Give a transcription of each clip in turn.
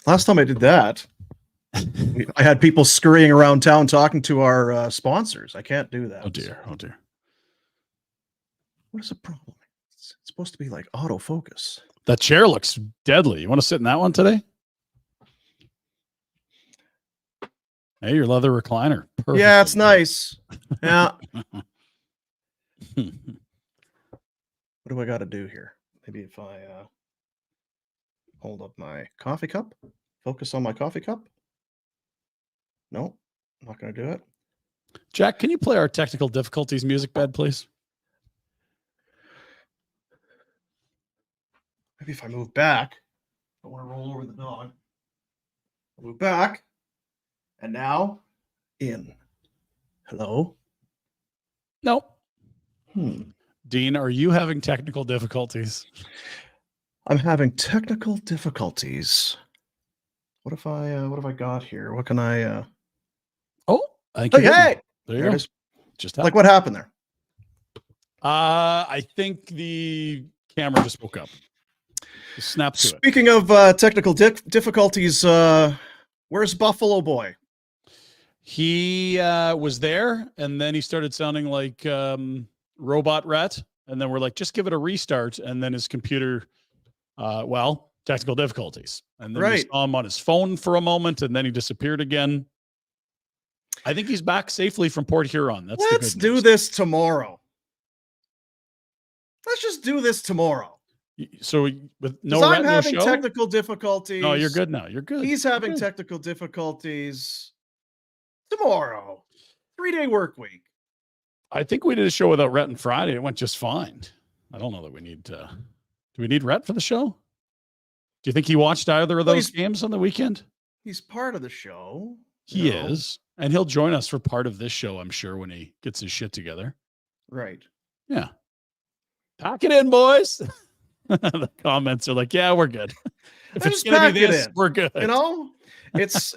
Last time I did that, I had people scurrying around town talking to our sponsors. I can't do that. Oh dear. Oh dear. What is the problem? It's supposed to be like autofocus. That chair looks deadly. You want to sit in that one today? Hey, your leather recliner. Perfect. Yeah, it's nice. Yeah. What do I got to do here? Maybe if I hold up my coffee cup, focus on my coffee cup. No, I'm not going to do it. Jack, can you play our technical difficulties music bed, please? Maybe if I move back, I want to roll over the dog. I'll move back. And now, in. Hello? No. Dean, are you having technical difficulties? I'm having technical difficulties. What have I got here? What can I hey! There you go. Just happened. Like what happened there? I think the camera just woke up. Just snap to Speaking of technical difficulties, where's Buffalo Boy? He was there, and then he started sounding like Robot Rhett, and then we're like, just give it a restart, and then his computer, technical difficulties. And then we saw him on his phone for a moment, and then he disappeared again. I think he's back safely from Port Huron. Let's do this tomorrow. Let's just do this tomorrow. So with no Rhett, I'm having technical difficulties. No, you're good now. You're good. He's having technical difficulties. Tomorrow, 3-day work week. I think we did a show without Rhett on Friday. It went just fine. I don't know that we need do we need Rhett for the show? Do you think he watched either of those games on the weekend? He's part of the show. He is. And he'll join us for part of this show, I'm sure, when he gets his shit together. Right. Yeah. Pack it in, boys. The comments are like, yeah, we're good. If it's gonna be this, we're good. You know? It's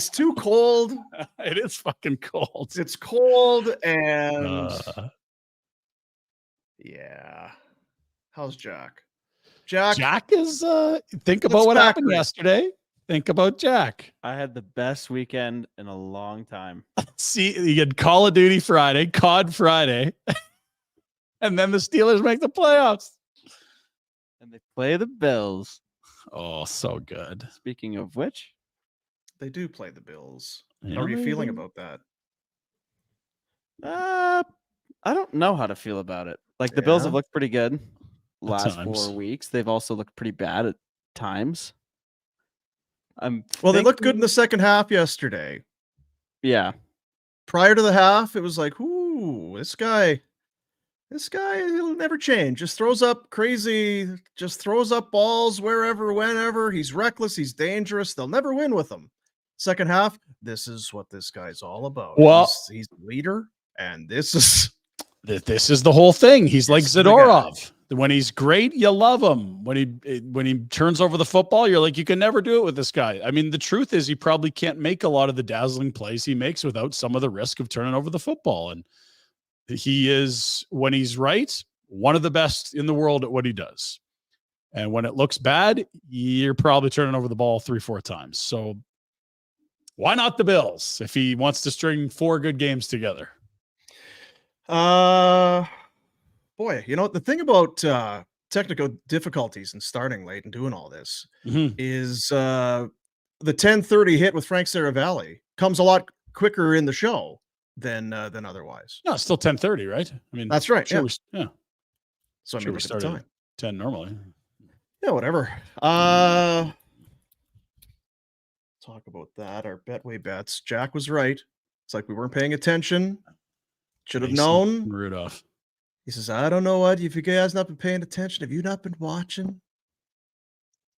too cold. It is fucking cold. It's cold and yeah. How's Jack? Jack is think about what happened yesterday. Think about Jack. I had the best weekend in a long time. See, you had Call of Duty Friday, COD Friday, and then the Steelers make the playoffs. And they play the Bills. Oh, so good. Speaking of which, they do play the Bills. How are you feeling about that? I don't know how to feel about it. Like the Bills have looked pretty good last 4 weeks. They've also looked pretty bad at times. They looked good in the second half yesterday. Yeah. Prior to the half, it was like, ooh, this guy, he'll never change. Just throws up balls wherever, whenever. He's reckless. He's dangerous. They'll never win with him. Second half, this is what this guy's all about. Well, he's the leader, and this is the whole thing. He's like Zadorov. When he's great, you love him. When he turns over the football, you're like, you can never do it with this guy. I mean, the truth is he probably can't make a lot of the dazzling plays he makes without some of the risk of turning over the football. And he is, when he's right, one of the best in the world at what he does. And when it looks bad, you're probably turning over the ball 3-4 times. So why not the Bills if he wants to string 4 good games together? Boy, you know, the thing about technical difficulties and starting late and doing all this is the 10:30 hit with Frank Seravalli comes a lot quicker in the show than otherwise. No, it's still 10:30, right? I mean, that's right. Sure yeah. So sure, we started at 10 normally. Yeah, whatever. Talk about that. Our Betway bets. Jack was right. It's like we weren't paying attention. Should have known. Rudolph. He says, I don't know what. If you guys not been paying attention, have you not been watching?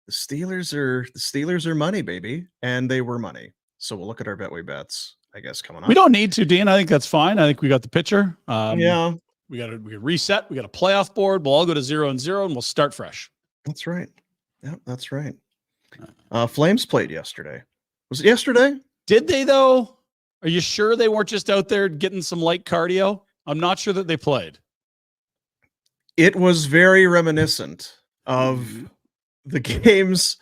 The Steelers are money, baby. And they were money. So we'll look at our Betway bets, I guess, coming up. We don't need to, Dean. I think that's fine. I think we got the picture. Yeah. We got to reset. We got a playoff board. We'll all go to 0-0 and we'll start fresh. That's right. Yeah, that's right. Flames played yesterday. Was it yesterday? Did they, though? Are you sure they weren't just out there getting some light cardio? I'm not sure that they played. It was very reminiscent of the games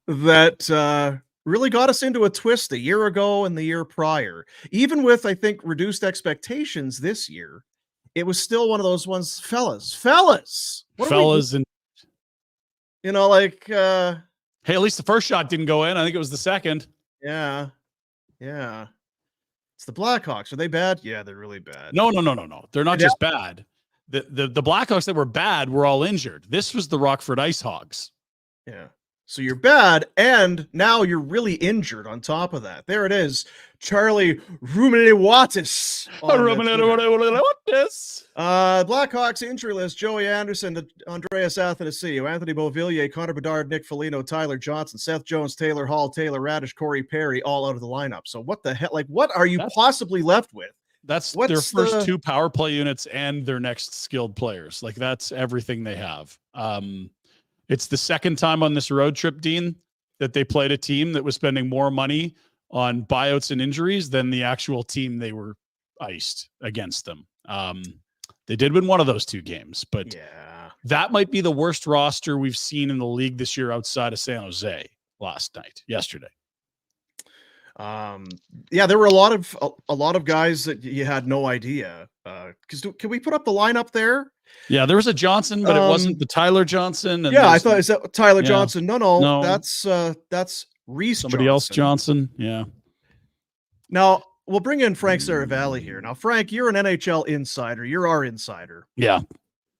that really got us into a twist a year ago and the year prior. Even with, I think, reduced expectations this year, it was still one of those ones, fellas, what fellas, and like, hey, at least the first shot didn't go in. I think it was the second. Yeah. It's the Blackhawks. Are they bad? Yeah, they're really bad. No. They're not just bad. The Blackhawks that were bad were all injured. This was the Rockford Ice Hogs. Yeah. So you're bad, and now you're really injured on top of that. There it is. Charlie Ruminawatis. Blackhawks injury list: Joey Anderson, Andreas Athanasiou, Anthony Beauvillier, Connor Bedard, Nick Foligno, Tyler Johnson, Seth Jones, Taylor Hall, Taylor Radish, Corey Perry, all out of the lineup. So what the hell? Like, what are you possibly left with? That's their first two power play units and their next skilled players. Like, that's everything they have. It's the second time on this road trip, Dean, that they played a team that was spending more money on buyouts and injuries than the actual team they were iced against them. They did win one of those two games, but that might be the worst roster we've seen in the league this year outside of San Jose yesterday. There were a lot of guys that you had no idea. Can we put up the lineup there? Yeah, there was a Johnson, but it wasn't the Tyler Johnson. And I thought, is that Tyler Johnson? No, that's Reese. Somebody else Johnson. Yeah. Now we'll bring in Frank Seravalli here. Now, Frank, you're an NHL insider. You're our insider. Yeah.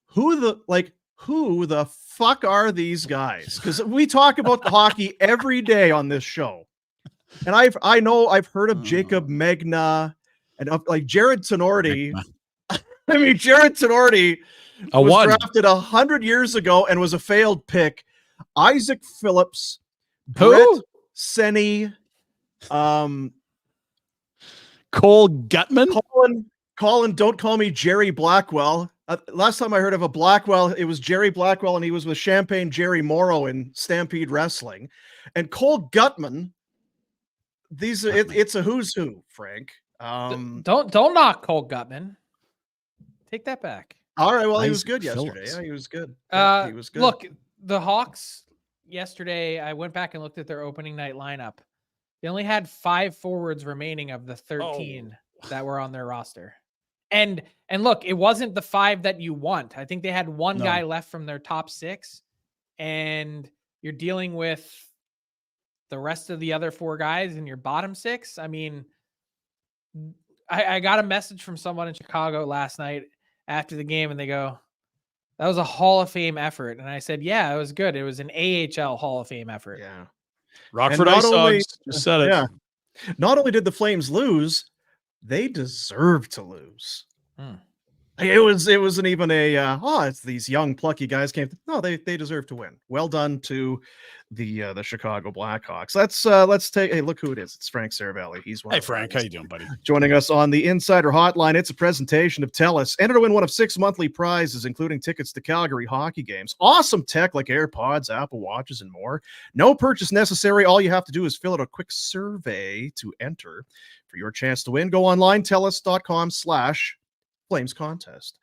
Who the fuck are these guys? Because we talk about hockey every day on this show. And I've heard of Jacob Megna and like Jared Tenorti. Jared Tenorti was drafted 100 years ago and was a failed pick. Isaac Phillips, Brett Seney, Cole Gutman, Colin, don't call me Jerry Blackwell. Last time I heard of a Blackwell, it was Jerry Blackwell, and he was with Champagne Jerry Morrow in Stampede Wrestling. And Cole Gutman. It's a who's who, Frank. Don't knock Cole Gutman. Take that back. All right. Well, he was good yesterday. Yeah, he was good. He was good. Look, the Hawks yesterday, I went back and looked at their opening night lineup. They only had 5 forwards remaining of the 13 that were on their roster. And look, it wasn't the 5 that you want. I think they had one guy left from their top 6, and you're dealing with the rest of the other 4 guys in your bottom 6. I mean, I got a message from someone in Chicago last night after the game, and they go, "That was a Hall of Fame effort." And I said, "Yeah, it was good. It was an AHL Hall of Fame effort." Yeah. Rockford Ice Hogs just said it. Yeah. Not only did the Flames lose, they deserved to lose. It wasn't even it's these young plucky guys came. No, they deserve to win. Well done to the Chicago Blackhawks. Let's take. Hey, look who it is. It's Frank Seravalli. He's one. Hey, Frank, how you doing, buddy? Joining us on the Insider Hotline. It's a presentation of TELUS. Enter to win one of 6 monthly prizes, including tickets to Calgary hockey games. Awesome tech like AirPods, Apple Watches, and more. No purchase necessary. All you have to do is fill out a quick survey to enter for your chance to win. Go online, TELUS.com/Flames contest.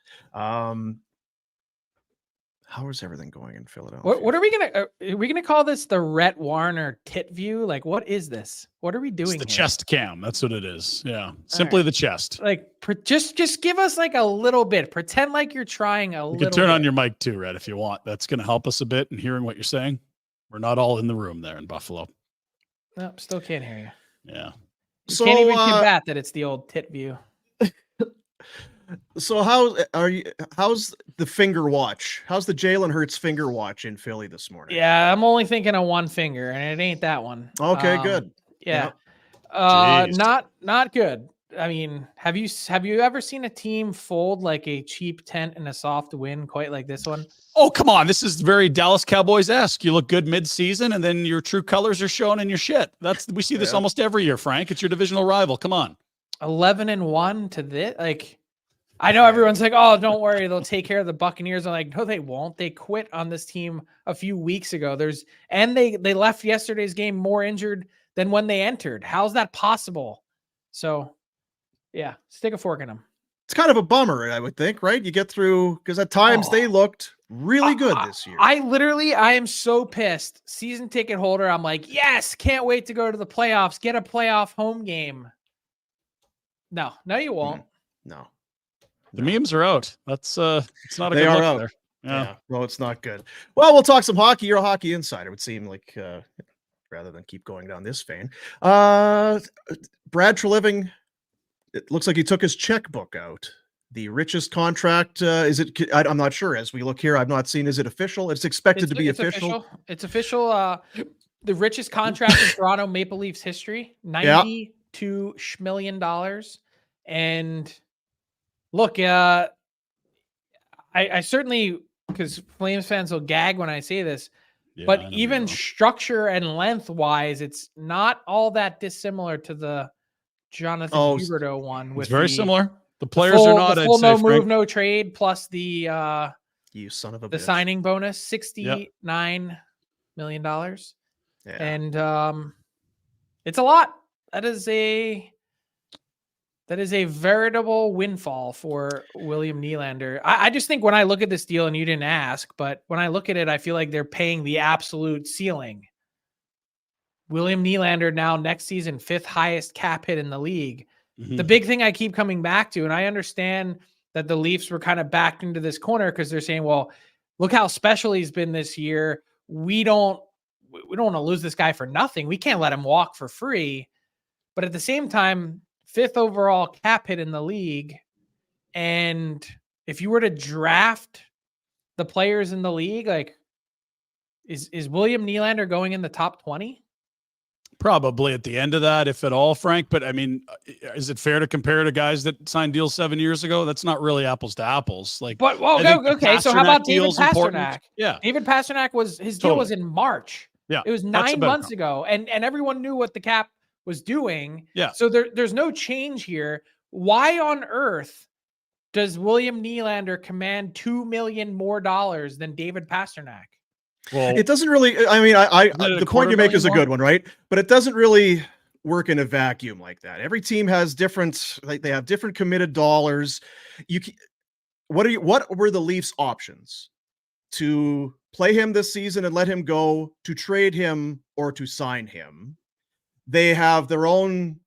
How is everything going in Philadelphia? What are we gonna call this? The Rhett Warner tit view? Like, what is this? What are we doing? It's the chest cam. That's what it is. Yeah, simply the chest. Like, just give us like a little bit. Pretend like you're trying a little. You can turn on your mic too, Rhett, if you want. That's going to help us a bit in hearing what you're saying. We're not all in the room there in Buffalo. No, still can't hear you. Yeah. You can't even combat that it's the old tit view. So how's the finger watch? How's the Jalen Hurts finger watch in Philly this morning? Yeah, I'm only thinking of one finger, and it ain't that one. Okay, good. Yeah. Not good. I mean, have you ever seen a team fold like a cheap tent in a soft wind quite like this one? Oh, come on. This is very Dallas Cowboys-esque. You look good mid-season, and then your true colors are shown in your shit. We see this almost every year, Frank. It's your divisional rival. Come on. 11-1 to this. Like, I know everyone's like, "Oh, don't worry, they'll take care of the Buccaneers." I'm like, "No, they won't. They quit on this team a few weeks ago." They left yesterday's game more injured than when they entered. How's that possible? So, yeah, stick a fork in them. It's kind of a bummer, I would think, right? You get through, because at times they looked really good this year. I am so pissed. Season ticket holder. I'm like, yes, can't wait to go to the playoffs. Get a playoff home game. No, you won't. No. The memes are out. That's it's not a They good are look out. there. Yeah. No, it's not good. Well, we'll talk some hockey. You're a hockey insider. It would seem like rather than keep going down this vein. Brad Treliving, it looks like he took his checkbook out. The richest contract, is it? I'm not sure. As we look here, I've not seen. Is it official? It's expected to be official. It's official. The richest contract in Toronto Maple Leafs history, $92 million. And look, I certainly, because Flames fans will gag when I say this, but even structure and length wise, it's not all that dissimilar to the Jonathan Huberdeau one. It's very similar. The players are not, the full no move, no trade, plus the you son of a the bitch. signing bonus, $69 million. Yeah. And it's a lot. That is a veritable windfall for William Nylander. I just think when I look at this deal, and you didn't ask, but when I look at it, I feel like they're paying the absolute ceiling. William Nylander now next season, 5th highest cap hit in the league. Mm-hmm. The big thing I keep coming back to, and I understand that the Leafs were kind of backed into this corner because they're saying, well, look how special he's been this year. We don't want to lose this guy for nothing. We can't let him walk for free. But at the same time, 5th overall cap hit in the league. And if you were to draft the players in the league, like is William Nylander going in the top 20? Probably at the end of that, if at all, Frank. But I mean, is it fair to compare to guys that signed deals 7 years ago? That's not really apples to apples. Like, but okay. So how about David Pastrnak? Yeah, David Pastrnak his deal was in March. Yeah, it was 9 months ago, and everyone knew what the cap was doing. Yeah. So there's no change here. Why on earth does William Nylander command $2 million more than David Pastrnak? Well, it doesn't really. I mean, the point you make is a good one, right? But it doesn't really work in a vacuum like that. Every team has different. Like they have different committed dollars. What were the Leafs' options? To play him this season and let him go, to trade him, or to sign him? They have their own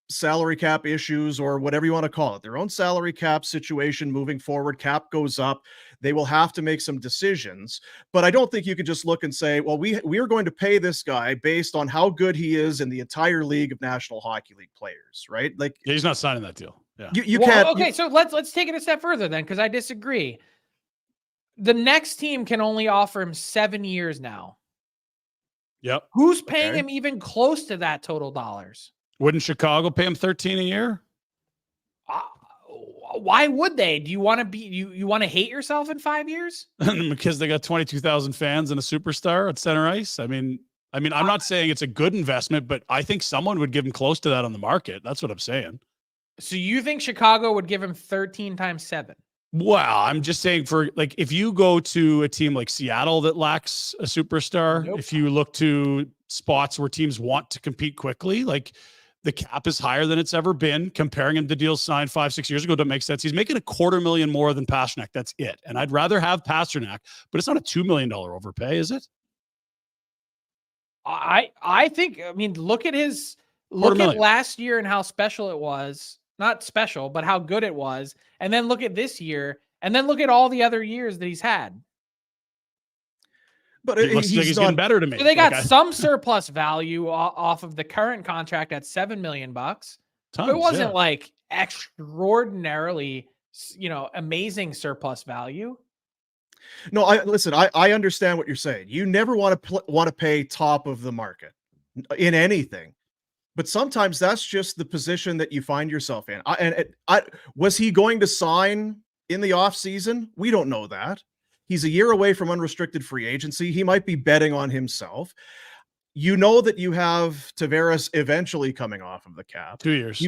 salary cap issues, or whatever you want to call it, their own salary cap situation moving forward. Cap goes up. They will have to make some decisions, but I don't think you can just look and say, well, we are going to pay this guy based on how good he is in the entire league of National Hockey League players, right? Like he's not signing that deal. Yeah. You can't. Okay. So let's take it a step further then, because I disagree. The next team can only offer him 7 years now. Yep. Who's paying him even close to that total dollars? Wouldn't Chicago pay him $13 a year? Why would they? Do you want to be you want to hate yourself in 5 years? Because they got 22,000 fans and a superstar at center ice. I mean, I'm not saying it's a good investment, but I think someone would give him close to that on the market. That's what I'm saying. So you think Chicago would give him 13 times 7? Wow, I'm just saying, for like, if you go to a team like Seattle that lacks a superstar, if you look to spots where teams want to compete quickly, like the cap is higher than it's ever been. Comparing him to deals signed 5-6 years ago doesn't make sense. He's making $250,000 more than Pastrnak. That's it. And I'd rather have Pastrnak, but it's not a $2 million overpay, is it? I think, I mean, look at last year and how special it was. Not special, but how good it was. And then look at this year, and then look at all the other years that he's had. But he's getting better to me. So they got some surplus value off of the current contract at $7 million. Tons, it wasn't like extraordinarily, amazing surplus value. No, I understand what you're saying. You never want to pay top of the market in anything. But sometimes that's just the position that you find yourself in. Was he going to sign in the off season? We don't know that. He's a year away from unrestricted free agency. He might be betting on himself. You know that you have Tavares eventually coming off of the cap. 2 years,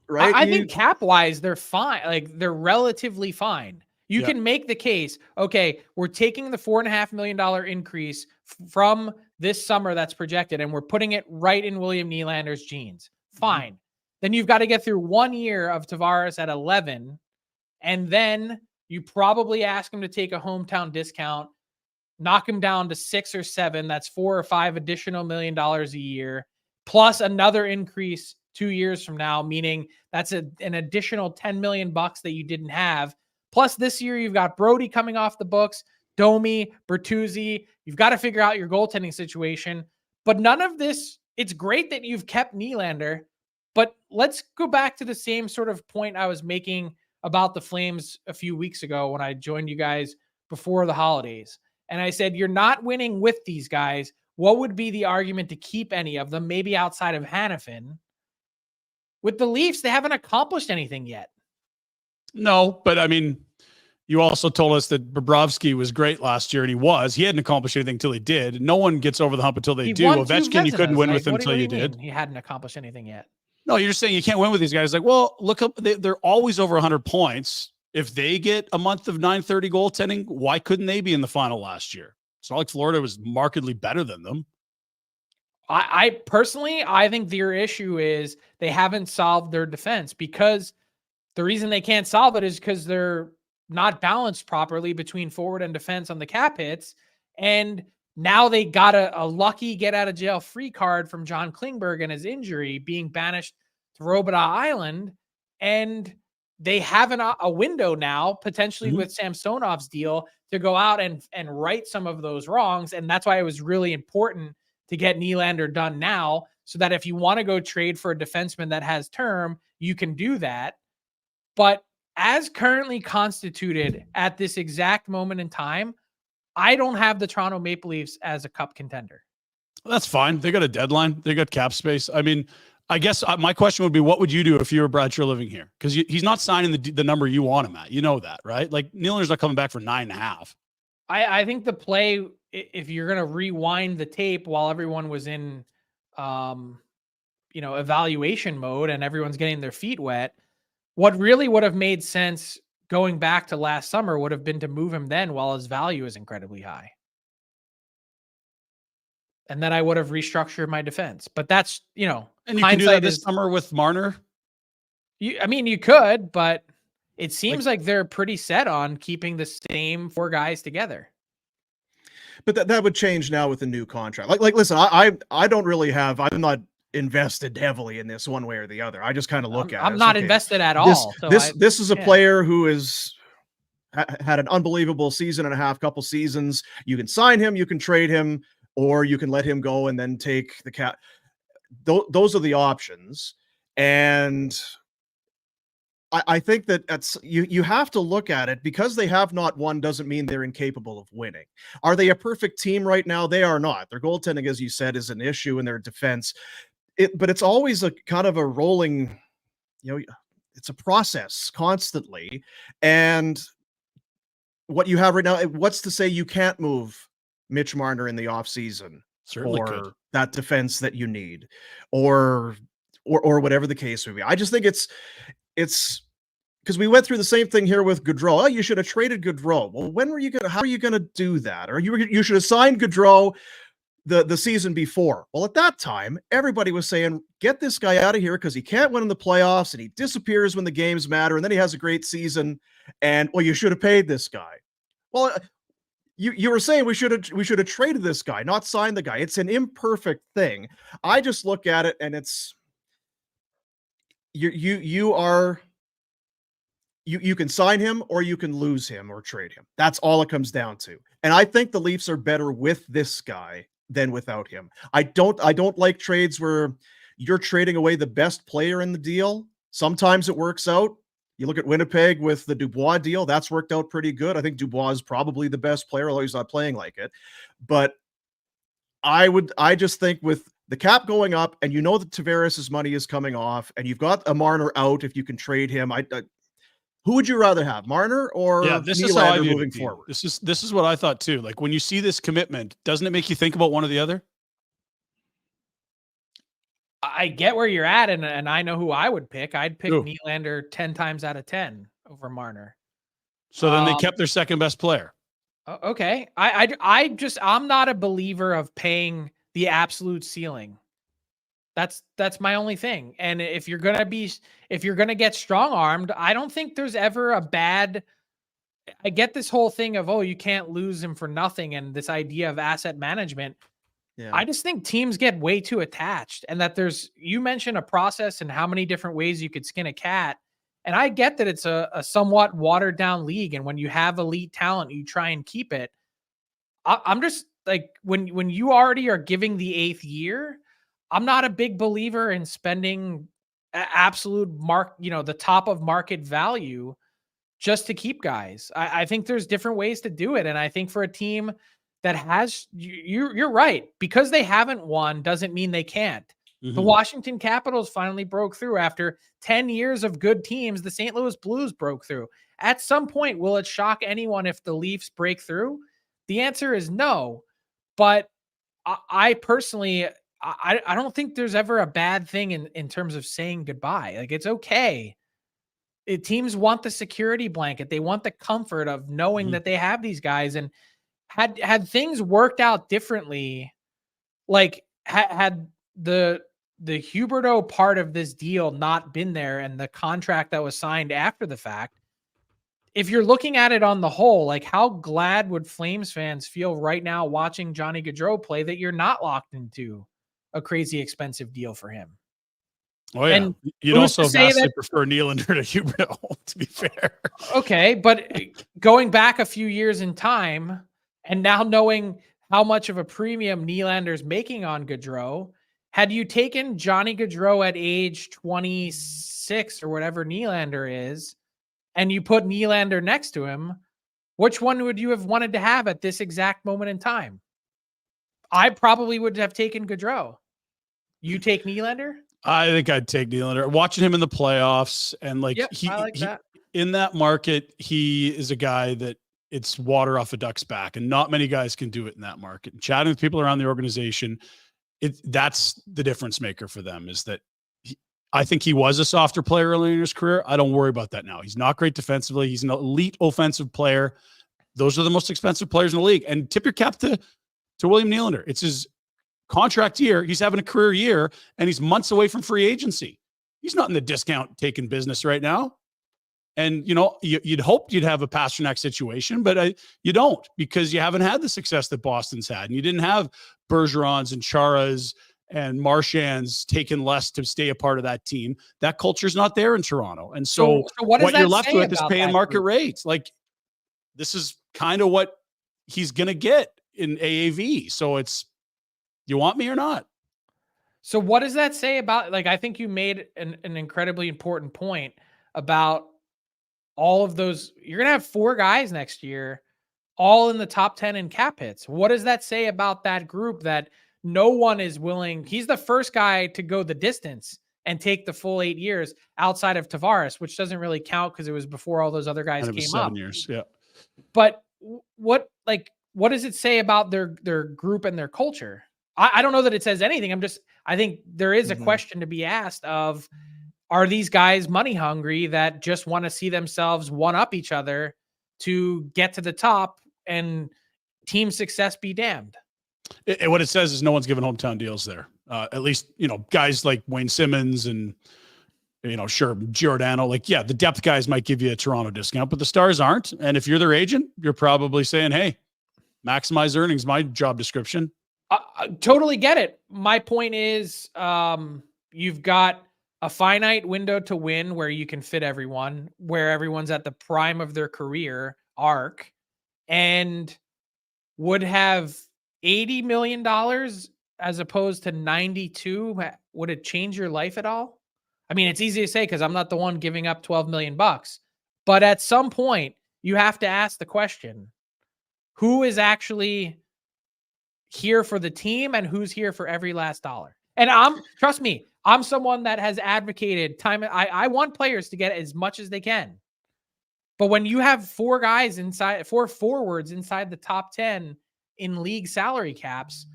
right? I think cap-wise, they're fine. Like, they're relatively fine. You can make the case, okay, we're taking the $4.5 million increase from this summer that's projected, and we're putting it right in William Nylander's jeans. Fine. Mm-hmm. Then you've got to get through 1 year of Tavares at 11, and then You probably ask him to take a hometown discount, knock him down to 6 or 7. That's $4 or $5 additional $1 million a year, plus another increase 2 years from now, meaning that's an additional $10 million that you didn't have. Plus this year you've got Brody coming off the books, Domi, Bertuzzi. You've got to figure out your goaltending situation. But none of this, it's great that you've kept Nylander, but let's go back to the same sort of point I was making about the Flames a few weeks ago when I joined you guys before the holidays. And I said, you're not winning with these guys. What would be the argument to keep any of them, maybe outside of Hanifin? With the Leafs, they haven't accomplished anything yet. No, but I mean, you also told us that Bobrovsky was great last year, and he hadn't accomplished anything until he did. No one gets over the hump until they do. Ovechkin, you couldn't win with him until you did. He hadn't accomplished anything yet. No, you're just saying you can't win with these guys. Like, well, look up, they're always over 100 points. If they get a month of 930 goaltending, why couldn't they be in the final last year? It's not like Florida was markedly better than them. I personally, I think their issue is they haven't solved their defense, because the reason they can't solve it is because they're not balanced properly between forward and defense on the cap hits. And now they got a lucky get out of jail free card from John Klingberg and his injury, being banished to Robidas Island. And they have a window now, potentially with Samsonov's deal, to go out and right some of those wrongs. And that's why it was really important to get Nylander done now, so that if you want to go trade for a defenseman that has term, you can do that. But as currently constituted at this exact moment in time, I don't have the Toronto Maple Leafs as a cup contender. That's fine. They got a deadline. They got cap space. I mean, I guess my question would be, what would you do if you were Brad True living here? Because he's not signing the number you want him at. You know that, right? Like, Nylander's not coming back for 9.5. I think the play, if you're going to rewind the tape while everyone was in, evaluation mode and everyone's getting their feet wet, what really would have made sense going back to last summer would have been to move him then while his value is incredibly high. And then I would have restructured my defense. But that's, and you can do that this summer with Marner. You could, but it seems like they're pretty set on keeping the same 4 guys together. But that would change now with the new contract. Like, listen, I don't really have, I'm not invested heavily in this one way or the other. I just kind of look at it. I'm not invested at all. This is a player who is had an unbelievable season and a half, couple seasons. You can sign him, you can trade him, or you can let him go and then take the cap. Those are the options. And I think that you have to look at it, because they have not won doesn't mean they're incapable of winning. Are they a perfect team right now? They are not. Their goaltending, as you said, is an issue in their defense. But it's always a kind of a rolling, it's a process constantly. And what you have right now, what's to say you can't move Mitch Marner in the offseason for that defense that you need, or whatever the case would be. I just think it's because we went through the same thing here with Gaudreau. Oh, you should have traded Gaudreau. Well, how are you going to do that? Or you should have signed Gaudreau the season before. Well, at that time, everybody was saying, get this guy out of here because he can't win in the playoffs and he disappears when the games matter, and then he has a great season. And well, you should have paid this guy. Well, you were saying we should have traded this guy, not signed the guy. It's an imperfect thing. I just look at it and it's you can sign him or you can lose him or trade him. That's all it comes down to. And I think the Leafs are better with this guy than without him. I don't like trades where you're trading away the best player in the deal. Sometimes it works out. You look at Winnipeg with the Dubois deal. That's worked out pretty good. I think Dubois is probably the best player, although he's not playing like it. But I just think with the cap going up, and that Tavares' money is coming off, and you've got a Marner out if you can trade him. Who would you rather have, Marner or Nylander moving forward? This is what I thought too. Like, when you see this commitment, doesn't it make you think about one or the other? I get where you're at, and I know who I would pick. I'd pick Nylander 10 times out of 10 over Marner. So then they kept their second best player. Okay. I'm not a believer of paying the absolute ceiling. That's my only thing. And if you're gonna get strong armed, I don't think there's ever a bad I get this whole thing of, oh, you can't lose him for nothing, and this idea of asset management. Yeah. I just think teams get way too attached, and that you mentioned a process and how many different ways you could skin a cat. And I get that it's a somewhat watered down league. And when you have elite talent, you try and keep it. I'm just like, when you already are giving the 8th year, I'm not a big believer in spending absolute the top of market value just to keep guys. I think there's different ways to do it. And I think for a team that has, you're right, because they haven't won doesn't mean they can't. The Washington Capitals finally broke through after 10 years of good teams. The St. Louis Blues broke through. At some point, will it shock anyone if the Leafs break through? The answer is no. But I personally, I don't think there's ever a bad thing in terms of saying goodbye. Like, it's okay. Teams want the security blanket. They want the comfort of knowing that they have these guys. And had things worked out differently, like had the Huberdeau part of this deal not been there and the contract that was signed after the fact, if you're looking at it on the whole, like, how glad would Flames fans feel right now watching Johnny Gaudreau play that you're not locked into a crazy expensive deal for him? Oh yeah, and you'd also vastly prefer Nylander to Huberdeau, to be fair. Okay, but going back a few years in time and now knowing how much of a premium Nylander's making on Gaudreau, had you taken Johnny Gaudreau at age 26 or whatever Nylander is, and you put Nylander next to him, which one would you have wanted to have at this exact moment in time? I probably would have taken Gaudreau. You take Nylander? I think I'd take Nylander. Watching him in the playoffs, and like, I like that. In that market, he is a guy that it's water off a duck's back, and not many guys can do it in that market. And chatting with people around the organization, that's the difference maker for them, is that I think he was a softer player early in his career. I don't worry about that now. He's not great defensively. He's an elite offensive player. Those are the most expensive players in the league. And tip your cap to William Nylander. It's his contract year. He's having a career year, and he's months away from free agency. He's not in the discount taking business right now. And, you'd hope you'd have a Pasternak situation, but you don't, because you haven't had the success that Boston's had. And you didn't have Bergerons and Charas and Marchands taking less to stay a part of that team. That culture's not there in Toronto. And so what you're left with is paying market rates. Like, this is kind of what he's going to get in AAV. So it's, you want me or not? So what does that say about, like, I think you made an incredibly important point about all of those. You're going to have 4 guys next year, all in the top 10 in cap hits. What does that say about that group, that no one is willing? He's the first guy to go the distance and take the full 8 years outside of Tavares, which doesn't really count because it was before all those other guys came 7 years. Yeah. But what does it say about their group and their culture? I don't know that it says anything. I think there is a question to be asked of, are these guys money hungry that just want to see themselves one up each other to get to the top, and team success be damned? What it says is no one's giving hometown deals there. At least, guys like Wayne Simmons and, sure, Giordano, the depth guys might give you a Toronto discount, but the stars aren't. And if you're their agent, you're probably saying, hey, maximize earnings, my job description. I totally get it. My point is, you've got a finite window to win where you can fit everyone, where everyone's at the prime of their career arc, and would have $80 million as opposed to 92. Would it change your life at all? I mean, it's easy to say because I'm not the one giving up $12 million, but at some point you have to ask the question, who is actually here for the team and who's here for every last dollar? And trust me, I'm someone that has advocated time. I want players to get as much as they can. But when you have 4 forwards inside the top 10 in league salary caps,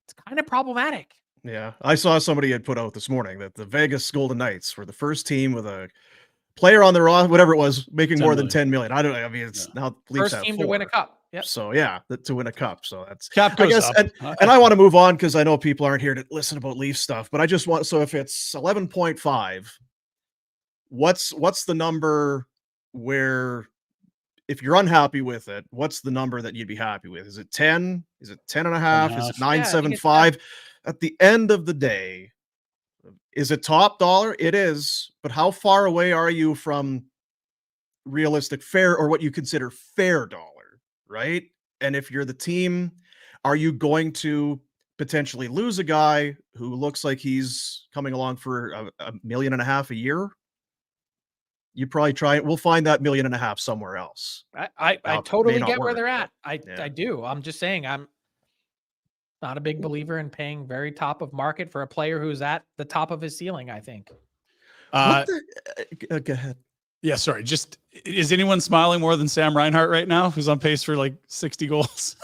it's kind of problematic. Yeah. I saw somebody had put out this morning that the Vegas Golden Knights were the first team with a player on their roster, whatever it was, making more than 10 million. I don't know. I mean, it's now first team to win a cup. Yep. So yeah, to win a cup. So that's cap goes up. And I want to move on because I know people aren't here to listen about Leaf stuff, but I just want, so if it's 11.5, what's the number where if you're unhappy with it, what's the number that you'd be happy with? Is it 10? Is it 10 and a half? Is it 9.75? At the end of the day, is it top dollar? It is. But how far away are you from realistic fair, or what you consider fair dollar, right? And if you're the team, are you going to potentially lose a guy who looks like he's coming along for $1.5 million a year? You probably try it. We'll find that $1.5 million somewhere else. I totally get where work, they're at. yeah. I do. I'm just saying I'm not a big believer in paying very top of market for a player who's at the top of his ceiling, I think. Go ahead. Yeah, sorry. Just, is anyone smiling more than Sam Reinhart right now, who's on pace for like 60 goals?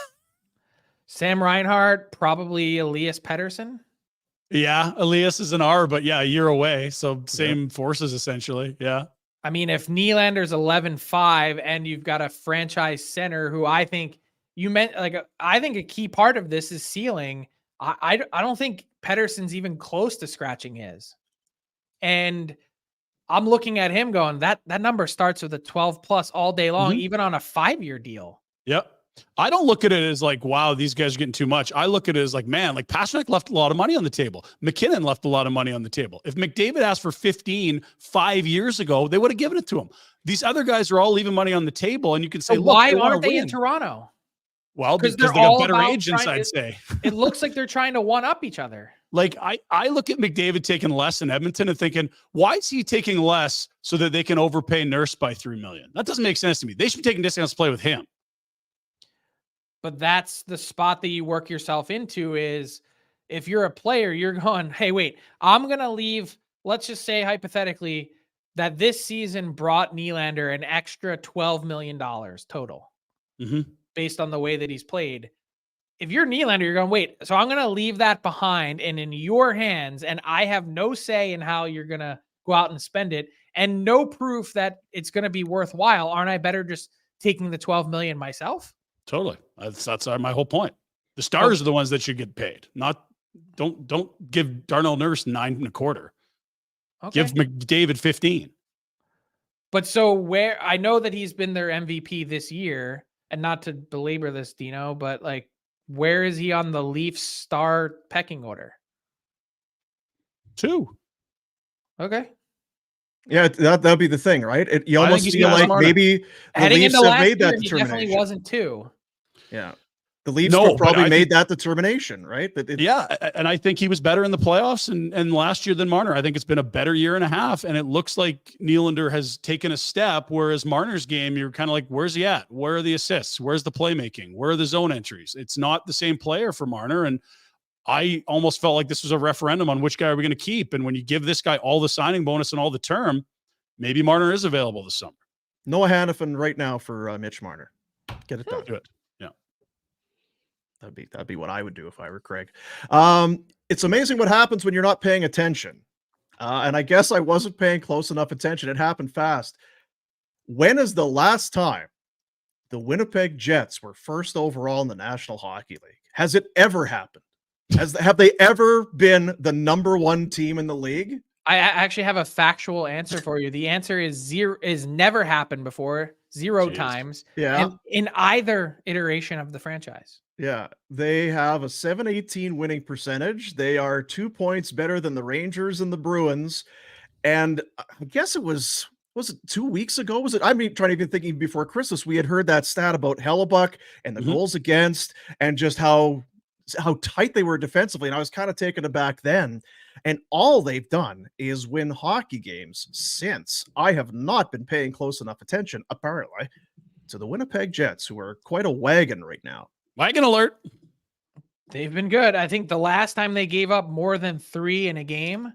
Sam Reinhart, probably Elias Pettersson. Yeah, Elias is an R, but yeah, a year away. So same forces essentially. Yeah. I mean, if Nylander's 11.5 and you've got a franchise center who I think you meant, like, I think a key part of this is ceiling. I don't think Pettersson's even close to scratching his. And I'm looking at him going, that number starts with a 12 plus all day long, even on a 5-year deal. Yep. I don't look at it as like, wow, these guys are getting too much. I look at it as like, man, like Pastrnak left a lot of money on the table. McKinnon left a lot of money on the table. If McDavid asked for 15 5 years ago, they would have given it to him. These other guys are all leaving money on the table, and you can say, look, why aren't they in Toronto? Well, because they got better agents, I'd say. It looks like they're trying to one up each other. Like I look at McDavid taking less in Edmonton and thinking, why is he taking less so that they can overpay Nurse by $3 million? That doesn't make sense to me. They should be taking discounts to play with him. But that's the spot that you work yourself into, is if you're a player, you're going, hey, wait, I'm going to leave. Let's just say hypothetically that this season brought Nylander an extra $12 million total based on the way that he's played. If you're Nylander, you're going, wait, so I'm going to leave that behind and in your hands, and I have no say in how you're going to go out and spend it, and no proof that it's going to be worthwhile. Aren't I better just taking the $12 million myself? Totally. That's my whole point. The stars are the ones that should get paid. Don't give Darnell Nurse 9.25. Okay. Give McDavid 15. But so where, I know that he's been their MVP this year, and not to belabor this, Dino, but like, where is he on the Leafs star pecking order? 2. Okay. Yeah, that'd be the thing, right? You almost feel like maybe the heading Leafs into have made that he determination. definitely wasn't 2. Yeah. The Leafs have probably made that determination, right? Yeah, and I think he was better in the playoffs and last year than Marner. I think it's been a better year and a half, and it looks like Nylander has taken a step, whereas Marner's game, you're kind of like, where's he at? Where are the assists? Where's the playmaking? Where are the zone entries? It's not the same player for Marner, and I almost felt like this was a referendum on which guy are we going to keep, and when you give this guy all the signing bonus and all the term, maybe Marner is available this summer. Noah Hanifin right now for Mitch Marner. Get it done. Do it. Yeah. That'd be what I would do if I were Craig. It's amazing what happens when you're not paying attention. And I guess I wasn't paying close enough attention. It happened fast. When is the last time the Winnipeg Jets were first overall in the National Hockey League? Has it ever happened? Have they ever been the number 1 team in the league? I actually have a factual answer for you. The answer is 0, is never happened before, 0 times. Yeah. In either iteration of the franchise. Yeah. They have a .718 winning percentage. They are 2 points better than the Rangers and the Bruins. And I guess was it 2 weeks ago? Was it? I mean, trying to even thinking before Christmas, we had heard that stat about Hellebuck and the goals against, and just how tight they were defensively. And I was kind of taken aback then. And all they've done is win hockey games since. I have not been paying close enough attention, apparently, to the Winnipeg Jets, who are quite a wagon right now. Wagon alert. They've been good. I think the last time they gave up more than 3 in a game,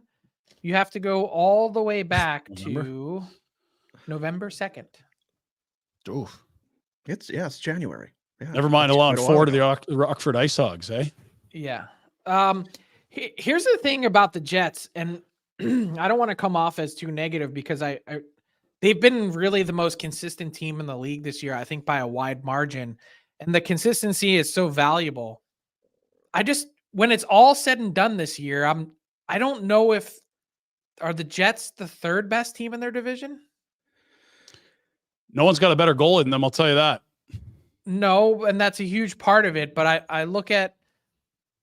you have to go all the way back to November 2nd. Oof. It's January. Yeah, never mind allowing 4 to the Rockford Ice Hogs, eh? Yeah. Here's the thing about the Jets, and I don't want to come off as too negative because they've been really the most consistent team in the league this year, I think by a wide margin, and the consistency is so valuable. When it's all said and done this year, I don't know are the Jets the 3rd best team in their division? No one's got a better goalie than them, I'll tell you that. No, and that's a huge part of it. But I look at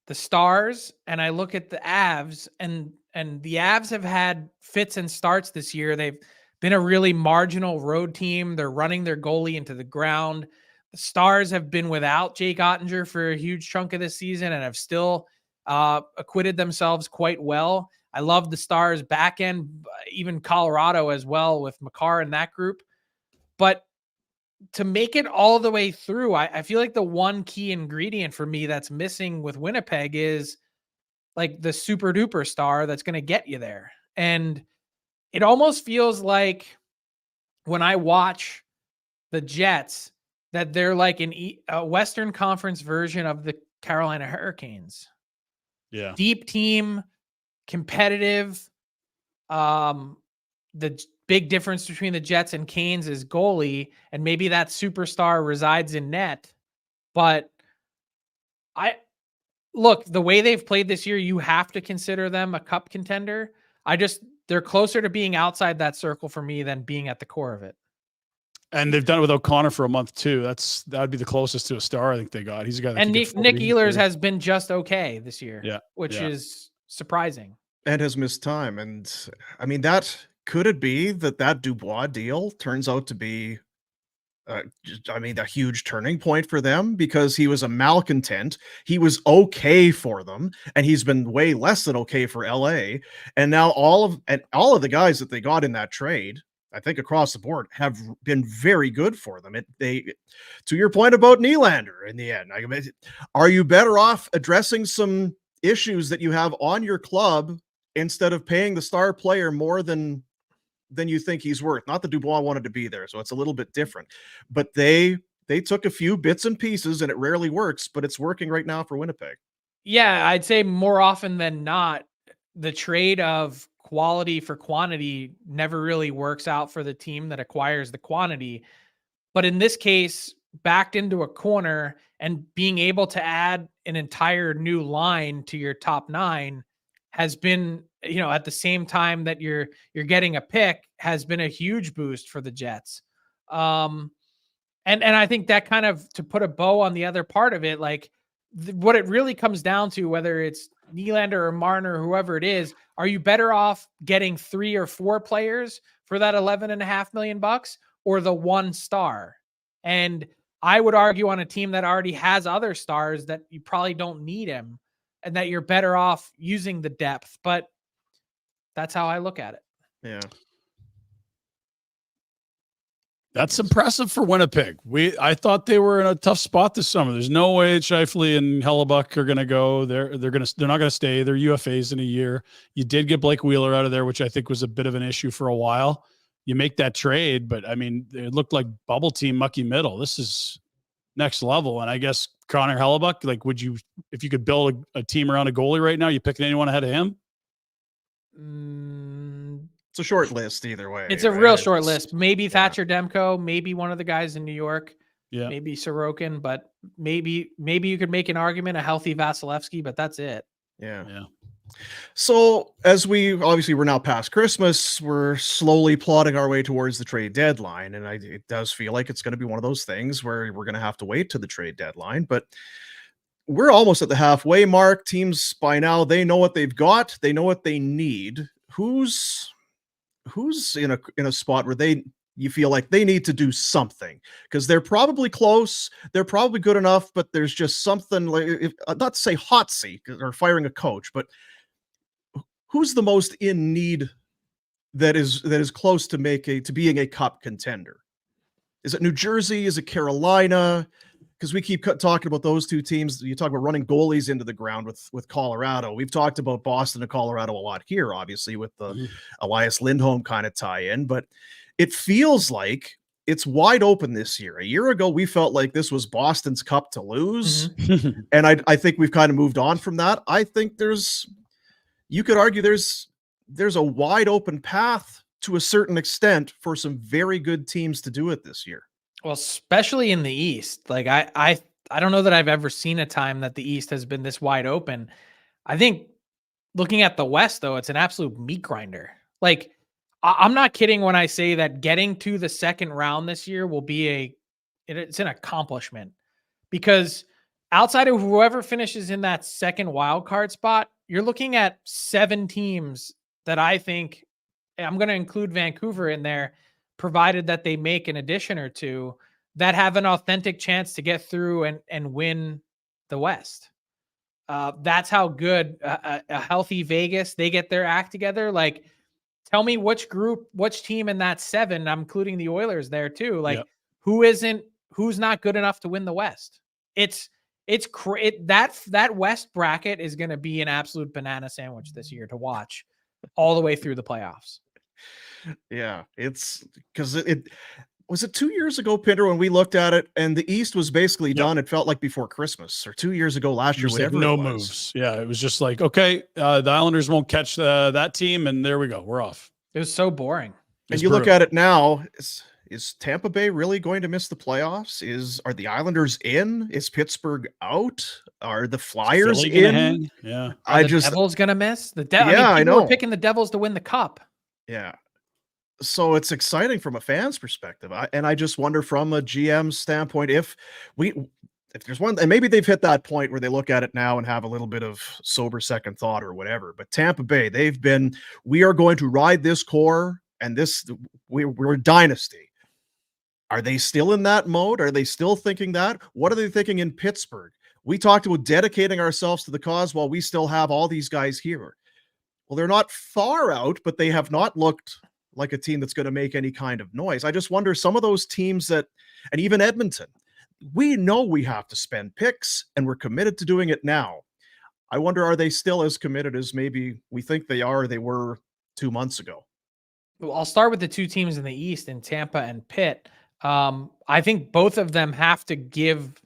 the Stars and I look at the Avs, and the Avs have had fits and starts this year. They've been a really marginal road team. They're running their goalie into the ground. The Stars have been without Jake Ottinger for a huge chunk of this season and have still acquitted themselves quite well. I love the Stars back end, even Colorado as well with Makar and that group. But to make it all the way through, I feel like the one key ingredient for me that's missing with Winnipeg is like the super duper star that's going to get you there. And it almost feels like when I watch the Jets that they're like a Western Conference version of the Carolina Hurricanes. Yeah. Deep team, competitive. The big difference between the Jets and Canes is goalie, and maybe that superstar resides in net. But look, the way they've played this year, you have to consider them a cup contender. They're closer to being outside that circle for me than being at the core of it. And they've done it with O'Connor for a month too. That'd be the closest to a star I think they got. He's a guy that and Nick Ehlers has been just okay this year. Yeah. Which is surprising. And has missed time. And I mean, could it be that Dubois deal turns out to be a huge turning point for them, because he was a malcontent. He was okay for them, and he's been way less than okay for LA. And now all of the guys that they got in that trade, I think across the board, have been very good for them. To your point about Nylander, in the end, are you better off addressing some issues that you have on your club instead of paying the star player more than you think he's worth? Not that Dubois wanted to be there, so it's a little bit different. But they took a few bits and pieces, and it rarely works, but it's working right now for Winnipeg. Yeah, I'd say more often than not, the trade of quality for quantity never really works out for the team that acquires the quantity. But in this case, backed into a corner and being able to add an entire new line to your top nine has been, at the same time that you're getting a pick, has been a huge boost for the Jets. And I think that kind of, to put a bow on the other part of it, like what it really comes down to, whether it's Nylander or Marner, whoever it is, are you better off getting 3 or 4 players for that $11.5 million or the one star? And I would argue on a team that already has other stars that you probably don't need him, and that you're better off using the depth. But that's how I look at it. Yeah. That's impressive for Winnipeg. I thought they were in a tough spot this summer. There's no way Scheifele and Hellebuck are going to go. They're not going to stay. They're UFAs in a year. You did get Blake Wheeler out of there, which I think was a bit of an issue for a while. You make that trade, but I mean, it looked like bubble team mucky middle. This is next level. And I guess Connor Hellebuck, like, if you could build a team around a goalie right now, you picking anyone ahead of him? It's a short list either way. It's a real short list. Maybe Thatcher Demko, maybe one of the guys in New York, maybe Sorokin, but maybe you could make an argument, a healthy Vasilevsky, but that's it. Yeah. So as we're now past Christmas, we're slowly plodding our way towards the trade deadline. And it does feel like it's going to be one of those things where we're going to have to wait to the trade deadline, but we're almost at the halfway mark. Teams by now, they know what they've got. They know what they need. Who's in a spot where you feel like they need to do something, because they're probably close, they're probably good enough, but there's just something, like, not to say hot seat or firing a coach, but who's the most in need that is close to being a cup contender? Is it New Jersey? Is it Carolina? Because we keep talking about those two teams. You talk about running goalies into the ground with Colorado. We've talked about Boston and Colorado a lot here, obviously, with the Elias Lindholm kind of tie-in. But it feels like it's wide open this year. A year ago, we felt like this was Boston's cup to lose. And I think we've kind of moved on from that. I think you could argue there's a wide open path to a certain extent for some very good teams to do it this year. Well, especially in the East. Like I don't know that I've ever seen a time that the East has been this wide open. I think looking at the West, though, it's an absolute meat grinder. Like I'm not kidding when I say that getting to the second round this year will be it's an accomplishment, because outside of whoever finishes in that second wild card spot, you're looking at 7 teams that I think, I'm going to include Vancouver in there, provided that they make an addition or two, that have an authentic chance to get through and win the West. That's how good a healthy Vegas, they get their act together. Like, tell me which team in that 7, I'm including the Oilers there too. Like, who's not good enough to win the West? That West bracket is going to be an absolute banana sandwich this year to watch all the way through the playoffs. Yeah, it's because it was it 2 years ago, Pinder, when we looked at it and the East was basically done. It felt like before Christmas, or 2 years ago, last year, whatever. No moves. Yeah, it was just like, okay, the Islanders won't catch that team, and there we go, we're off. It was so boring. And you look at it now, is Tampa Bay really going to miss the playoffs? Are the Islanders in? Is Pittsburgh out? Are the Flyers in? Yeah. Devils gonna miss? I know. We're picking the Devils to win the cup. Yeah. So it's exciting from a fan's perspective. I just wonder from a GM standpoint, if there's one, and maybe they've hit that point where they look at it now and have a little bit of sober second thought or whatever. But Tampa Bay, we are going to ride this core, and we're a dynasty. Are they still in that mode? Are they still thinking that? What are they thinking in Pittsburgh? We talked about dedicating ourselves to the cause while we still have all these guys here. Well, they're not far out, but they have not looked like a team that's going to make any kind of noise. I just wonder, some of those teams and even Edmonton, we know we have to spend picks and we're committed to doing it now. I wonder, are they still as committed as maybe we think they were 2 months ago? Well, I'll start with the 2 teams in the East, in Tampa and Pitt. I think both of them have to give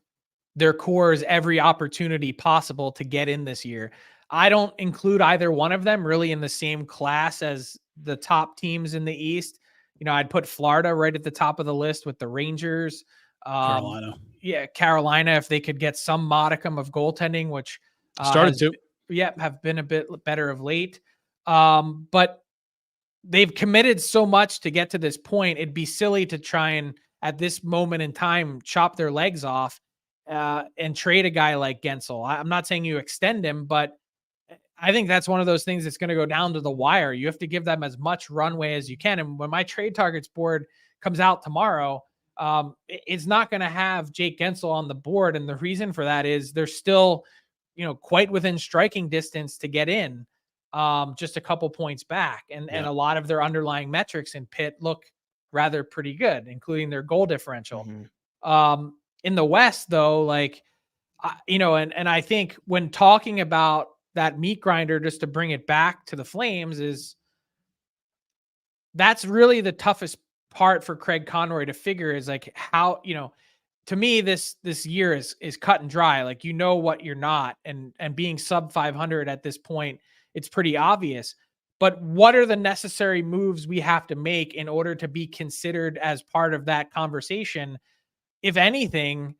their cores every opportunity possible to get in this year. I don't include either one of them really in the same class as the top teams in the East. I'd put Florida right at the top of the list with the Rangers. Carolina. Yeah, Carolina, if they could get some modicum of goaltending, which have been a bit better of late. But they've committed so much to get to this point. It'd be silly to try and, at this moment in time, chop their legs off and trade a guy like Gensel. I'm not saying you extend him, but I think that's one of those things that's going to go down to the wire. You have to give them as much runway as you can. And when my trade targets board comes out tomorrow, it's not going to have Jake Gensel on the board. And the reason for that is they're still, quite within striking distance to get in, just a couple points back. And a lot of their underlying metrics in Pitt look rather pretty good, including their goal differential. Mm-hmm. In the West, though, and I think when talking about that meat grinder, just to bring it back to the Flames, that's really the toughest part for Craig Conroy to figure, is like how, to me, this year is cut and dry. Like, what you're not, and being sub 500 at this point, it's pretty obvious. But what are the necessary moves we have to make in order to be considered as part of that conversation? If anything,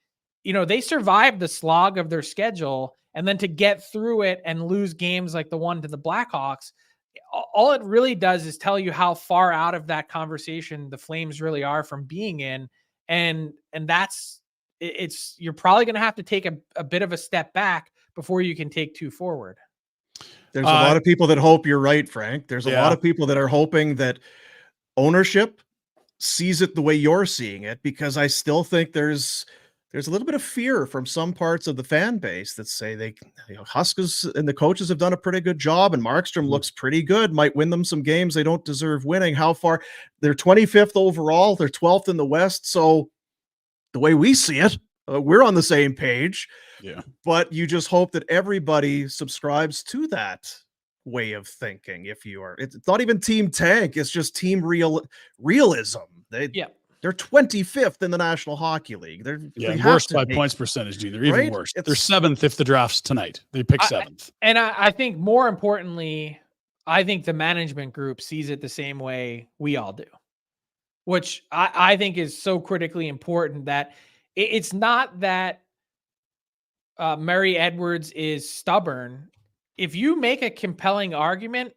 they survived the slog of their schedule, and then to get through it and lose games like the one to the Blackhawks, all it really does is tell you how far out of that conversation the Flames really are from being in. And you're probably going to have to take a bit of a step back before you can take 2 forward. There's a lot of people that hope you're right, Frank. There's a lot of people that are hoping that ownership sees it the way you're seeing it, because I still think there's a little bit of fear from some parts of the fan base that say Huskers and the coaches have done a pretty good job, and Markstrom looks pretty good, might win them some games they don't deserve winning. How far? They're 25th overall. They're 12th in the West. So the way we see it, we're on the same page. Yeah. But you just hope that everybody subscribes to that way of thinking. It's not even team tank. It's just team realism. They're 25th in the National Hockey League. They're worse by points percentage, Dean. They're even worse. They're 7th if the draft's tonight. They pick 7th. And I think more importantly, I think the management group sees it the same way we all do, which I think is so critically important, that it's not that Murray Edwards is stubborn. If you make a compelling argument,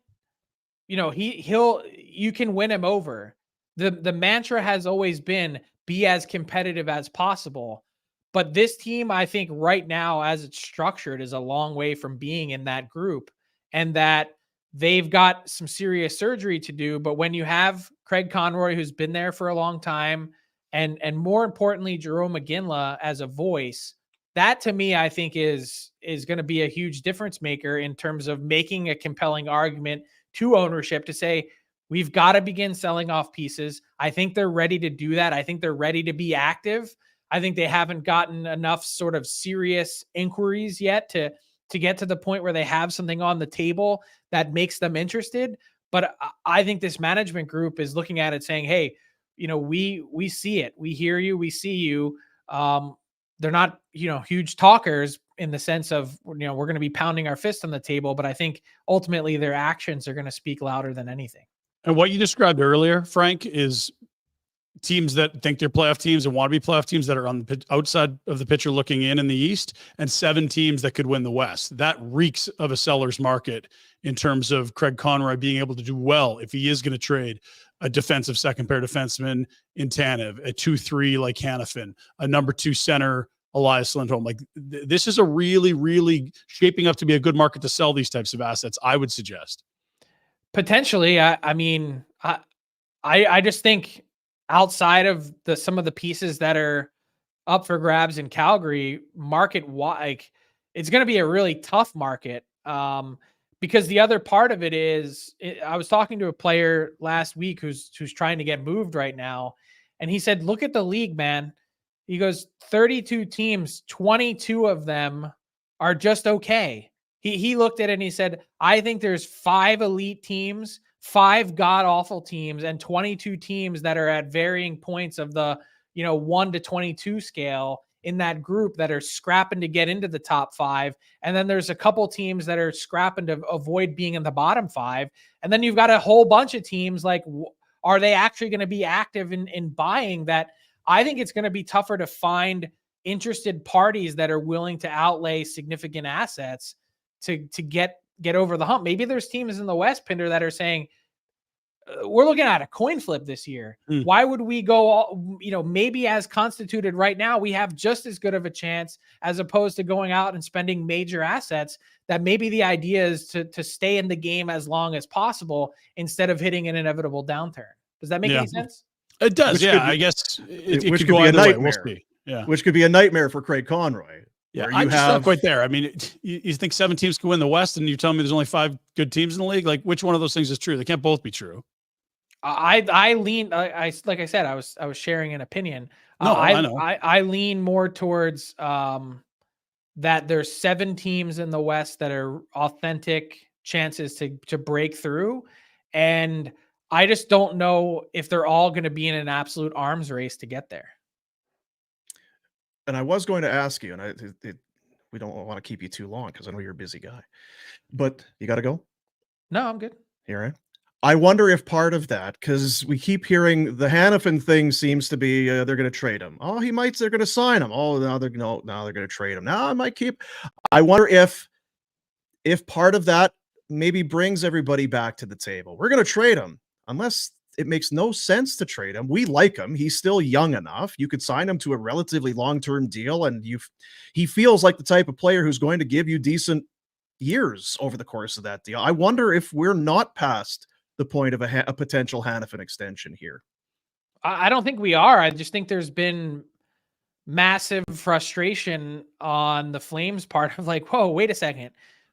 you can win him over. The mantra has always been be as competitive as possible. But this team, I think right now, as it's structured, is a long way from being in that group, and that they've got some serious surgery to do. But when you have Craig Conroy, who's been there for a long time, and more importantly, Jerome McGinley as a voice, that to me, I think is going to be a huge difference maker in terms of making a compelling argument to ownership to say, we've got to begin selling off pieces. I think they're ready to do that. I think they're ready to be active. I think they haven't gotten enough sort of serious inquiries yet to get to the point where they have something on the table that makes them interested. But I think this management group is looking at it saying, hey, we see it. We hear you. We see you. They're not, huge talkers in the sense of, we're going to be pounding our fist on the table. But I think ultimately their actions are going to speak louder than anything. And what you described earlier, Frank, is teams that think they're playoff teams and want to be playoff teams that are on the outside of the picture looking in the East, and 7 teams that could win the West. That reeks of a seller's market in terms of Craig Conroy being able to do well if he is going to trade a defensive second pair defenseman in Tanev, a 2-3 like Hanifin, a number 2 center Elias Lindholm. Like this is a really, really shaping up to be a good market to sell these types of assets, I would suggest. Potentially. I just think outside of some of the pieces that are up for grabs in Calgary, market wide, it's going to be a really tough market. Because the other part of it is, I was talking to a player last week who's trying to get moved right now, and he said, "Look at the league, man." He goes, 32 teams, 22 of them are just okay. He looked at it and he said, I think there's 5 elite teams, 5 god-awful teams, and 22 teams that are at varying points of the 1 to 22 scale in that group that are scrapping to get into the top 5. And then there's a couple teams that are scrapping to avoid being in the bottom 5. And then you've got a whole bunch of teams like, are they actually going to be active in buying that? I think it's going to be tougher to find interested parties that are willing to outlay significant assets to get over the hump. Maybe there's teams in the West, Pinder, that are saying, we're looking at a coin flip this year. Why would we go all, maybe as constituted right now, we have just as good of a chance as opposed to going out and spending major assets, that maybe the idea is to stay in the game as long as possible instead of hitting an inevitable downturn. Does that make any sense? It does. Which I guess it which could be go a either way. nightmare. We'll see. Yeah. Which could be a nightmare for Craig Conroy. Yeah, I'm just not quite there. I mean, you think 7 teams can win the West, and you tell me there's only 5 good teams in the league? Like, which one of those things is true? They can't both be true. I lean. Like I said, I was sharing an opinion. No, I know. I lean more towards that there's 7 teams in the West that are authentic chances to break through, and I just don't know if they're all going to be in an absolute arms race to get there. And I was going to ask you, and we don't want to keep you too long because I know you're a busy guy, but you got to go? No, I'm good. Here I wonder if part of that, because we keep hearing the Hanifin thing seems to be they're going to trade him. Oh, they're going to sign him. Oh, now they're going to trade him. Now I might keep. I wonder if part of that maybe brings everybody back to the table. We're going to trade him unless it makes no sense to trade him. We like him. He's still young enough. You could sign him to a relatively long-term deal, and he feels like the type of player who's going to give you decent years over the course of that deal. I wonder if we're not past the point of a potential Hanifin extension here. I don't think we are. I just think there's been massive frustration on the Flames part of like, whoa, wait a second.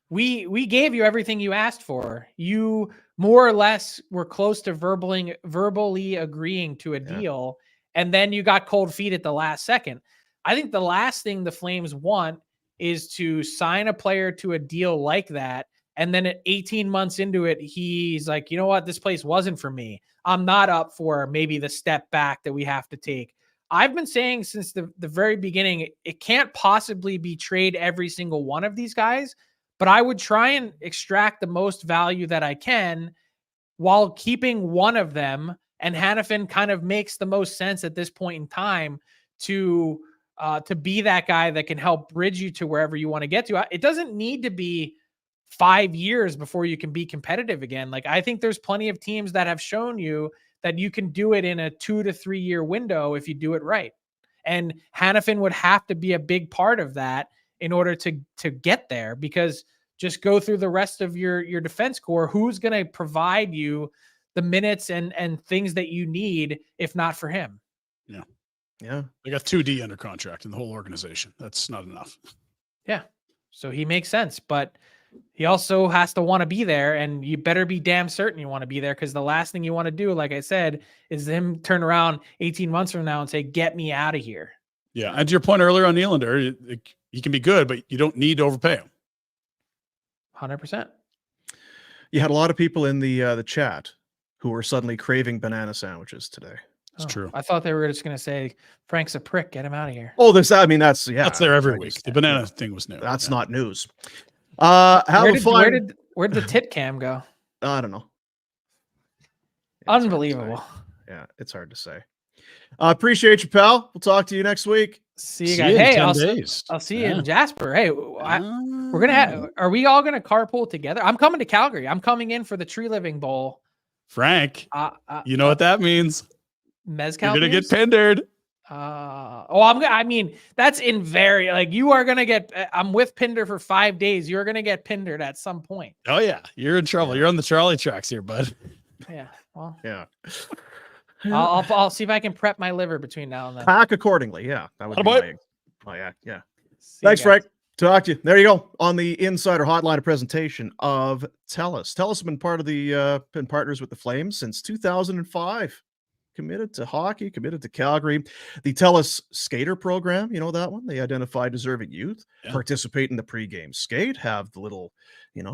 We gave you everything you asked for. You more or less were close to verbally agreeing to a deal, and then you got cold feet at the last second. I think the last thing the Flames want is to sign a player to a deal like that, and then at 18 months into it, he's like, you know what, this place wasn't for me. I'm not up for maybe the step back that we have to take. I've been saying since the very beginning, it can't possibly be trade every single one of these guys, but I would try and extract the most value that I can while keeping one of them. And Hanifin kind of makes the most sense at this point in time to be that guy that can help bridge you to wherever you want to get to. It doesn't need to be 5 years before you can be competitive again. Like, I think there's plenty of teams that have shown you that you can do it in a 2 to 3 year window if you do it right. And Hanifin would have to be a big part of that in order to get there, because just go through the rest of your defense core. Who's going to provide you the minutes and things that you need if not for him? Yeah. Yeah. They got 2D under contract in the whole organization. That's not enough. Yeah. So he makes sense, but he also has to want to be there, and you better be damn certain you want to be there, because the last thing you want to do, like I said, is him turn around 18 months from now and say, get me out of here. Yeah. And to your point earlier on Nylander, he can be good, but you don't need to overpay him. 100%. You had a lot of people in the chat who were suddenly craving banana sandwiches today. It's true. I thought they were just going to say, Frank's a prick, get him out of here. Oh, that's there every week. The banana thing was new. That's not news. Where did the tit cam go? I don't know. Unbelievable. Yeah, it's hard to say. Appreciate you, pal. We'll talk to you next week. See you guys. Hey, I'll see you in Jasper. Hey, we're gonna are we all gonna carpool together? I'm coming to Calgary. I'm coming in for the Tree Living Bowl. Frank, you know what that means? Mezcal. You're gonna get pindered. I mean, that's in you are gonna get. I'm with Pinder for 5 days. You're gonna get pindered at some point. Oh yeah, you're in trouble. You're on the trolley tracks here, bud. Yeah. Well. Yeah. I'll see if I can prep my liver between now and then. Pack accordingly. Yeah, that would be yeah. See Thanks, Frank. Talk to you. There you go. On the Insider Hotline, a presentation of TELUS. TELUS has been been partners with the Flames since 2005. Committed to hockey, committed to Calgary. The TELUS Skater Program, you know that one? They identify deserving youth, participate in the pregame skate, have the little,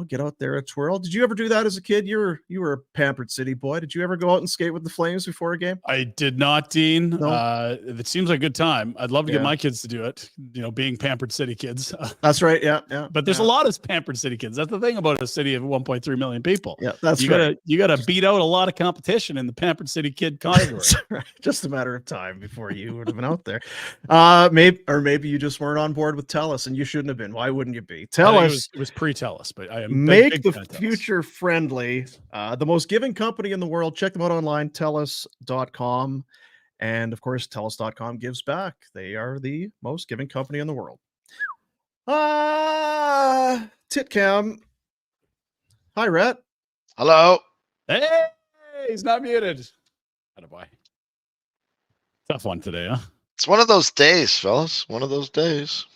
get out there and twirl. Did you ever do that as a kid? You were a pampered city boy. Did you ever go out and skate with the Flames before a game? I did not, Dean. No? It seems like a good time. I'd love to get my kids to do it, being pampered city kids. That's right, yeah. But there's a lot of pampered city kids. That's the thing about a city of 1.3 million people. Yeah, that's You gotta beat out a lot of competition in the pampered city kid category. Right. Just a matter of time before you would have been out there. Maybe you just weren't on board with TELUS, and you shouldn't have been. Why wouldn't you be? TELUS. It was pre-TELUS, but I am make the future friendly. The most giving company in the world. Check them out online, TELUS.com. And of course, TELUS.com gives back. They are the most giving company in the world. Titcam. Hi, Rhett. Hello. Hey, he's not muted. Attaboy. Tough one today, huh? It's one of those days, fellas. One of those days.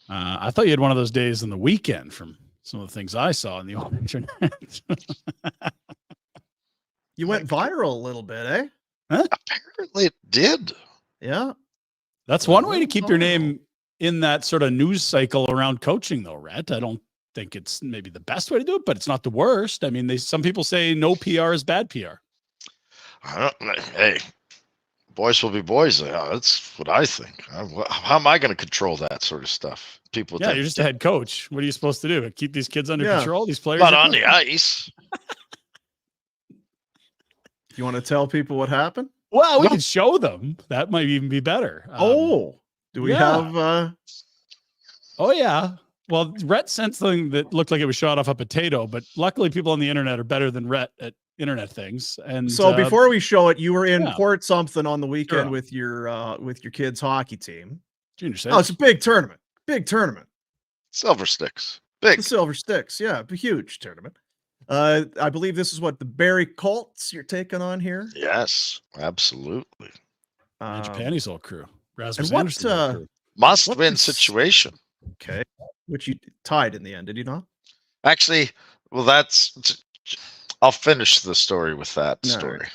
I thought you had one of those days on the weekend from some of the things I saw on the old internet. You went viral a little bit, eh? Huh? Apparently it did. Yeah. That's one way to keep your name in that sort of news cycle around coaching, though, Rhett. I don't think it's maybe the best way to do it, but it's not the worst. I mean, some people say no PR is bad PR. Hey, boys will be boys. That's what I think. How am I going to control that sort of stuff? People, you're just a head coach. What are you supposed to do? Keep these kids under control? These players not on the ice. You want to tell people what happened? Well, we can show them. That might even be better. Do we have? Oh yeah. Well, Rhett sent something that looked like it was shot off a potato, but luckily people on the internet are better than Rhett at internet things. And so before we show it, you were in Port something on the weekend with your kids' hockey team. Junior Oh, it's a big tournament. Big tournament. Silver Sticks. Big. The Silver Sticks. Yeah, a huge tournament. I believe this is what the Barrie Colts you're taking on here. Yes, absolutely. Japanese old crew. Rasmus Anderson crew. Must-win situation. Okay. Which you tied in the end, did you not? Actually, well, I'll finish the story with that story. Right.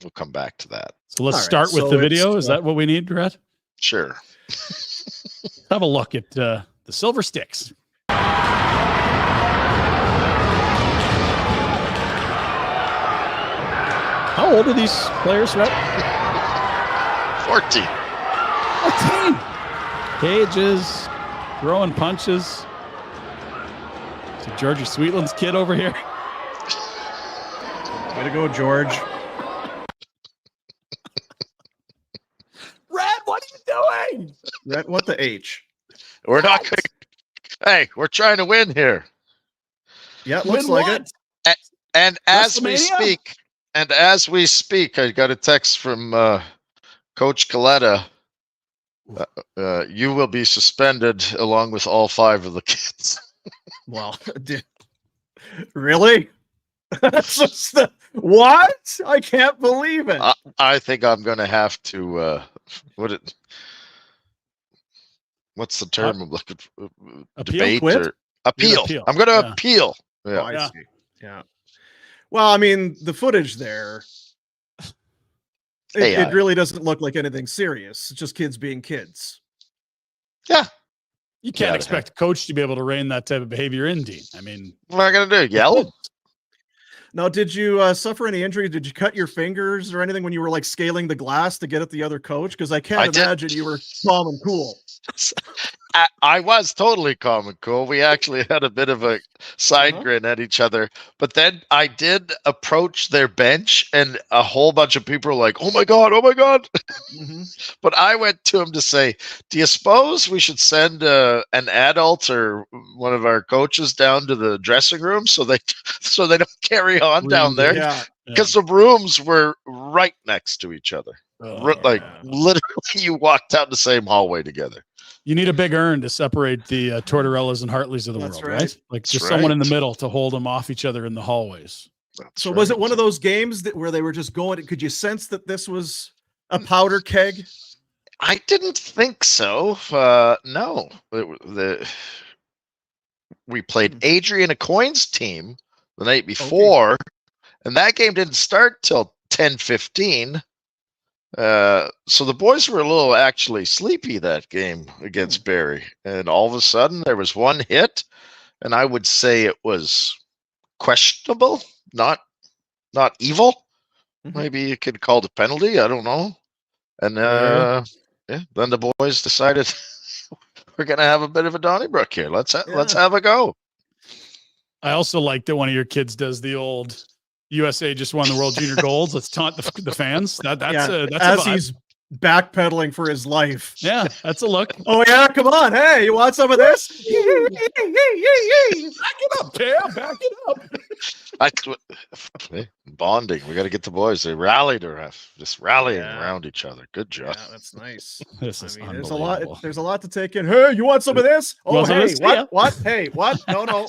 We'll come back to that. So let's start with the video. Is that what we need, Rhett? Sure. Have a look at the Silver Sticks. How old are these players, Rhett? 14. 14. Cages, throwing punches. So Georgie Sweetland's kid over here. Way to go, George. Rhett, what are you doing? Rhett, what the H? We're not going. Hey, we're trying to win here. Yeah, it looks like it. And as we speak, I got a text from Coach Coletta. You will be suspended along with all 5 of the kids. Well, really? That's just what? I can't believe it. I think I'm going to have to. What's the term I'm looking for? Debate or appeal. I'm going to appeal. Yeah. Oh, I see. Yeah. Well, I mean, the footage there. It really doesn't look like anything serious. It's just kids being kids. Yeah. You can't expect a coach to be able to rein that type of behavior in, Dean. I mean, what am I going to do? Yell? Now, did you suffer any injury? Did you cut your fingers or anything when you were like scaling the glass to get at the other coach? Because I can't imagine you were calm and cool. I was totally calm and cool. We actually had a bit of a side grin at each other. But then I did approach their bench, and a whole bunch of people were like, oh, my God. Mm-hmm. But I went to him to say, do you suppose we should send an adult or one of our coaches down to the dressing room so they don't carry on down there? Yeah. Because the rooms were right next to each other. Literally, you walked down the same hallway together. You need a big urn to separate the Tortorellas and Hartleys of the world, right? Like just someone in the middle to hold them off each other in the hallways. So was it one of those games where they were just going? Could you sense that this was a powder keg? I didn't think so. No. We played Adrian Acoin's team the night before, and that game didn't start till 10:15. So the boys were a little actually sleepy that game against Barrie, and all of a sudden there was one hit, and I would say it was questionable, not evil. Maybe you could call it a penalty. I don't know. And then the boys decided we're gonna have a bit of a Donnybrook here. Let's have a go. I also like that one of your kids does the old USA just won the World Junior Golds. Let's taunt the fans. That's as he's backpedaling for his life. Yeah, that's a look. Oh yeah, come on. Hey, you want some of this? Back it up, Tam. Back it up. Bonding. We got to get the boys. They rallied just rallying around each other. Good job. Yeah, that's nice. This is there's a lot to take in. Hey, you want some of this? Oh, hey, what? Yeah. What? Hey, what? No.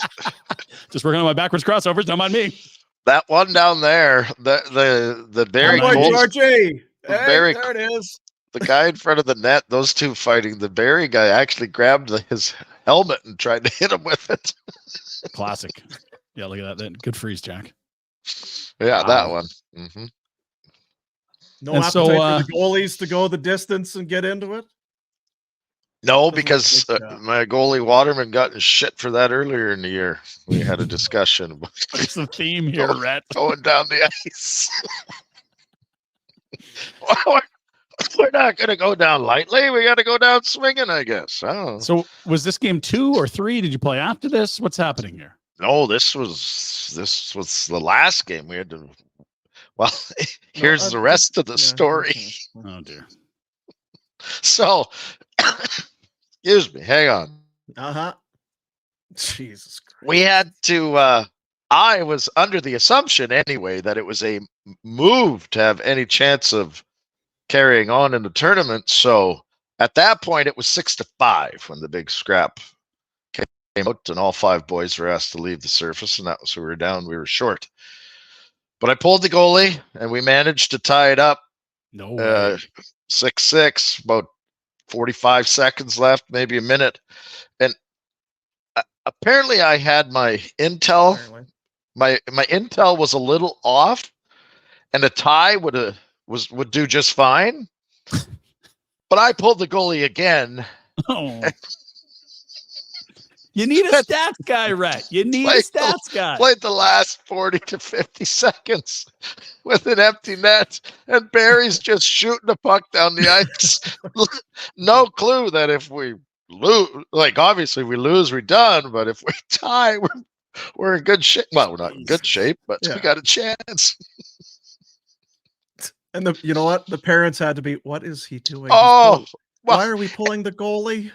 Just working on my backwards crossovers. Don't mind me. That one down there, the Barrie Georgie. There it is. The guy in front of the net, those two fighting. The Barrie guy actually grabbed his helmet and tried to hit him with it. Classic. Yeah, look at that. Good freeze, Jack. Yeah, that one. Mm-hmm. No appetite for the goalies to go the distance and get into it? No, because my goalie Waterman got in shit for that earlier in the year. We had a discussion about what's the theme here, Rhett? Going down the ice. We're not going to go down lightly. We got to go down swinging, I guess. So was this game 2 or 3? Did you play after this? What's happening here? No, this was the last game we had to. Well, here's the rest of the story. Oh dear. So, excuse me. Hang on. Jesus Christ. We had to. I was under the assumption anyway that it was a move to have any chance of carrying on in the tournament. So at that point, it was 6-5 when the big scrap came out, and all 5 boys were asked to leave the surface, and that was we were down. We were short, but I pulled the goalie, and we managed to tie it up. No, 6-6. About 45 seconds left, maybe a minute, and apparently I had my intel. My intel was a little off, and a tie would do just fine. But I pulled the goalie again. Oh. You need a stats guy, Rhett. You need a stats guy. Played the last 40 to 50 seconds with an empty net, and Barry's just shooting a puck down the ice. No clue that if we lose, like obviously we lose, we're done. But if we tie, we're in good shape. Well, we're not in good shape, but we got a chance. And you know what? The parents had to be, what is he doing? Oh, why are we pulling the goalie?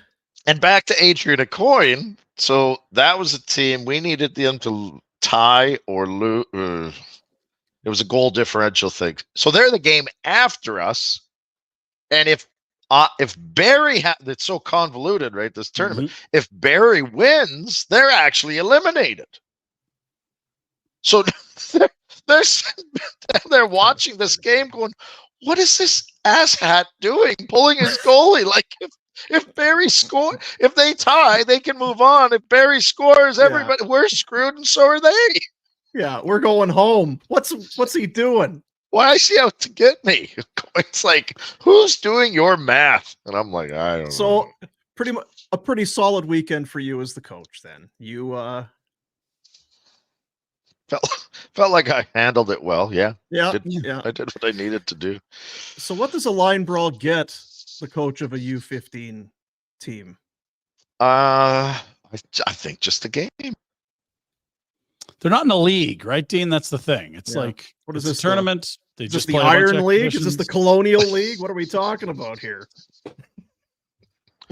And back to Adrian Acoin. So that was a team we needed them to tie or lose. It was a goal differential thing. So they're the game after us. And if Barrie, it's so convoluted, right? This tournament. If Barrie wins, they're actually eliminated. So they're watching this game going, what is this asshat doing? Pulling his goalie. Like if Barrie score, if they tie, they can move on. If Barrie scores, everybody we're screwed, and so are they. Yeah, we're going home. What's he doing? Why is he out to get me? It's like, who's doing your math? And I'm like, I don't know. So pretty much a pretty solid weekend for you as the coach. Then you felt like I handled it well. Yeah. Yeah. I did what I needed to do. So what does a line brawl get the coach of a U15 team? I think just a game. They're not in a league, right, Dean? That's the thing. It's like, what is this tournament? They just the play Iron League? Is this the Colonial League? What are we talking about here?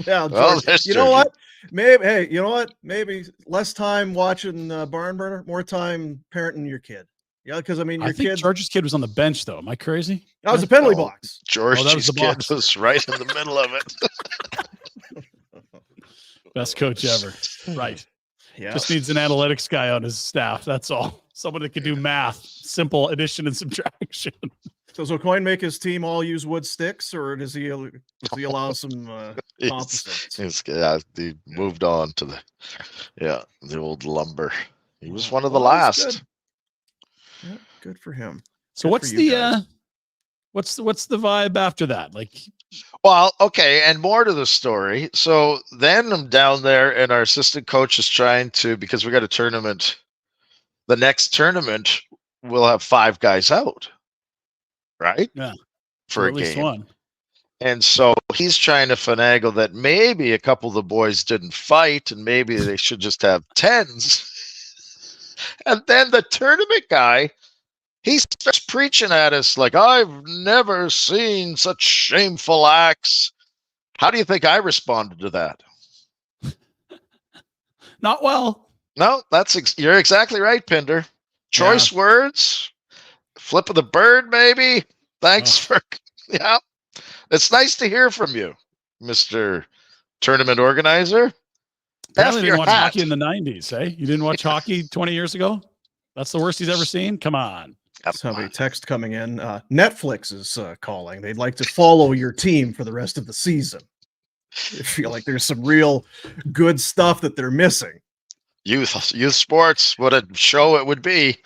Yeah, well, you know what? Maybe, hey, you know what? Maybe less time watching Barn Burner, more time parenting your kid. Yeah, because I mean, your kid. George's kid was on the bench, though. Am I crazy? That was a penalty box. George's kid was right in the middle of it. Best coach ever. Right. Yeah. Just needs an analytics guy on his staff. That's all. Someone that can do math, simple addition and subtraction. So does O'Coin make his team all use wood sticks, or does he allow some composites? He moved on to the old lumber. He was one of the last. Yeah, good for him. So what's the vibe after that? Like, well, okay, and more to the story. So then I'm down there, and our assistant coach is trying to, because we got a tournament. The next tournament, we'll have 5 guys out, right? Yeah, for at a least game. One. And so he's trying to finagle that maybe a couple of the boys didn't fight, and maybe they should just have 10s. And then the tournament guy, he starts preaching at us like, I've never seen such shameful acts. How do you think I responded to that? Not well. No, you're exactly right, Pinder. Choice words, flip of the bird, maybe. Thanks for, It's nice to hear from you, Mr. Tournament Organizer. Apparently didn't watch hockey in the 90s, eh? You didn't watch hockey 20 years ago? That's the worst he's ever seen? Come on. Somebody text coming in. Netflix is calling. They'd like to follow your team for the rest of the season. I feel like there's some real good stuff that they're missing. Youth sports, what a show it would be.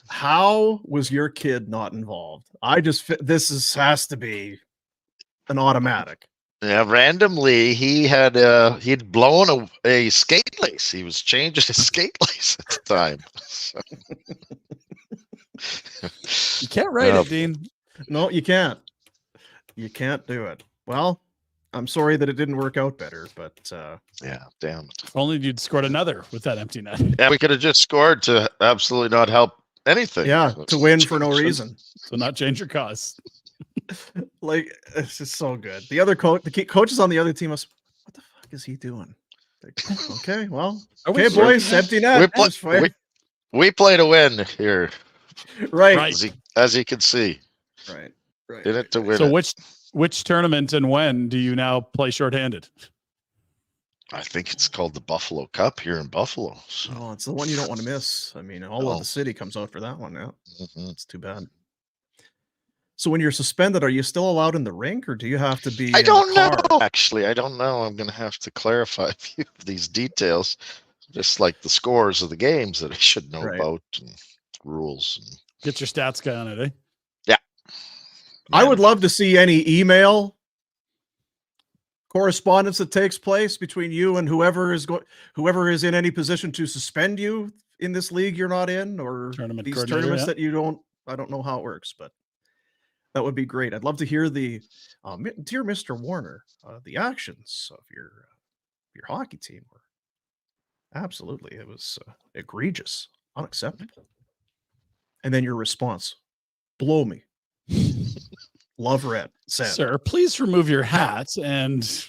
How was your kid not involved? This has to be an automatic. Yeah, randomly he'd blown a skate lace. He was changing his skate lace at the time. So. You can't write it, Dean. No, you can't. You can't do it. Well, I'm sorry that it didn't work out better, but yeah, damn it. If only you'd scored another with that empty net. Yeah, we could have just scored to absolutely not help anything. Yeah, to win for no reason. So not change your cause. Like, it's just so good. The other coaches on the other team was, what the fuck is he doing? Like, okay, well, okay, boys, empty net. We play to win here. Right. As you can see. Right. In it to win. So which tournament and when do you now play shorthanded? I think it's called the Buffalo Cup here in Buffalo. So. Oh, it's the one you don't want to miss. I mean, all of the city comes out for that one now. It's too bad. So when you're suspended, are you still allowed in the rink, or do you have to be? I don't know. Actually, I don't know. I'm going to have to clarify a few of these details, just like the scores of the games that I should know about and rules. And... Get your stats guy on it, eh? Yeah. I would love to see any email correspondence that takes place between you and whoever is in any position to suspend you in this league you're not in, or these tournaments that you don't. I don't know how it works, but that would be great. I'd love to hear the dear Mr. Warner, the actions of your hockey team were absolutely, it was egregious, unacceptable. And then your response, blow me. Love Rhett. Sir, please remove your hat and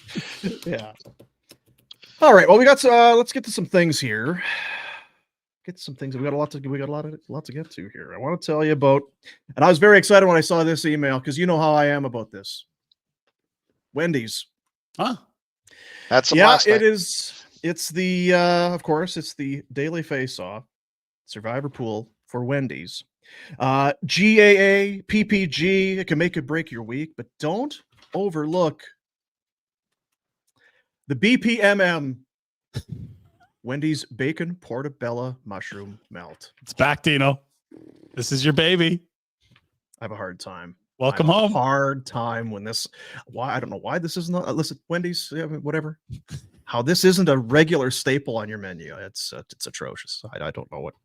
yeah. All right. Well, we got let's get to some things here. get some things. We got a lot to get to here. I want to tell you about, and I was very excited when I saw this email because you know how I am about this. Wendy's. Huh? That's it is. It's the of course it's the daily face-off survivor pool for Wendy's. GAA, PPG, it can make or break your week, but don't overlook the BPMM Wendy's Bacon Portobello Mushroom Melt. It's back, Dino. This is your baby. I have a hard time. Welcome home. Hard time when this. Why I don't know why this is not. Listen, Wendy's, whatever. How this isn't a regular staple on your menu. It's atrocious. I don't know what.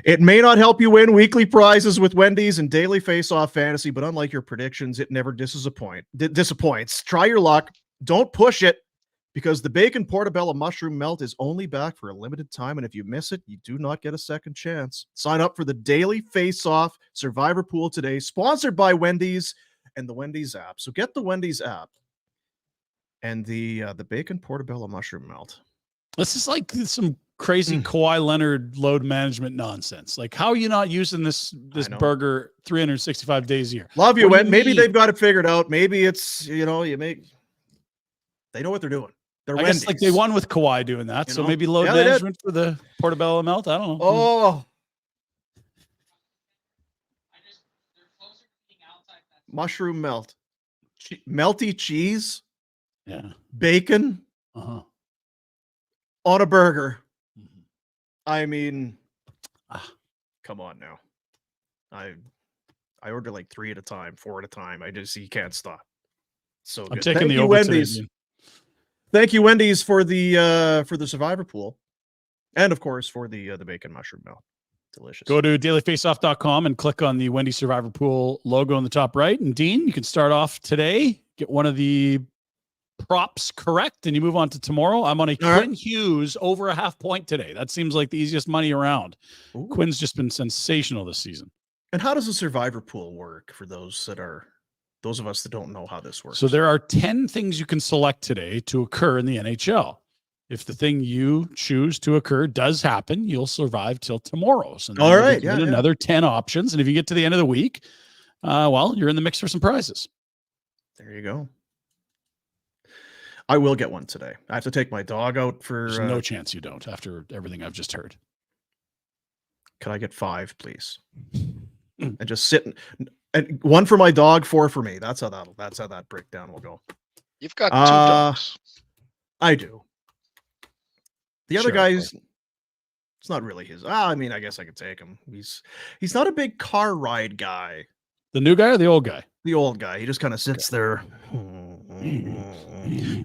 It may not help you win weekly prizes with Wendy's and daily face-off fantasy, but unlike your predictions, it never disappoints. Try your luck. Don't push it, because the Bacon Portobello Mushroom Melt is only back for a limited time, and if you miss it, you do not get a second chance. Sign up for the Daily Face-Off Survivor Pool today, sponsored by Wendy's and the Wendy's app. So get the Wendy's app and the Bacon Portobello Mushroom Melt. This is like some crazy Kawhi Leonard load management nonsense. Like, how are you not using this burger 365 days a year? Love you, Wen. Maybe they've got it figured out. Maybe it's, they know what they're doing. I guess like they won with Kawhi doing that. So maybe load management for the Portobello Melt. I don't know. Oh. Mushroom melt. Melty cheese. Yeah. Bacon. Uh-huh. On a burger. I mean, come on now. I order like 3 at a time, 4 at a time. You can't stop. So I'm good. taking the over Wendy's. today, Thank you, Wendy's, for the Survivor Pool, and of course for the Bacon Mushroom Melt. Delicious. Go to dailyfaceoff.com and click on the Wendy's Survivor Pool logo in the top right. And Dean, you can start off today. Get one of the props correct, and you move on to tomorrow. I'm on a Quinn Hughes over a half point today. That seems like the easiest money around. Ooh. Quinn's just been sensational this season. And how does a Survivor Pool work for those of us that don't know how this works? So there are 10 things you can select today to occur in the NHL. If the thing you choose to occur does happen, you'll survive till tomorrow. So all right, another 10 options. And if you get to the end of the week, you're in the mix for some prizes. There you go. I will get one today. I have to take my dog out for... There's no chance you don't after everything I've just heard. Could I get 5, please? And just sit and 1 for my dog, 4 for me. That's how that breakdown will go. You've got 2 dogs. I do. The other guy's, it's not really his. I mean, I guess I could take him. He's not a big car ride guy. The new guy or the old guy? The old guy. He just kind of sits there.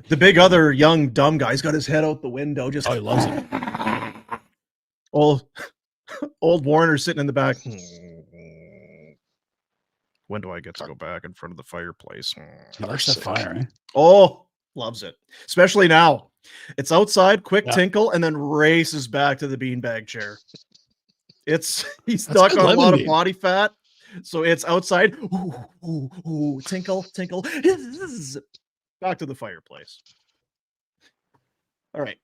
The big other young dumb guy, he's got his head out the window. Just he loves it. Old Warner sitting in the back. When do I get to go back in front of the fireplace? He likes that fire, eh? Oh, loves it. Especially now. It's outside, quick tinkle, and then races back to the beanbag chair. He's stuck on a lot of body fat. So it's outside. Ooh, tinkle. Back to the fireplace. All right.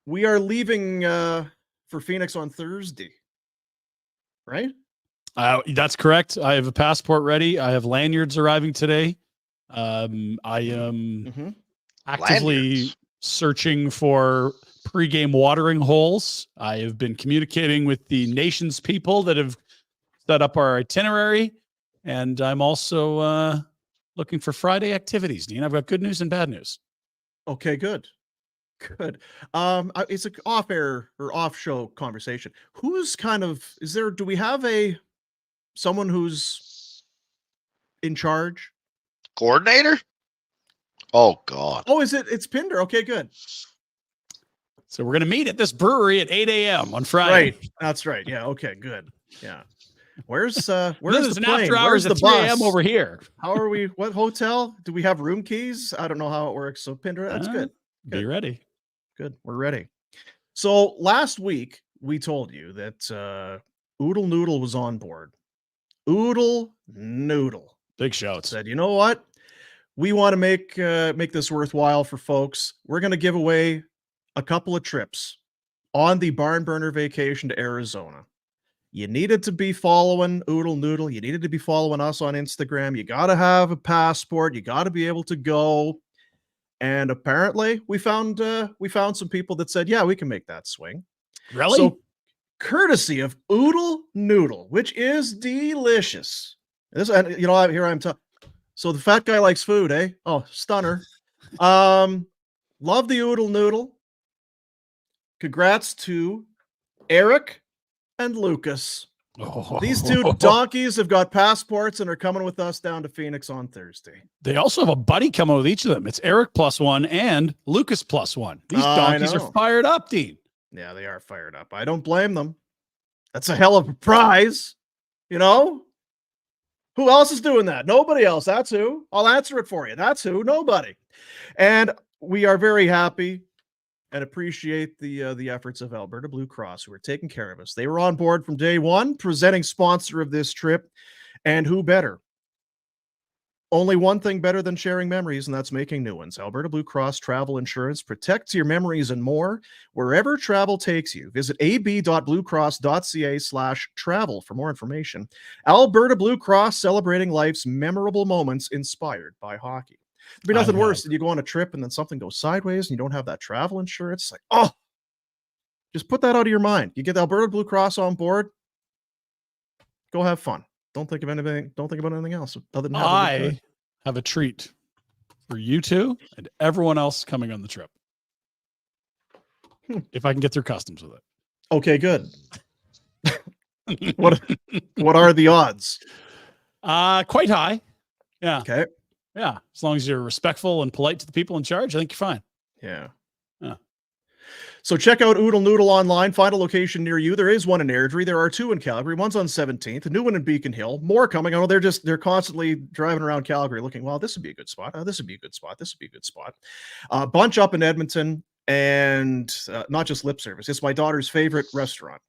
We are leaving for Phoenix on Thursday. Right? That's correct. I have a passport ready. I have lanyards arriving today. I am actively searching for pregame watering holes. I have been communicating with the nation's people that have set up our itinerary, and I'm also looking for Friday activities. Dean, I've got good news and bad news. Okay, good. It's an off-air or off-show conversation. Who's do we have someone who's in charge? Coordinator? Oh God. Oh, it's Pinder. Okay, good. So we're going to meet at this brewery at 8 a.m. on Friday. Right. That's right. Yeah. Okay, good. Yeah. Where's the an plane? after hours at 3 a.m. over here? How are we? What hotel? Do we have room keys? I don't know how it works. So Pinder, that's good. Be ready. Good. We're ready. So last week we told you that Oodle Noodle was on board. Oodle Noodle. Big shout. Said, you know what? We want to make this worthwhile for folks. We're going to give away a couple of trips on the barn burner vacation to Arizona. You needed to be following Oodle Noodle. You needed to be following us on Instagram. You got to have a passport. You got to be able to go. And apparently, we found some people that said, "Yeah, we can make that swing." Really? So, courtesy of Oodle Noodle, which is delicious. This, you know, here I'm talking. So the fat guy likes food, eh? Oh, stunner. Love the Oodle Noodle. Congrats to Eric and Lucas. These two donkeys have got passports and are coming with us down to Phoenix on Thursday. They also have a buddy coming with each of them. It's Eric +1 and Lucas +1. These donkeys are fired up, Dean. Yeah, they are fired up. I don't blame them. That's a hell of a prize, you know? Who else is doing that? Nobody else. That's who. I'll answer it for you. That's who. Nobody. And we are very happy and appreciate the efforts of Alberta Blue Cross, who are taking care of us. They were on board from day one, presenting sponsor of this trip. And who better? Only one thing better than sharing memories, and that's making new ones. Alberta Blue Cross Travel Insurance protects your memories and more wherever travel takes you. Visit ab.bluecross.ca/travel for more information. Alberta Blue Cross, celebrating life's memorable moments inspired by hockey. There'd be nothing worse than you go on a trip and then something goes sideways and you don't have that travel insurance. It's like, oh, just put that out of your mind. You get Alberta Blue Cross on board, go have fun. Don't think of anything. Don't think about anything else other than I have a treat for you two and everyone else coming on the trip. If I can get through customs with it. Okay, good. What are the odds? Quite high. Yeah. Okay. Yeah. As long as you're respectful and polite to the people in charge, I think you're fine. Yeah. Yeah. So check out Oodle Noodle online. Find a location near you. There is one in Airdrie. There are two in Calgary. One's on 17th. A new one in Beacon Hill. More coming. Oh, they're constantly driving around Calgary looking, well, this would be a good spot. Oh, this would be a good spot. This would be a good spot. Bunch up in Edmonton, and not just lip service. It's my daughter's favorite restaurant.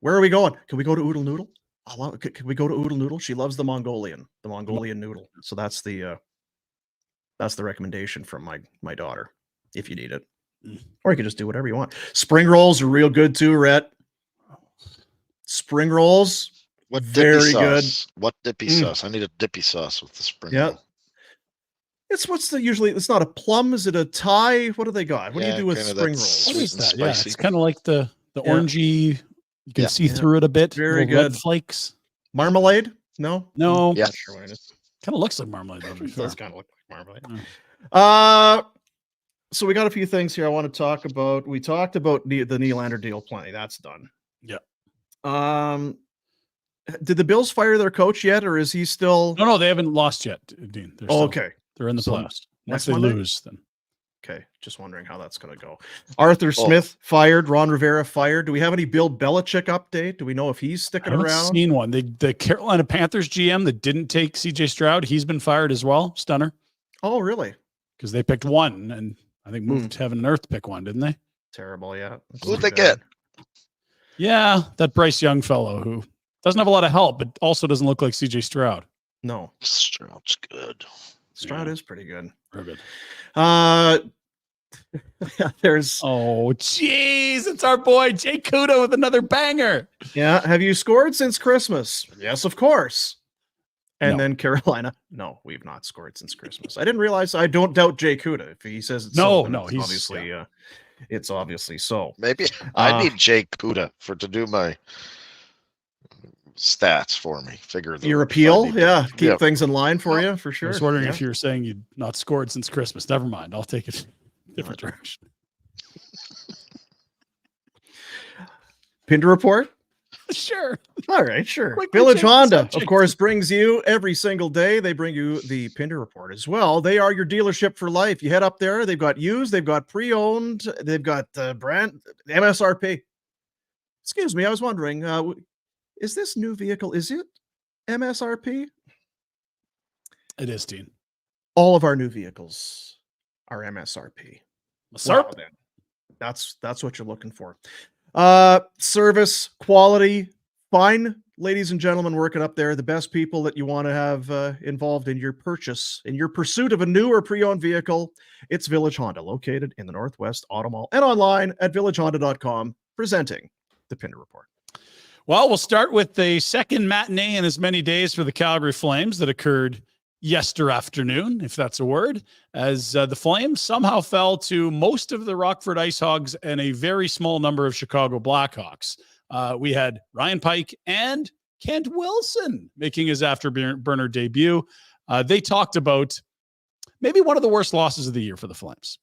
Where are we going? Can we go to Oodle Noodle? Can we go to Oodle Noodle? She loves the Mongolian noodle. So that's the recommendation from my daughter, if you need it. Or you can just do whatever you want. Spring rolls are real good too, Rhett. Spring rolls, very good. What dippy sauce? I need a dippy sauce with the spring roll. It's it's not a plum. Is it a Thai? What do they got? What do you do with spring rolls? What is that? Yeah, it's kind of like the orangey. You can see through it a bit. Very good. Red flakes. Marmalade? No. No. Yeah. Not sure what it is. Kind of looks like marmalade. It does kind of look like marmalade. So we got a few things here I want to talk about. We talked about the Nylander deal plenty. That's done. Yeah. Did the Bills fire their coach yet, or is he still? No, they haven't lost yet, Dean. Okay. They're in the playoffs. Once they Monday? lose, then. Okay, just wondering how that's going to go. Arthur Smith fired. Ron Rivera fired. Do we have any Bill Belichick update? Do we know if he's sticking around? I haven't seen one. The Carolina Panthers GM that didn't take CJ Stroud, he's been fired as well. Stunner. Oh, really? Because they picked one, and I think moved heaven and earth to pick one, didn't they? Terrible, yeah. Who'd they get? Yeah, that Bryce Young fellow who doesn't have a lot of help, but also doesn't look like CJ Stroud. No. Stroud's good. Stroud is pretty good. Very good. There's jeez, it's our boy Jay Kudo with another banger. Yeah. Have you scored since Christmas? Yes, of course. And then Carolina. No, we've not scored since Christmas. I didn't realize. I don't doubt Jay Kudo if he says it's no. He's obviously it's obviously so. Maybe I need Jay Kudo to do my stats for me. Figure your appeal. Yeah, keep things in line for you for sure. I was wondering if you were saying you'd not scored since Christmas. Never mind. I'll take it different direction. Pinder Report. Sure. All right, sure. Quickly Village Honda, of course, brings you every single day. They bring you the Pinder Report as well. They are your dealership for life. You head up there. They've got used. They've got pre-owned. They've got brand MSRP. Excuse me. I was wondering, is this new vehicle, is it MSRP? It is, Dean. All of our new vehicles are MSRP. Well, then, that's what you're looking for. Service, quality, fine ladies and gentlemen working up there, the best people that you want to have involved in your purchase, in your pursuit of a new or pre-owned vehicle. It's Village Honda, located in the Northwest Auto Mall and online at villagehonda.com, presenting the Pinder Report. Well, we'll start with the second matinee in as many days for the Calgary Flames that occurred yesterday afternoon, if that's a word, as the Flames somehow fell to most of the Rockford Ice Hogs and a very small number of Chicago Blackhawks. We had Ryan Pike and Kent Wilson making his Afterburner debut. They talked about maybe one of the worst losses of the year for the Flames.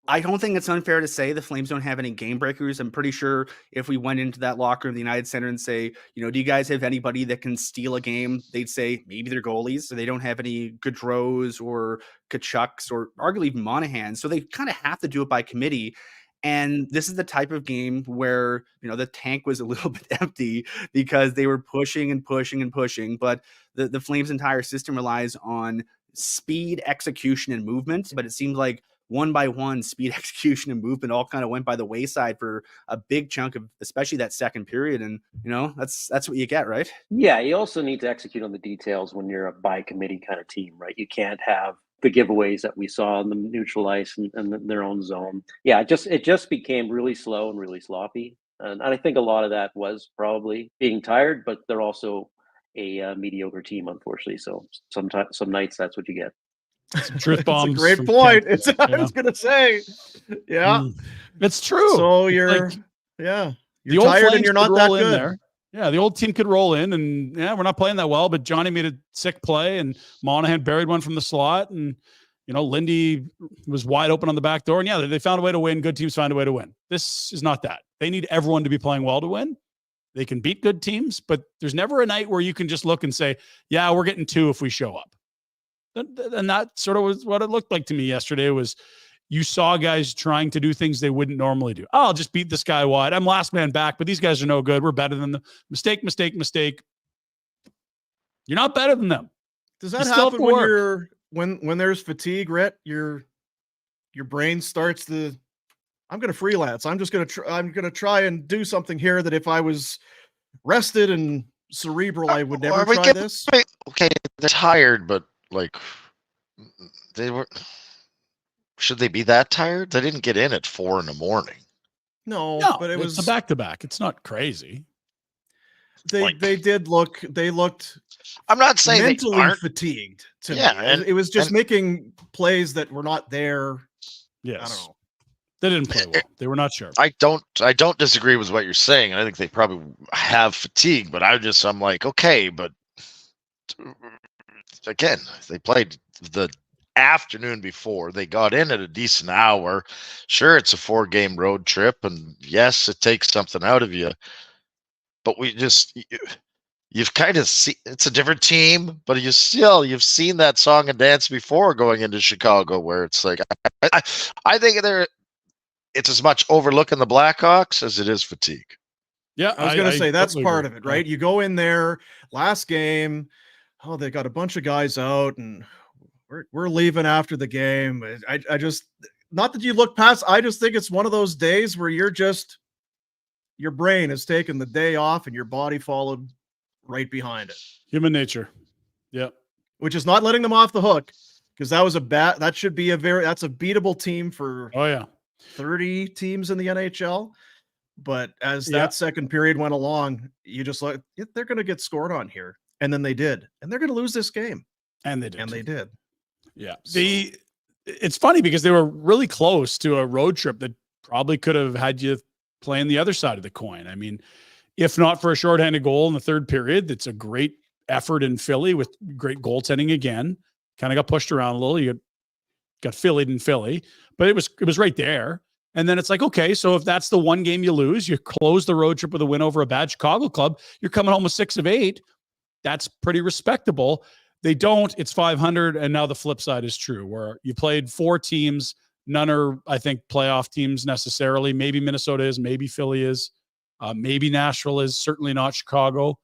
I don't think it's unfair to say the Flames don't have any game breakers. I'm pretty sure if we went into that locker room, the United Center, and say, do you guys have anybody that can steal a game? They'd say maybe they're goalies. So they don't have any Gaudreaus or Kachucks or arguably even Monahan. So they kind of have to do it by committee. And this is the type of game where, the tank was a little bit empty because they were pushing and pushing and pushing. But the Flames' entire system relies on speed, execution, and movement. But it seems like one by one, speed, execution, and movement all kind of went by the wayside for a big chunk of, especially that second period. And, that's what you get, right? Yeah, you also need to execute on the details when you're a by committee kind of team, right? You can't have the giveaways that we saw in the neutral ice and their own zone. Yeah, it just became really slow and really sloppy. And I think a lot of that was probably being tired, but they're also a mediocre team, unfortunately. So some nights that's what you get. Some truth bombs. It's a great point. I was going to say, yeah, it's true. So you're tired and you're not that good. There. Yeah, the old team could roll in, and we're not playing that well, but Johnny made a sick play, and Monahan buried one from the slot, and Lindy was wide open on the back door, and they found a way to win. Good teams find a way to win. This is not that. They need everyone to be playing well to win. They can beat good teams, but there's never a night where you can just look and say, yeah, we're getting 2 if we show up. And that sort of was what it looked like to me yesterday. Was you saw guys trying to do things they wouldn't normally do. Oh, I'll just beat this guy wide. I'm last man back, but these guys are no good. We're better than them. Mistake. You're not better than them. Does that happen when when there's fatigue, Rhett? Your brain starts I'm going to freelance. I'm just going to try and do something here that if I was rested and cerebral, I would never try this. Okay, they're tired, but they were. Should they be that tired? They didn't get in at 4 a.m. No, but it was a back-to-back. It's not crazy. They looked. I'm not saying mentally they aren't fatigued. To me. And it was just making plays that were not there. Yes. I don't know. They didn't play well. They were not sure. I don't disagree with what you're saying. I think they probably have fatigue, but I'm like, okay, but again, they played the afternoon before. They got in at a decent hour. Sure, it's a 4-game road trip, and yes, it takes something out of you. But you've kind of seen it's a different team, but you've seen that song and dance before going into Chicago, where it's like I think it's as much overlooking the Blackhawks as it is fatigue. Yeah, I was going to say that's part of it, right? You go in there last game. Oh, they got a bunch of guys out, and we're leaving after the game. I just, not that you look past. I just think it's one of those days where your brain has taken the day off, and your body followed right behind it. Human nature. Yep. Which is not letting them off the hook, because that should be that's a beatable team for 30 teams in the NHL. But as that second period went along, you just like, they're going to get scored on here. And then they did. And they're going to lose this game. And they did. Yeah. So, it's funny because they were really close to a road trip that probably could have had you playing the other side of the coin. I mean, if not for a shorthanded goal in the third period, that's a great effort in Philly with great goaltending again. Kind of got pushed around a little. You got Phillied in Philly, but it was right there. And then it's like, okay, so if that's the one game you lose, you close the road trip with a win over a bad Chicago club, you're coming home with 6 of 8. That's pretty respectable. They don't. It's 500, and now the flip side is true, where you played 4 teams. None are, I think, playoff teams necessarily. Maybe Minnesota is. Maybe Philly is. Maybe Nashville is. Certainly not Chicago.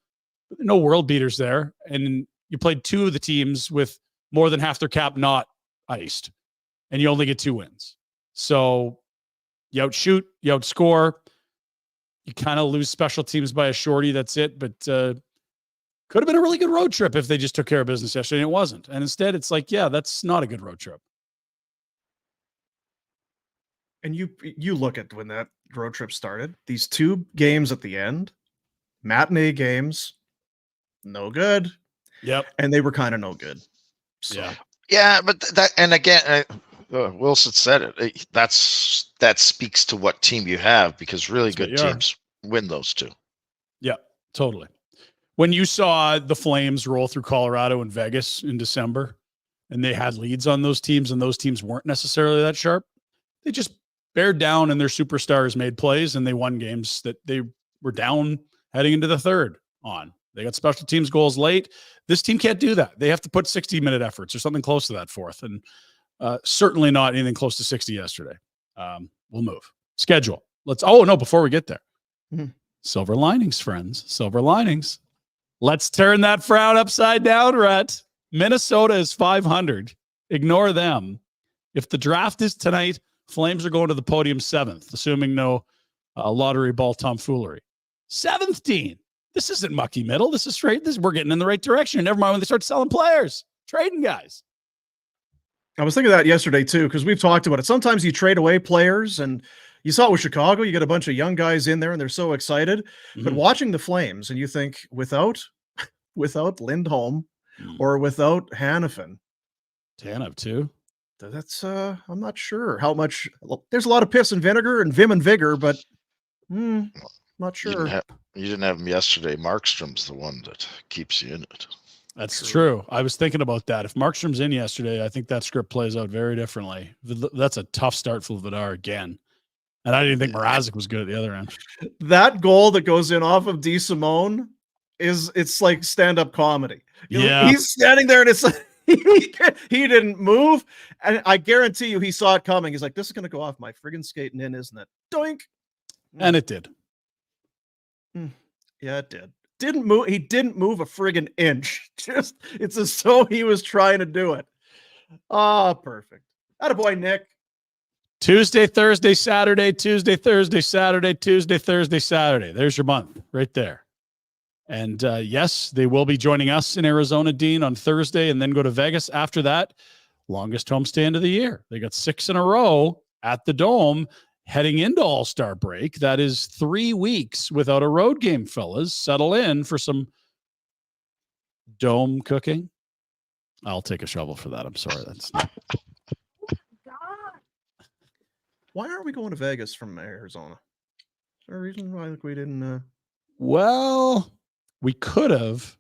No world beaters there. And you played 2 of the teams with more than half their cap not iced, and you only get 2 wins. So you outshoot, you outscore. You kind of lose special teams by a shorty. That's it. But could have been a really good road trip if they just took care of business yesterday, and it wasn't. And instead, it's like, yeah, that's not a good road trip. And you look at when that road trip started, these 2 games at the end, matinee games, no good. Yep. And they were kind of no good. So. Yeah, but that, and again, Wilson said it. That speaks to what team you have, because really good teams win those 2. Yeah, totally. When you saw the Flames roll through Colorado and Vegas in December, and they had leads on those teams, and those teams weren't necessarily that sharp, they just bared down, and their superstars made plays, and they won games that they were down heading into the third on. They got special teams goals late. This team can't do that. They have to put 60-minute efforts or something close to that fourth, and certainly not anything close to 60 yesterday. We'll move. Schedule. Before we get there. Silver linings, friends. Silver linings. Let's turn that frown upside down, Rhett. Minnesota is 500. Ignore them. If the draft is tonight, Flames are going to the podium 7th, assuming no lottery ball tomfoolery. 7th, Dean. This isn't mucky middle. This is straight. We're getting in the right direction. Never mind when they start selling players, trading guys. I was thinking of that yesterday too, because we've talked about it. Sometimes you trade away players, and you saw it with Chicago. You get a bunch of young guys in there, and they're so excited. But watching the Flames, and you think without Lindholm or without Hanifin, Tanev too. That's I'm not sure how much. There's a lot of piss and vinegar and vim and vigor, but not sure. You didn't have him yesterday. Markstrom's the one that keeps you in it. That's true. I was thinking about that. If Markstrom's in yesterday, I think that script plays out very differently. That's a tough start for Vidar again. And I didn't think Mrazek was good at the other end. That goal that goes in off of D. Simone it's like stand-up comedy. He's standing there, and it's like he didn't move. And I guarantee you he saw it coming. He's like, this is going to go off my friggin' skating in, isn't it? Doink. And it did. Yeah, it did. Didn't move. He didn't move a friggin' inch. Just it's as though he was trying to do it. Oh, perfect. Attaboy, Nick. Tuesday, Thursday, Saturday, Tuesday, Thursday, Saturday, Tuesday, Thursday, Saturday. There's your month right there. And yes, they will be joining us in Arizona, Dean, on Thursday, and then go to Vegas after that. Longest homestand of the year. They got 6 in a row at the Dome heading into All-Star break. That is 3 weeks without a road game, fellas. Settle in for some Dome cooking. I'll take a shovel for that. I'm sorry. That's not... Why aren't we going to Vegas from Arizona? Is there a reason why we didn't? Well, we could have.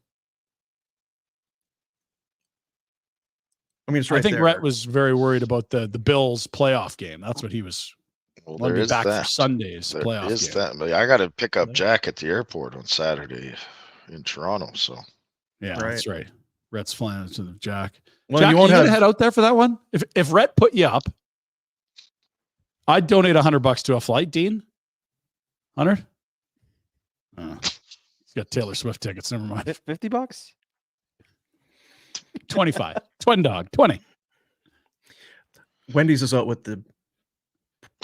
I mean, it's right I think there. Rhett was very worried about the Bills playoff game. That's what he was. Well, Wanted there to be is back that. for Sunday's There playoff is game. that. But I got to pick up Jack at the airport on Saturday in Toronto. So Yeah, that's right. Rhett's flying to the Jack. Well, Jack, you you won't gonna have head out there for that one? If Rhett put you up, I'd donate $100 to a flight, Dean. 100? He's got Taylor Swift tickets. Never mind. $50? 25. Twin dog. 20. Wendy's is out with the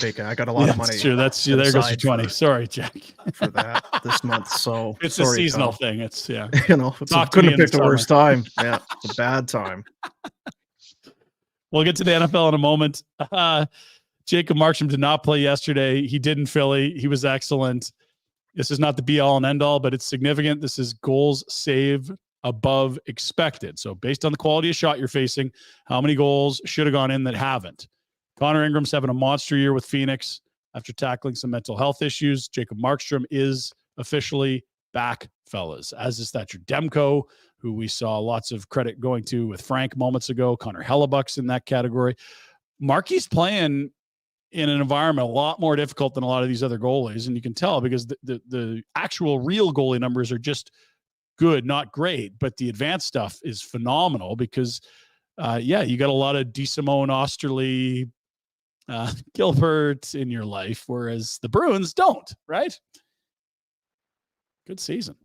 bacon. I got a lot of money. That's true. That's there goes your 20. Sorry, Jack. For that this month. So it's sorry, a seasonal Tom. thing. It's couldn't have picked a worse time. Yeah, it's a bad time. We'll get to the NFL in a moment. Jacob Markstrom did not play yesterday. He did in Philly. He was excellent. This is not the be-all and end-all, but it's significant. This is goals saved above expected. So based on the quality of shot you're facing, how many goals should have gone in that haven't? Connor Ingram's having a monster year with Phoenix after tackling some mental health issues. Jacob Markstrom is officially back, fellas, as is Thatcher Demko, who we saw lots of credit going to with Frank moments ago. Connor Hellebuck's in that category. Markie's playing in an environment a lot more difficult than a lot of these other goalies, and you can tell because the actual real goalie numbers are just good, not great, but the advanced stuff is phenomenal because, you got a lot of DeSimone, Osterley, Gilbert in your life, whereas the Bruins don't, right? Good season.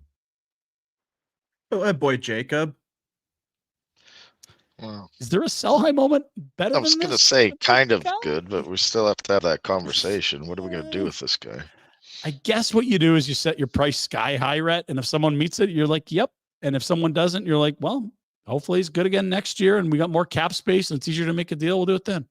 Oh, that boy Jacob. well, Is there a sell high moment better I was than going to this? say kind of good, but we still have to have that conversation. What are we going to do with this guy? I guess what you do is you set your price sky high, Rhett, and if someone meets it, you're like, yep. And if someone doesn't, you're like, well, hopefully he's good again next year and we got more cap space and it's easier to make a deal. We'll do it then.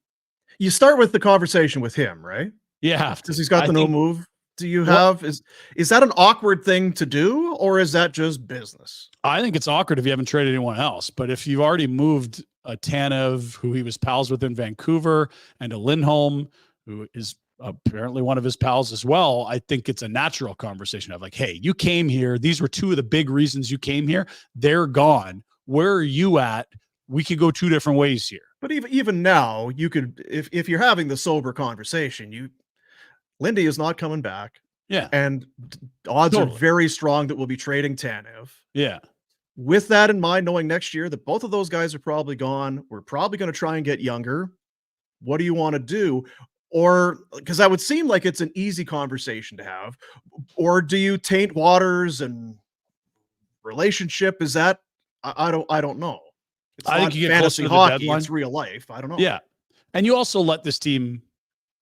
You start with the conversation with him, right? Yeah. Because he's got the no move. Do you have, is that an awkward thing to do, or is that just business? I think it's awkward if you haven't traded anyone else. But if you've already moved a Tanev, who he was pals with in Vancouver, and a Lindholm, who is apparently one of his pals as well, I think it's a natural conversation of like, hey, you came here. These were two of the big reasons you came here. They're gone. Where are you at? We could go two different ways here. But even now, you could, if you're having the sober conversation, Lindy is not coming back. Yeah. And odds are very strong that we'll be trading Tanev. Yeah. With that in mind, knowing next year that both of those guys are probably gone, we're probably going to try and get younger. What do you want to do? Or, because that would seem like it's an easy conversation to have. Or do you taint waters and relationship? Is that, I don't know. It's I think you get fantasy closer to hockey, the deadline. it's real life. I don't know. Yeah. And you also let this team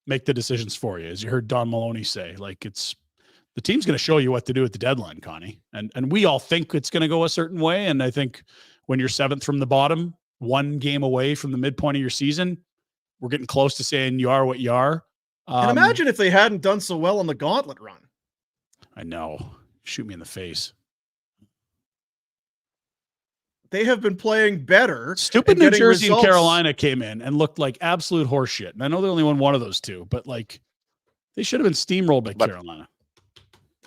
make the decisions for you. As you heard Don Maloney say, like the team's going to show you what to do at the deadline, Connie. And we all think it's going to go a certain way. And I think when you're 7th from the bottom, 1 game away from the midpoint of your season, we're getting close to saying you are what you are. And imagine if they hadn't done so well on the gauntlet run. I know. Shoot me in the face. They have been playing better. Stupid New Jersey and Carolina came in and looked like absolute horseshit. And I know they only won one of those two, but like they should have been steamrolled by Carolina.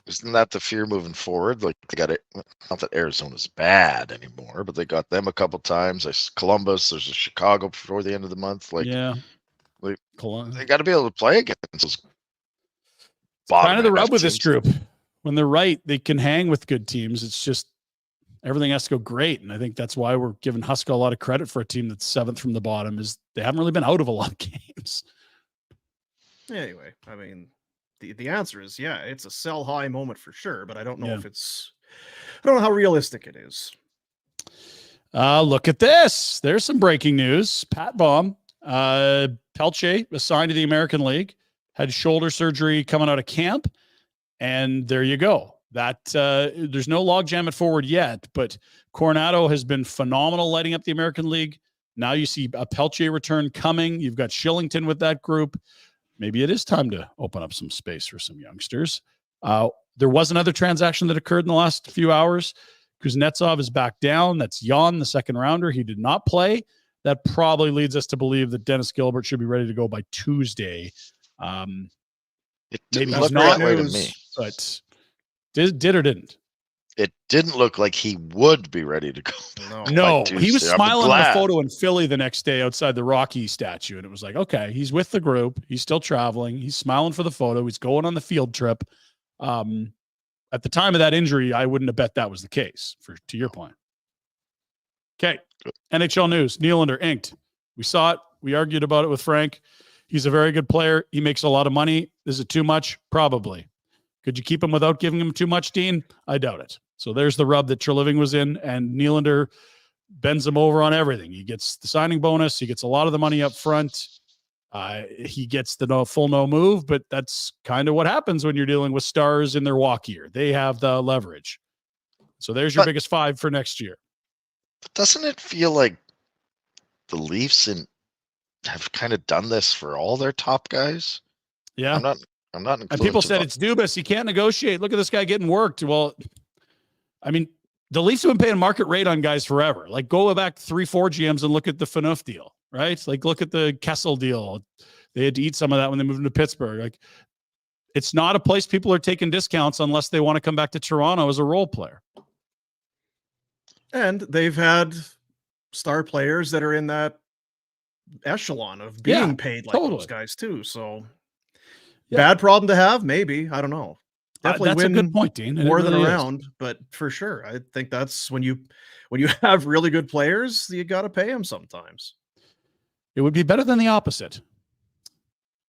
Isn't that the fear moving forward? Like they got it. Not that Arizona's bad anymore, but they got them a couple times. There's Columbus. There's a Chicago before the end of the month. Like, yeah, like they got to be able to play against those. Kind of the rub with this group. When they're right, they can hang with good teams. It's just everything has to go great. And I think that's why we're giving Huska a lot of credit for a team that's 7th from the bottom is they haven't really been out of a lot of games. Anyway, I mean, the answer is, yeah, it's a sell high moment for sure, but I don't know if I don't know how realistic it is. Look at this. There's some breaking news. Pat Baum, Pelche assigned to the American League, had shoulder surgery coming out of camp. And there you go. That there's no logjam at forward yet, but Coronado has been phenomenal lighting up the American League. Now you see a Pelche return coming. You've got Shillington with that group. Maybe it is time to open up some space for some youngsters. There was another transaction that occurred in the last few hours. Kuznetsov is back down. That's Jan, the second rounder. He did not play. That probably leads us to believe that Dennis Gilbert should be ready to go by Tuesday. It didn't look that way to me. But did or didn't? It didn't look like he would be ready to go. No, he was smiling in the photo in Philly the next day outside the Rocky statue. And it was like, okay, he's with the group. He's still traveling. He's smiling for the photo. He's going on the field trip. At the time of that injury, I wouldn't have bet that was the case, to your point. Okay. NHL news. Nylander inked. We saw it. We argued about it with Frank. He's a very good player. He makes a lot of money. Is it too much? Probably. Could you keep him without giving him too much, Dean? I doubt it. So there's the rub that Treliving was in, and Nylander bends him over on everything. He gets the signing bonus. He gets a lot of the money up front. He gets the full no move, but that's kind of what happens when you're dealing with stars in their walk year. They have the leverage. So there's your biggest 5 for next year. But doesn't it feel like the Leafs have kind of done this for all their top guys? Yeah. I'm not and people said it's Dubas. He can't negotiate. Look at this guy getting worked. Well, I mean, the Leafs have been paying market rate on guys forever. Like go back 3-4 GMs and look at the Phaneuf deal, right? Like look at the Kessel deal. They had to eat some of that when they moved into Pittsburgh. Like it's not a place people are taking discounts unless they want to come back to Toronto as a role player. And they've had star players that are in that echelon of being paid like those guys too. So bad problem to have, maybe. I don't know. Definitely that's win a good point, Dean. More than around, but for sure, I think that's when you have really good players, you got to pay them sometimes. It would be better than the opposite,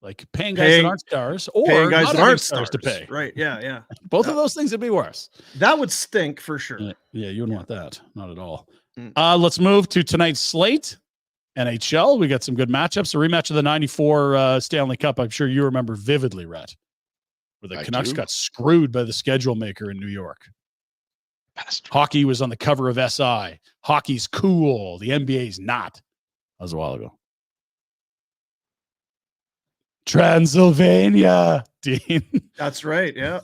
like paying guys that aren't stars, or paying guys not that aren't stars to pay. Right? Yeah. Both of those things would be worse. That would stink for sure. Yeah, you wouldn't want that. Not at all. Let's move to tonight's slate. NHL. We got some good matchups. A rematch of the '94 Stanley Cup. I'm sure you remember vividly, Rhett. where the I Canucks do. got screwed by the schedule maker in New York. Bastard. Hockey was on the cover of SI. Hockey's cool. The NBA's not. That was a while ago. Transylvania, Dean. That's right. Yeah.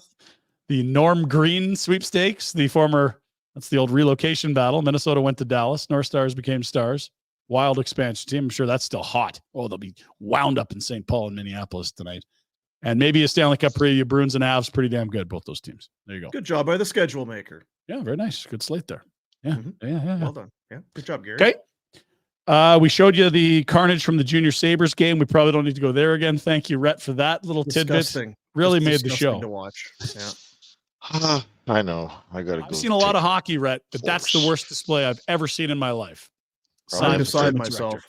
The Norm Green sweepstakes, that's the old relocation battle. Minnesota went to Dallas. North Stars became Stars. Wild expansion team. I'm sure that's still hot. Oh, they'll be wound up in St. Paul and Minneapolis tonight. And maybe a Stanley Cup preview. Bruins and Avs, pretty damn good, both those teams. There you go. Good job by the schedule maker. Yeah, very nice. Good slate there. Yeah, Mhm. yeah. Well done. Yeah. Good job, Gary. Okay. We showed you the carnage from the Junior Sabres game. We probably don't need to go there again. Thank you, Rhett, for that little tidbit. Disgusting. Really Just made the disgusting show. to watch. Yeah. I know. I got to go. I've seen a lot of hockey, Rhett, but that's the worst display I've ever seen in my life. Probably I'm have to beside Tournament myself. director.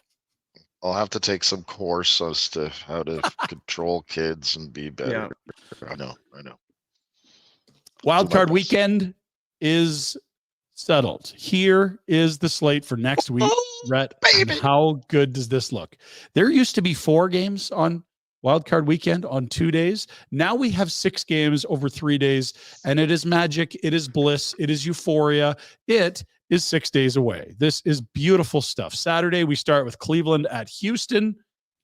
I'll have to take some course as to how to control kids and be better. I know. Wild Do my card best. weekend is settled. Here is the slate for next week. Rhett, baby. how good does this look? There used to be 4 games on Wild card weekend on 2 days. Now we have 6 games over 3 days, and it is magic. It is bliss. It is euphoria. It is 6 days away. This is beautiful stuff. Saturday, we start with Cleveland at Houston.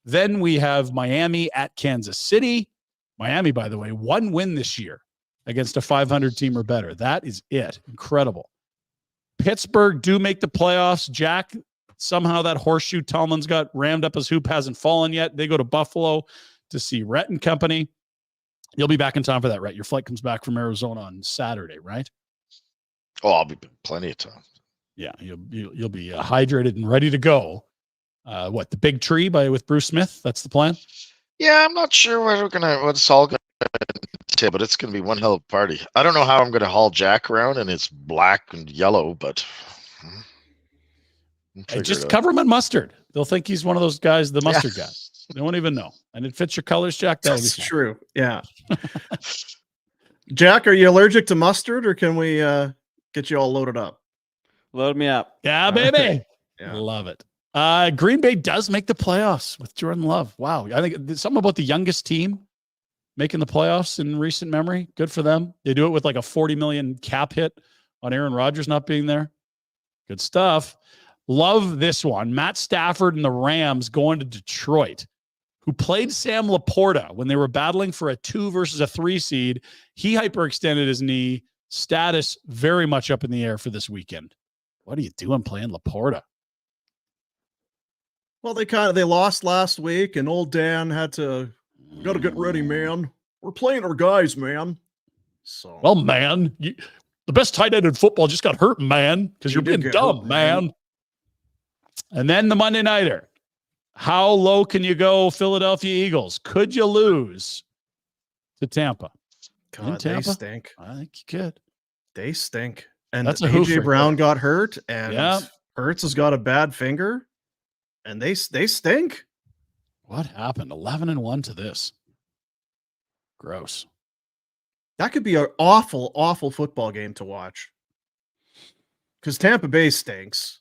Then we have Miami at Kansas City. Miami, by the way, 1 win this year against a 500 team or better. That is it. Incredible. Pittsburgh do make the playoffs. Jack, somehow that horseshoe Tallman's got rammed up his hoop hasn't fallen yet. They go to Buffalo to see Rhett and company. You'll be back in time for that, Rhett. Your flight comes back from Arizona on Saturday, right? Oh, I'll be plenty of time. Yeah, you'll be hydrated and ready to go. The Big Tree with Bruce Smith? That's the plan? Yeah, I'm not sure what it's all gonna entail, but it's gonna be one hell of a party. I don't know how I'm gonna haul Jack around, and it's black and yellow, but we'll figure Just it out. cover him in mustard. They'll think he's one of those guys, the mustard guy. They won't even know. And it fits your colors, Jack. That'll be That's fine. true. Yeah. Jack, are you allergic to mustard, or can we get you all loaded up? Load me up. Yeah, baby. Yeah. Love it. Green Bay does make the playoffs with Jordan Love. Wow. I think there's something about the youngest team making the playoffs in recent memory. Good for them. They do it with like a $40 million cap hit on Aaron Rodgers not being there. Good stuff. Love this one. Matt Stafford and the Rams going to Detroit, who played Sam Laporta when they were battling for a 2 versus a 3 seed. He hyperextended his knee. Status very much up in the air for this weekend. What are you doing playing Laporta? Well, they lost last week, and old Dan had to. We got to get ready, man. We're playing our guys, man. So Well, man, the best tight end in football just got hurt, man, because You you're did being get dumb, hurt, man. man. And then the Monday Nighter. How low can you go, Philadelphia Eagles? Could you lose to Tampa? God, Tampa? they stink. I think you could. They stink. And That's a hoof AJ right Brown got hurt, and Yeah. Hurts has got a bad finger, and they stink. What happened? 11-1 to this. Gross. That could be an awful, awful football game to watch. Because Tampa Bay stinks.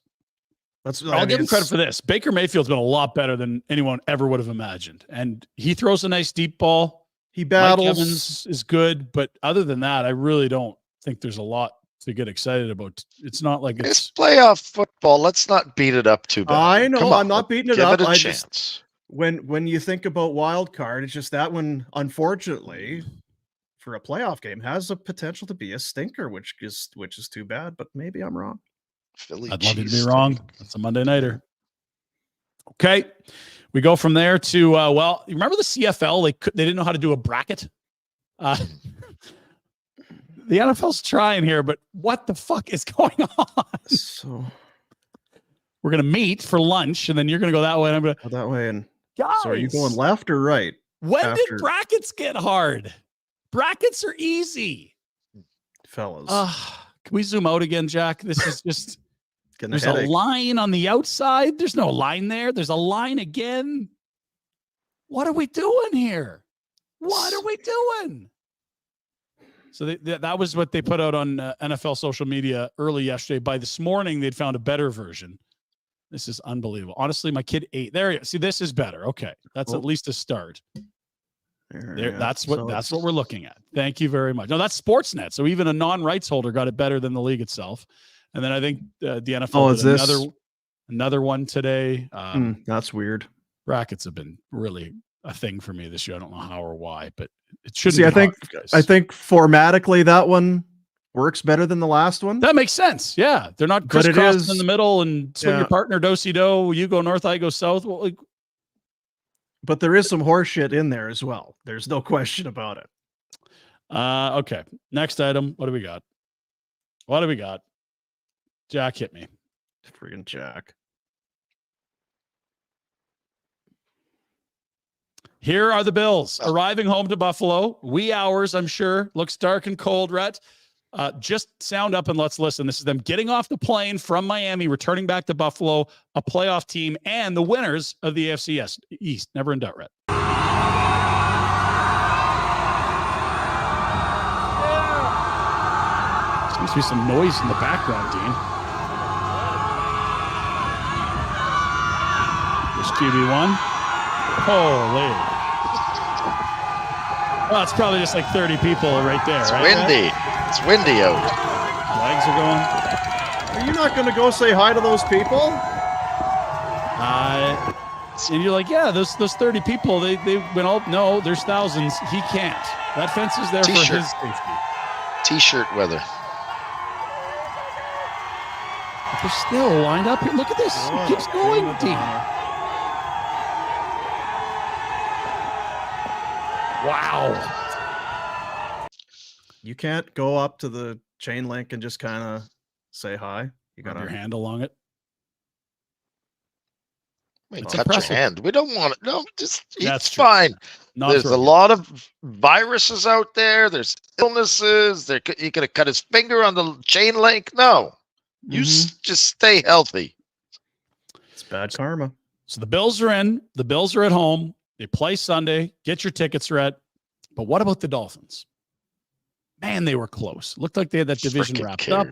I'll give him credit for this. Baker Mayfield's been a lot better than anyone ever would have imagined. And he throws a nice deep ball. He Mike battles. Evans is good. But other than that, I really don't think there's a lot to get excited about. It's not like It's it's playoff football. Let's not beat it up too bad. I know. Come on, I'm not beating it give up. it a I chance. just when you think about wild card, it's just that one, unfortunately, for a playoff game, has a potential to be a stinker, which is too bad. But maybe I'm wrong. Philly I'd love you to be cheese wrong. steak. That's a Monday Nighter. Okay. We go from there to, you remember the CFL? They didn't know how to do a bracket. The NFL's trying here, but what the fuck is going on? So We're going to meet for lunch, and then you're going to go that way. And I'm going to, that way, and guys, so are you going left or right? when after- did brackets get hard? Brackets are easy. Fellas, Can we zoom out again, Jack? This is just, getting a there's a headache. line on the outside. There's no line there. There's a line again. What are we doing here? What are we doing? So that was what they put out on NFL social media early yesterday. By this morning, they'd found a better version. This is unbelievable. Honestly, my kid ate. There, see, this is better. Okay. That's at least a start. That's what we're looking at. Thank you very much. No, that's Sportsnet. So even a non-rights holder got it better than the league itself. And then I think the NFL did another one today. That's weird. Brackets have been really a thing for me this year. I don't know how or why, but it shouldn't. See, be I think formatically that one works better than the last one. That makes sense. Yeah, they're not crisscrossing in the middle and swing your partner do-si-do. You go north, I go south. Well, but there is some horse shit in there as well. There's no question about it. Okay. Next item. What do we got? Jack hit me. Friggin' Jack. Here are the Bills arriving home to Buffalo. Wee hours, I'm sure. Looks dark and cold, Rhett. Just sound up and let's listen. This is them getting off the plane from Miami, returning back to Buffalo, a playoff team, and the winners of the AFC East. Never in doubt, Rhett. Seems to be some noise in the background, Dean. This QB1. Holy. Well, it's probably just like 30 people right there. It's right? windy. It's windy out. Legs are going. Are you not going to go say hi to those people? And you're like, yeah, those 30 people, they went all, no, there's thousands. He can't. That fence is there for his safety. T-shirt weather. But they're still lined up here. Look at this. It keeps going, Dean. Wow. You can't go up to the chain link and just kind of say hi. You got your hand along it. Wait, touch your hand. We don't want it. No, it's true. Fine. There's a lot of viruses out there. There's illnesses. You could have cut his finger on the chain link. No, you just stay healthy. It's bad karma. So the Bills are in. The Bills are at home. They play Sunday. Get your tickets, Rhett. But what about the Dolphins? Man, they were close. Looked like they had that division wrapped up.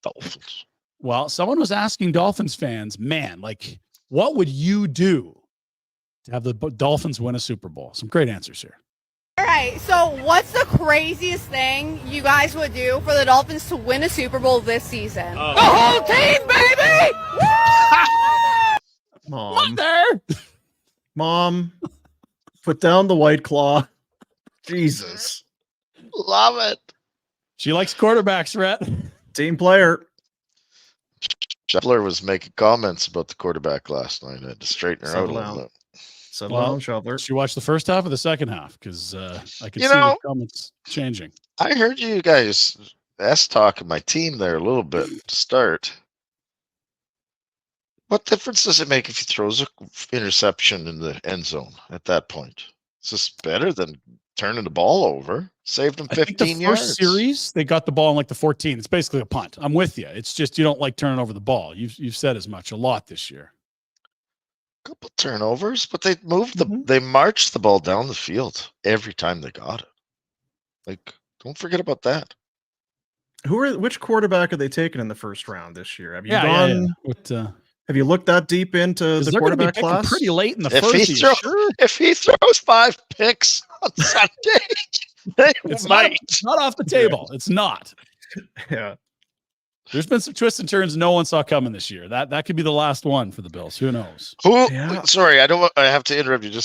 Dolphins. Well, someone was asking Dolphins fans, man, like, what would you do to have the Dolphins win a Super Bowl? Some great answers here. All right, so what's the craziest thing you guys would do for the Dolphins to win a Super Bowl this season? The whole team, baby! Mom, put down the White Claw. Jesus. Love it. She likes quarterbacks, Rhett. Team player. Scheffler was making comments about the quarterback last night. I had to straighten her out a little bit. Settle down, Scheffler. She watched the first half of the second half because I could see the comments changing. I heard you guys talking my team there a little bit to start. What difference does it make if he throws an interception in the end zone at that point? Is this better than turning the ball over? Saved them 15 yards. First series, they got the ball in like the 14. It's basically a punt. I'm with you. It's just you don't like turning over the ball. You've said as much a lot this year. Couple turnovers, but they moved they marched the ball down the field every time they got it. Like, don't forget about that. Which quarterback are they taking in the first round this year? Have you have you looked that deep into the quarterback class? Pretty late in the first. If he throws 5 picks on Sunday, it's not off the table. It's not. Yeah. There's been some twists and turns no one saw coming this year. That could be the last one for the Bills. Who knows? Sorry, I have to interrupt you.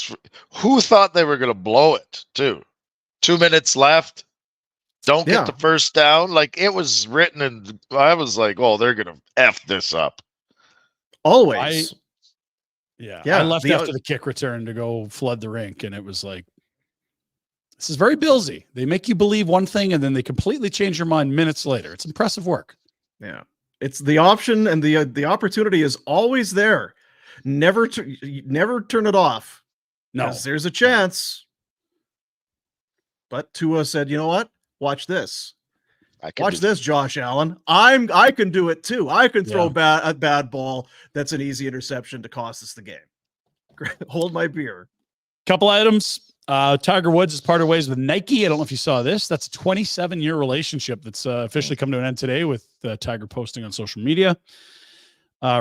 Who thought they were going to blow it too? 2 minutes left. Don't get the first down. Like, it was written, and I was like, "Oh, they're going to F this up." Always. I left after the kick return to go flood the rink, and it was like, this is very Billsy. They make you believe one thing, and then they completely change your mind minutes later. It's impressive work. Yeah, it's the option and the opportunity is always there. Never turn it off. No, there's a chance. But Tua said, "You know what? Watch this. Watch this, Josh Allen. I can do it too. I can throw a bad ball that's an easy interception to cost us the game." Hold my beer. Couple items. Tiger Woods has parted ways with Nike. I don't know if you saw this. That's a 27-year relationship that's officially come to an end today with Tiger posting on social media.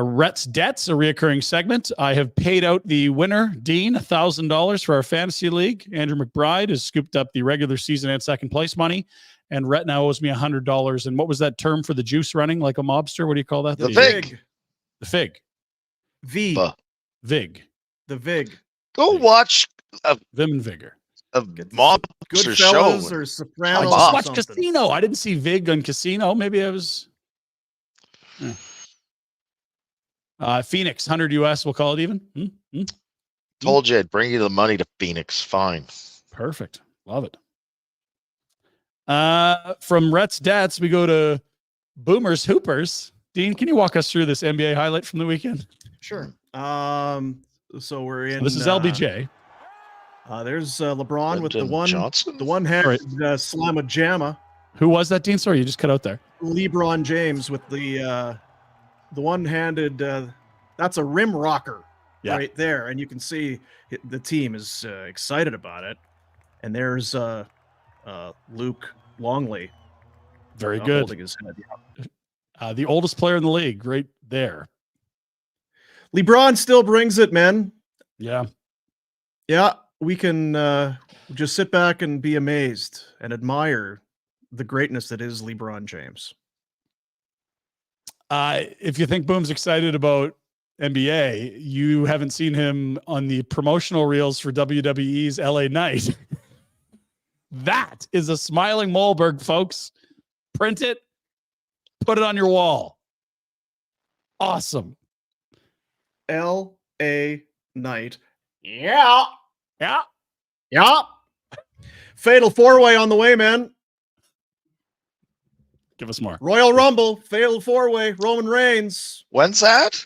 Rhett's Debts, a reoccurring segment. I have paid out the winner, Dean, $1,000 for our fantasy league. Andrew McBride has scooped up the regular season and second place money. And Rhett now owes me $100. And what was that term for the juice running like a mobster? What do you call that? The Vig. The Fig. V. Vig. The Vig. Go watch Vim and Vigor. a mobster show. Goodfellas or Sopranos. I or just watched something. Casino. I didn't see Vig on Casino. Maybe I was... Phoenix, 100 US, we'll call it even. Told you I'd bring you the money to Phoenix. Fine. Perfect. Love it. From Rhett's Debts, we go to Boomers Hoopers. Dean, can you walk us through this NBA highlight from the weekend? Sure. So we're in. This is LBJ. There's LeBron with Lyndon Johnson? the one hand slam of Jamma. Who was that, Dean? Sorry, you just cut out there. LeBron James with the one-handed. That's a rim rocker right there, and you can see the team is excited about it. And there's Luke Longley. Very good. Holding his head. The oldest player in the league, right there. LeBron still brings it, man. Yeah. Yeah, we can just sit back and be amazed and admire the greatness that is LeBron James. If you think Boom's excited about NBA, you haven't seen him on the promotional reels for WWE's LA Knight. That is a smiling Mollberg, folks. Print it, put it on your wall. Awesome. LA Knight. Yeah. Yeah. Yeah. Fatal 4-way on the way, man. Give us more. Royal Rumble, Fatal 4-way, Roman Reigns. When's that?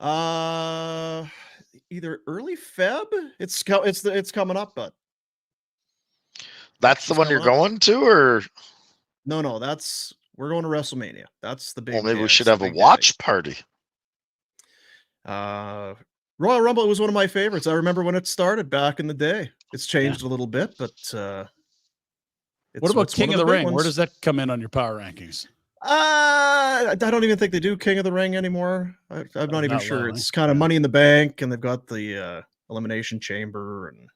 Either early Feb. It's coming up, but That's the one you're going to, or no, we're going to WrestleMania. That's the big. well, maybe we should have a watch party. Royal Rumble was one of my favorites. I remember when it started back in the day. It's changed a little bit, but what about King of the Ring? Where does that come in on your power rankings? I don't even think they do King of the Ring anymore. I'm not even sure. It's kind of Money in the Bank, and they've got the Elimination Chamber, and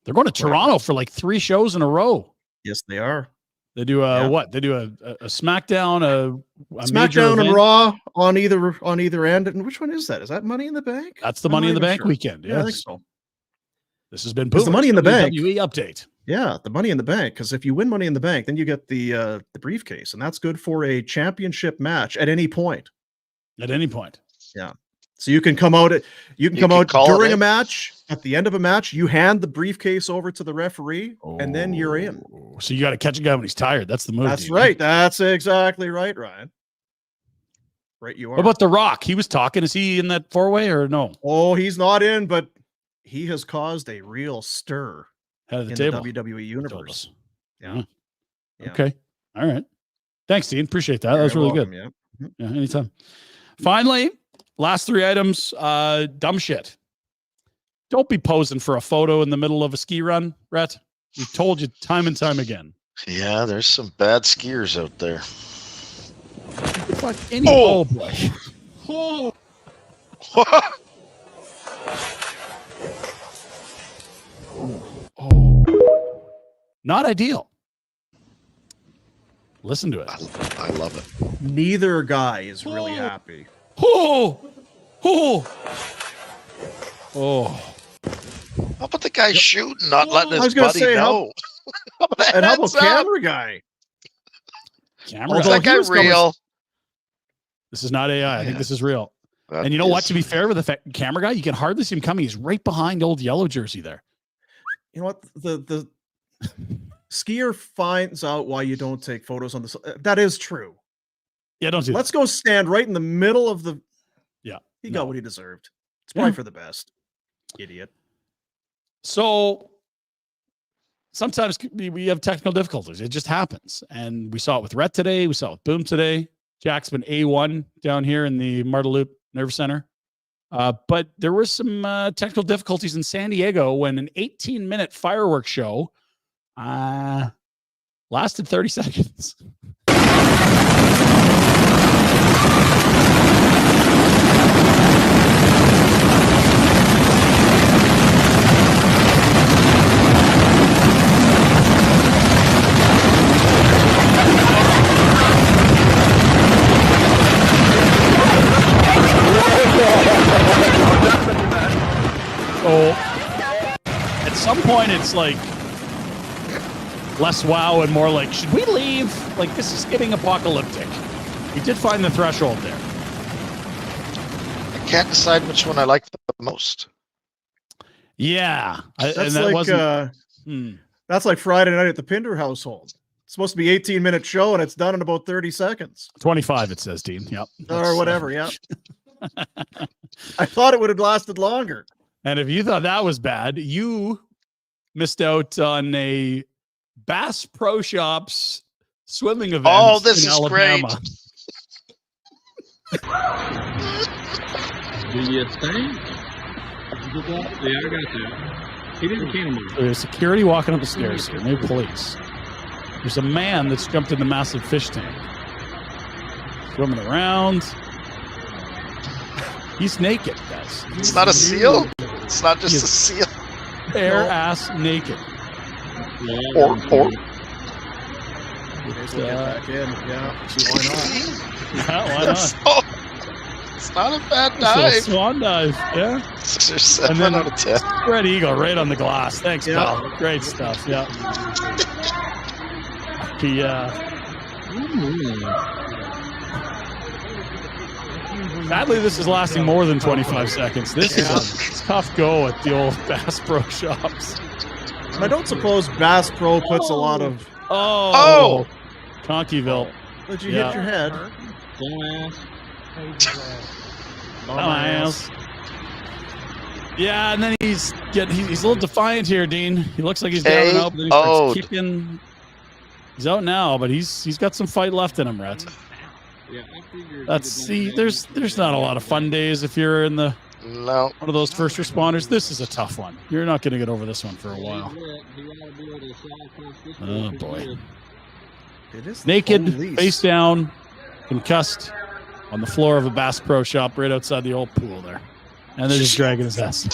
they're going to Toronto for like 3 shows in a row. Yes, they are. They do what? They do a SmackDown, a SmackDown and Raw on either end. And which one is that? Is that Money in the Bank? That's the Money in the Bank weekend. Yes. Yeah, I think so. This has been the Money in the Bank WWE update. Yeah, the Money in the Bank. Because if you win Money in the Bank, then you get the briefcase, and that's good for a championship match at any point. At any point. Yeah. So you can come out during a match. At the end of a match, you hand the briefcase over to the referee, and then you're in. So you got to catch a guy when he's tired. That's the move. That's right. That's exactly right, Ryan. Right, you are. What about The Rock? He was talking. Is he in that 4-way or no? Oh, he's not in, but he has caused a real stir in the WWE universe. Yeah. Okay. All right. Thanks, Dean. Appreciate that. That was really good. Yeah, anytime. Finally, last 3 items. Dumb shit. Don't be posing for a photo in the middle of a ski run, Rhett. We've told you time and time again. Yeah, there's some bad skiers out there. Oh boy. Oh. Not ideal. Listen to it. I love it. Neither guy is really happy. Oh. How about the guy shooting, not letting his buddy know? And how about camera guy? Is that guy real? This is not AI. I think this is real. And you know what? To be fair with the camera guy, you can hardly see him coming. He's right behind old yellow jersey there. You know what? The skier finds out why you don't take photos on the. That is true. Yeah, don't do that. Let's go stand right in the middle of the. Yeah, he got what he deserved. It's probably for the best. Idiot. So sometimes we have technical difficulties. It just happens. And we saw it with Rhett today. We saw it with Boom today. Jack's been A1 down here in the Marta Loop Nerve Center. But there were some technical difficulties in San Diego when an 18-minute fireworks show lasted 30 seconds. So at some point, it's like less wow and more like, should we leave? Like, this is getting apocalyptic. We did find the threshold there. I can't decide which one I like the most. Yeah. That's that's like Friday night at the Pinder household. It's supposed to be 18-minute show, and it's done in about 30 seconds. 25, it says, Dean. Yep. Or whatever, yeah. I thought it would have lasted longer. And if you thought that was bad, you missed out on a Bass Pro Shops swimming event. Oh, this in is Alabama. great. Do you think? Yeah, I got that. He didn't kill me. There's security walking up the stairs here, no police. There's a man that's jumped in the massive fish tank. Swimming around. He's naked, guys. It's not a seal? It's not just a seal. Bare ass naked. Or. Get back in. Yeah. See, why not? Yeah, why not? It's not a bad It's a dive. swan dive, yeah. 6 or 7 And then out of 10. Red Eagle right on the glass. Thanks, Yeah. pal. Great stuff. Yeah. Sadly, this is lasting more than 25 seconds. This is a tough go at the old Bass Pro Shops. I don't suppose Bass Pro puts a lot of. Oh! Conkyville. Did you hit your head? Dumbass. Yeah, and then he's a little defiant here, Dean. He looks like he's down and out, but then he starts kicking. He's out now, but he's got some fight left in him, Rhett. There's not a lot of fun days if you're in one of those first responders. This is a tough one. You're not going to get over this one for a while. Oh boy. It is Naked, face down, concussed on the floor of a Bass Pro Shop right outside the old pool there. And they're just dragging his ass.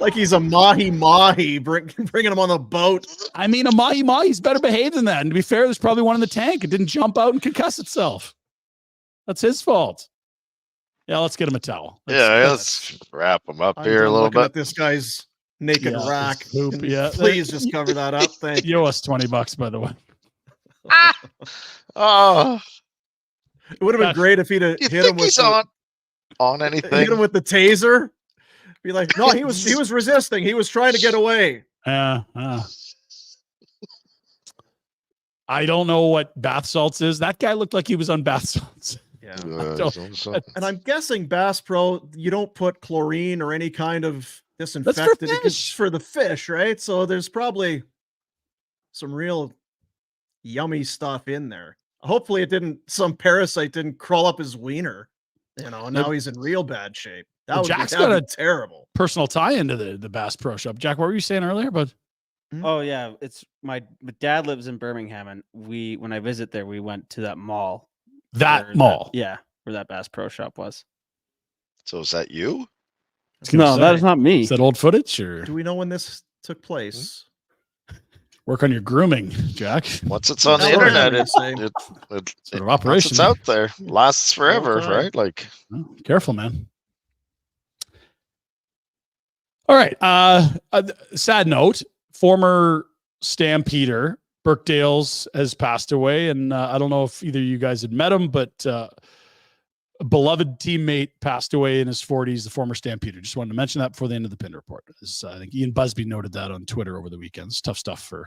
Like he's a mahi-mahi, bringing him on the boat. I mean, a mahi-mahi's better behaved than that. And to be fair, there's probably one in the tank. It didn't jump out and concuss itself. That's his fault. Yeah, let's get him a towel. Let's wrap him up here a little bit. At this guy's naked rack. Poop, Please just cover that up. Thank you. You owe us $20, by the way. Oh, it would have been great if he'd have hit him with on anything. Hit him with the taser. Be like, no, he was resisting. He was trying to get away. I don't know what bath salts is. That guy looked like he was on bath salts. Yeah. And I'm guessing Bass Pro, you don't put chlorine or any kind of disinfectant. It's for the fish, right? So there's probably some real yummy stuff in there. Hopefully some parasite didn't crawl up his wiener, and now he's in real bad shape. Jack's got a terrible personal tie into the Bass Pro Shop. Jack, what were you saying earlier about? Oh yeah, it's my dad lives in Birmingham, and when I visit there, we went to that mall. Where that Bass Pro Shop was. So is that you? No, that is not me. Is that old footage, or do we know when this took place? Work on your grooming, Jack. Once it's on the internet, operation. It's out there, lasts forever, right? Like, careful, man. All right. Sad note: former Stampeder Birkdale's has passed away, and I don't know if either of you guys had met him, but a beloved teammate passed away in his 40s. The former Stampeder. Just wanted to mention that before the end of the Pinder Report. I think Ian Busby noted that on Twitter over the weekend. It's tough stuff for a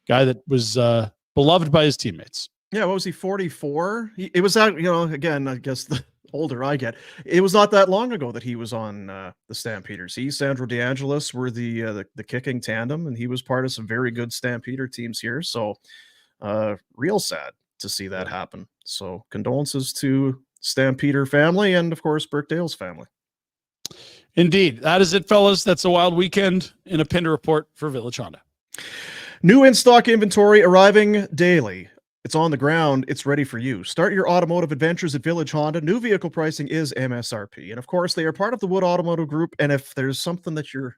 guy that was beloved by his teammates. Yeah, what was he? 44. It was that. Again, I guess the older I get, it was not that long ago that he was on the Stampeders. Sandro DeAngelis were the kicking tandem, and he was part of some very good Stampeder teams here. So, real sad to see that happen. So, condolences to Stampeder family and, of course, Birkdale's family. Indeed. That is it, fellas. That's a wild weekend in a Pinder Report for Village Honda. New in-stock inventory arriving daily. It's on the ground. It's ready for you. Start your automotive adventures at Village Honda. New vehicle pricing is MSRP. And of course, they are part of the Wood Automotive Group. And if there's something that you're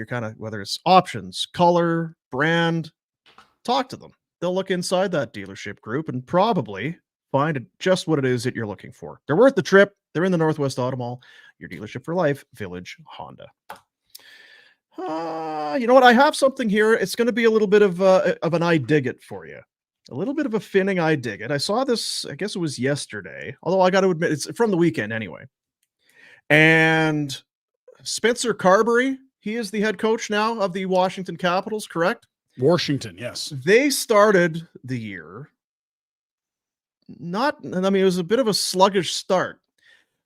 kind of, whether it's options, color, brand, talk to them. They'll look inside that dealership group and probably find just what it is that you're looking for. They're worth the trip. They're in the Northwest Auto Mall. Your dealership for life, Village Honda. You know what? I have something here. It's going to be a little bit of an I dig it for you. A little bit of a Finning I dig it. I saw this, I guess it was yesterday, although I got to admit it's from the weekend anyway. And Spencer Carberry, he is the head coach now of the Washington Capitals, correct? Washington, yes. They started the year it was a bit of a sluggish start,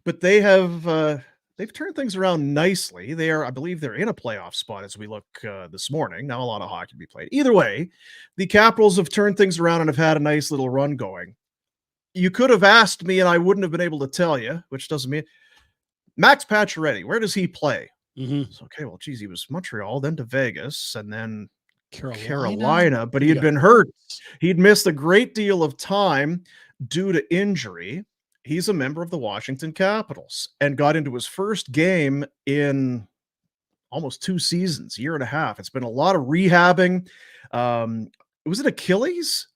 but they have they've turned things around nicely. I believe they're in a playoff spot as we look this morning. Now a lot of hockey to be played. Either way, the Capitals have turned things around and have had a nice little run going. You could have asked me and I wouldn't have been able to tell you, which doesn't mean Max Pacioretty, where does he play? So, okay, well, geez, he was Montreal, then to Vegas, and then Carolina, but he had been hurt. He'd missed a great deal of time due to injury. He's a member of the Washington Capitals and got into his first game in almost 2 seasons, year and a half. It's been a lot of rehabbing. Was it Achilles?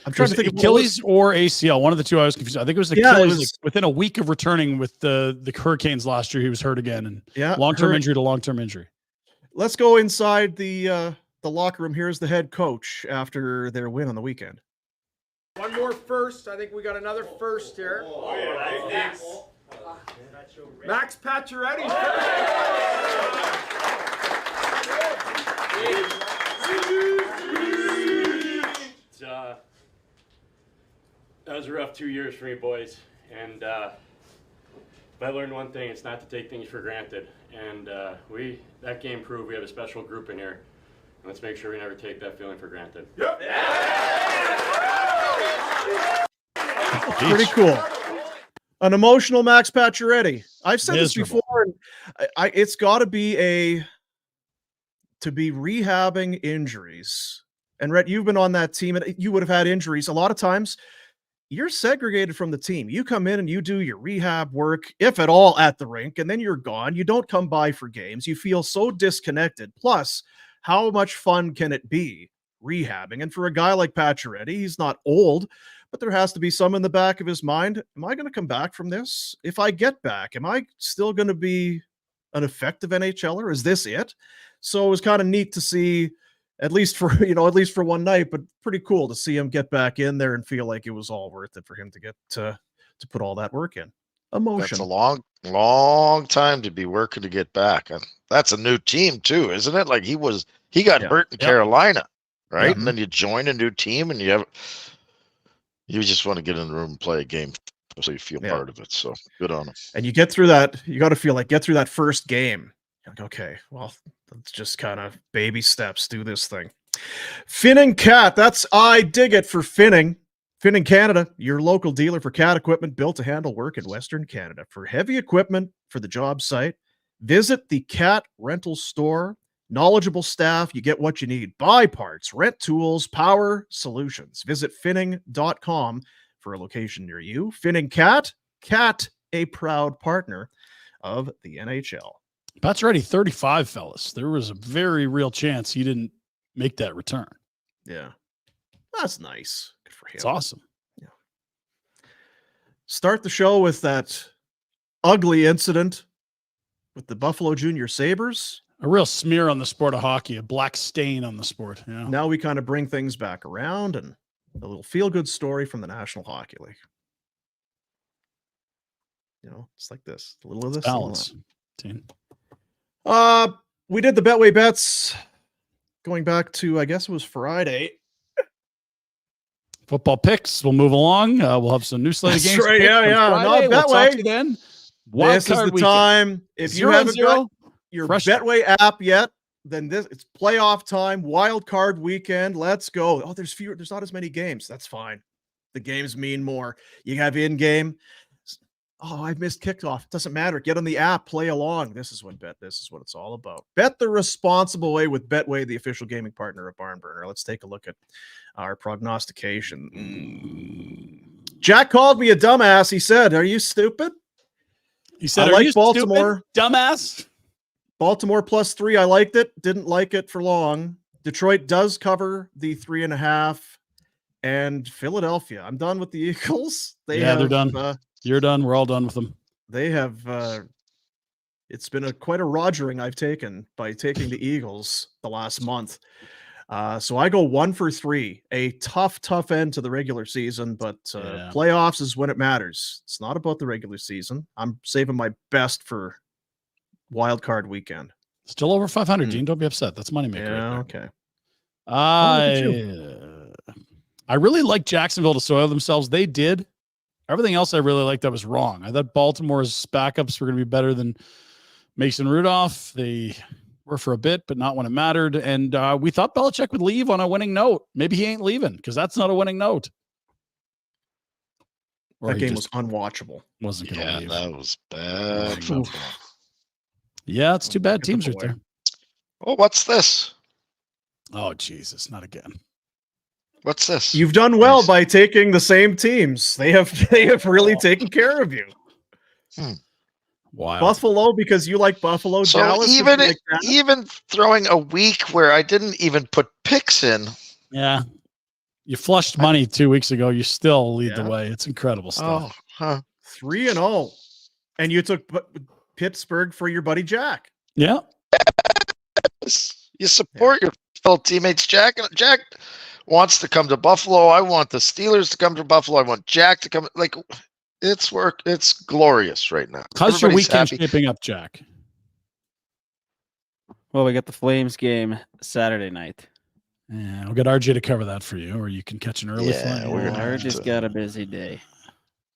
I'm trying to think of Achilles or ACL. One of the two. I was confused. I think it was Achilles. Like within a week of returning with the Hurricanes last year, he was hurt again, and long-term injury to long-term injury. Let's go inside the locker room. Here's the head coach after their win on the weekend. One more first. I think we got another first here. Max Pacioretty. That was a rough 2 years for me, boys. And if I learned one thing, it's not to take things for granted. And that game proved we have a special group in here. And let's make sure we never take that feeling for granted. Yep. Pretty cool. An emotional Max Pacioretty. I've said this before, and it's got to be to be rehabbing injuries. And Rhett, you've been on that team, and you would have had injuries. A lot of times, you're segregated from the team. You come in and you do your rehab work, if at all, at the rink, and then you're gone. You don't come by for games. You feel so disconnected. Plus, how much fun can it be rehabbing? And for a guy like Pacioretty, he's not old, but there has to be some in the back of his mind. Am I going to come back from this? If I get back, am I still going to be an effective NHLer? Is this it? So it was kind of neat to see, at least for one night, but pretty cool to see him get back in there and feel like it was all worth it for him to get to put all that work in. Emotion. That's a long time to be working to get back. That's a new team too, isn't it? Like he got hurt in Carolina, right? And then you join a new team and you just want to get in the room and play a game so you feel part of it. So good on him. And you get through that, you got to feel like get through that first game. You're like, okay, well, let's just kind of baby steps, do this thing. Finning Cat, that's I dig it for Finning. Finning Canada, your local dealer for cat equipment built to handle work in Western Canada. For heavy equipment for the job site, visit the Cat Rental Store. Knowledgeable staff, you get what you need. Buy parts, rent tools, power solutions. Visit finning.com for a location near you. Finning Cat, a proud partner of the NHL. Pacioretty 35, fellas. There was a very real chance he didn't make that return. Yeah. That's nice. Good for him. It's awesome. Yeah. Start the show with that ugly incident with the Buffalo Junior Sabres. A real smear on the sport of hockey, a black stain on the sport. Yeah. Now we kind of bring things back around and a little feel-good story from the National Hockey League. It's like this. A little of this. Balance. We did the Betway bets going back to, I guess it was Friday. Football picks. We'll move along. We'll have some new slate of games. Right. Yeah. No, Betway. We'll talk to you then. This is the time. If you haven't got your Betway app yet, then it's playoff time, wild card weekend. Let's go. Oh, there's not as many games. That's fine. The games mean more. You have in-game. Oh, I missed kickoff. It doesn't matter. Get on the app, play along. This is what it's all about. Bet the responsible way with Betway, the official gaming partner of Barn Burner. Let's take a look at our prognostication. Jack called me a dumbass. He said, "Are you stupid?" He said, I like Baltimore. Stupid, dumbass. Baltimore +3. I liked it. Didn't like it for long. Detroit does cover the 3.5. And Philadelphia. I'm done with the Eagles. They're done. You're done. We're all done with them. They have. It's been quite a rogering I've taken by taking the Eagles the last month. So I go 1 for 3. A tough end to the regular season, but playoffs is when it matters. It's not about the regular season. I'm saving my best for wild card weekend. Still over 500, Gene. Don't be upset. That's moneymaker. Yeah, okay. I really like Jacksonville to soil themselves. They did. Everything else I really liked, I was wrong. I thought Baltimore's backups were going to be better than Mason Rudolph. They were for a bit, but not when it mattered. And we thought Belichick would leave on a winning note. Maybe he ain't leaving because that's not a winning note. Or that game was unwatchable. Wasn't going to leave. That was bad. Yeah, it's two bad teams right there. Oh, what's this? Oh, Jesus, not again. What's this? You've done well by taking the same teams. They have really taken care of you. Wow. Buffalo because you like Buffalo. So Dallas even throwing a week where I didn't even put picks in. Yeah. You flushed money 2 weeks ago. You still lead the way. It's incredible stuff. 3-0. And you took Pittsburgh for your buddy Jack. Yeah. You support your fellow teammates. Jack wants to come to Buffalo. I want the Steelers to come to Buffalo. I want Jack to come. Like, it's work. It's glorious right now. How's your weekend shaping up, Jack? Well, we got the Flames game Saturday night. Yeah, we'll get RJ to cover that for you, or you can catch an early flight. RJ's got a busy day.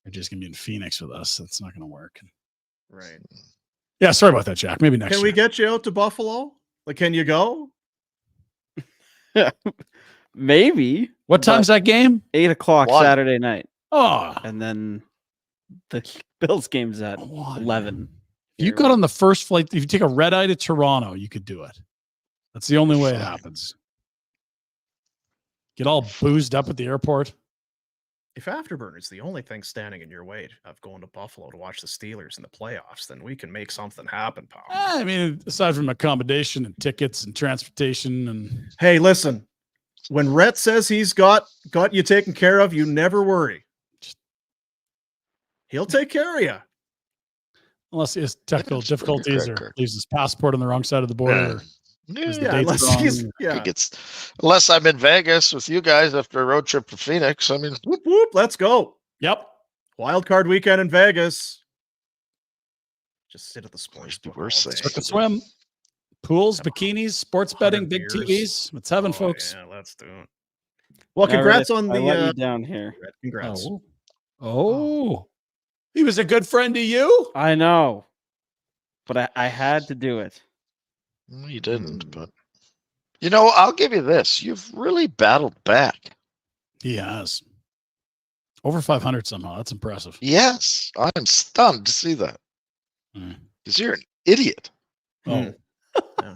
RJ's going to be in Phoenix with us. That's not going to work. Right. Yeah, sorry about that, Jack. Maybe next year. Can we get you out to Buffalo? Like, can you go? Maybe. What time's that game? 8:00 Saturday night. Oh. And then the Bills game's at 11. You got on the first flight. If you take a red eye to Toronto, you could do it. That's the only way it happens. Get all boozed up at the airport. If Afterburner is the only thing standing in your way of going to Buffalo to watch the Steelers in the playoffs, then we can make something happen, pal. I mean, aside from accommodation and tickets and transportation and hey, listen, when Rhett says he's got you taken care of, you never worry. He'll take care of you. Unless he has technical difficulties or leaves his passport on the wrong side of the border. Unless I'm in Vegas with you guys after a road trip to Phoenix. I mean, whoop, whoop, let's go. Yep. Wild card weekend in Vegas. Just sit at the sports book. Swim, pools, bikinis, sports betting, big TVs. Let's have it, folks. Yeah, let's do it. Well, congrats on the down here. Congrats. Oh, he was a good friend to you. I know, but I had to do it. No, you didn't, but I'll give you this. You've really battled back. He has. Over 500 somehow. That's impressive. Yes. I'm stunned to see that. Because you're an idiot. Oh. Yeah.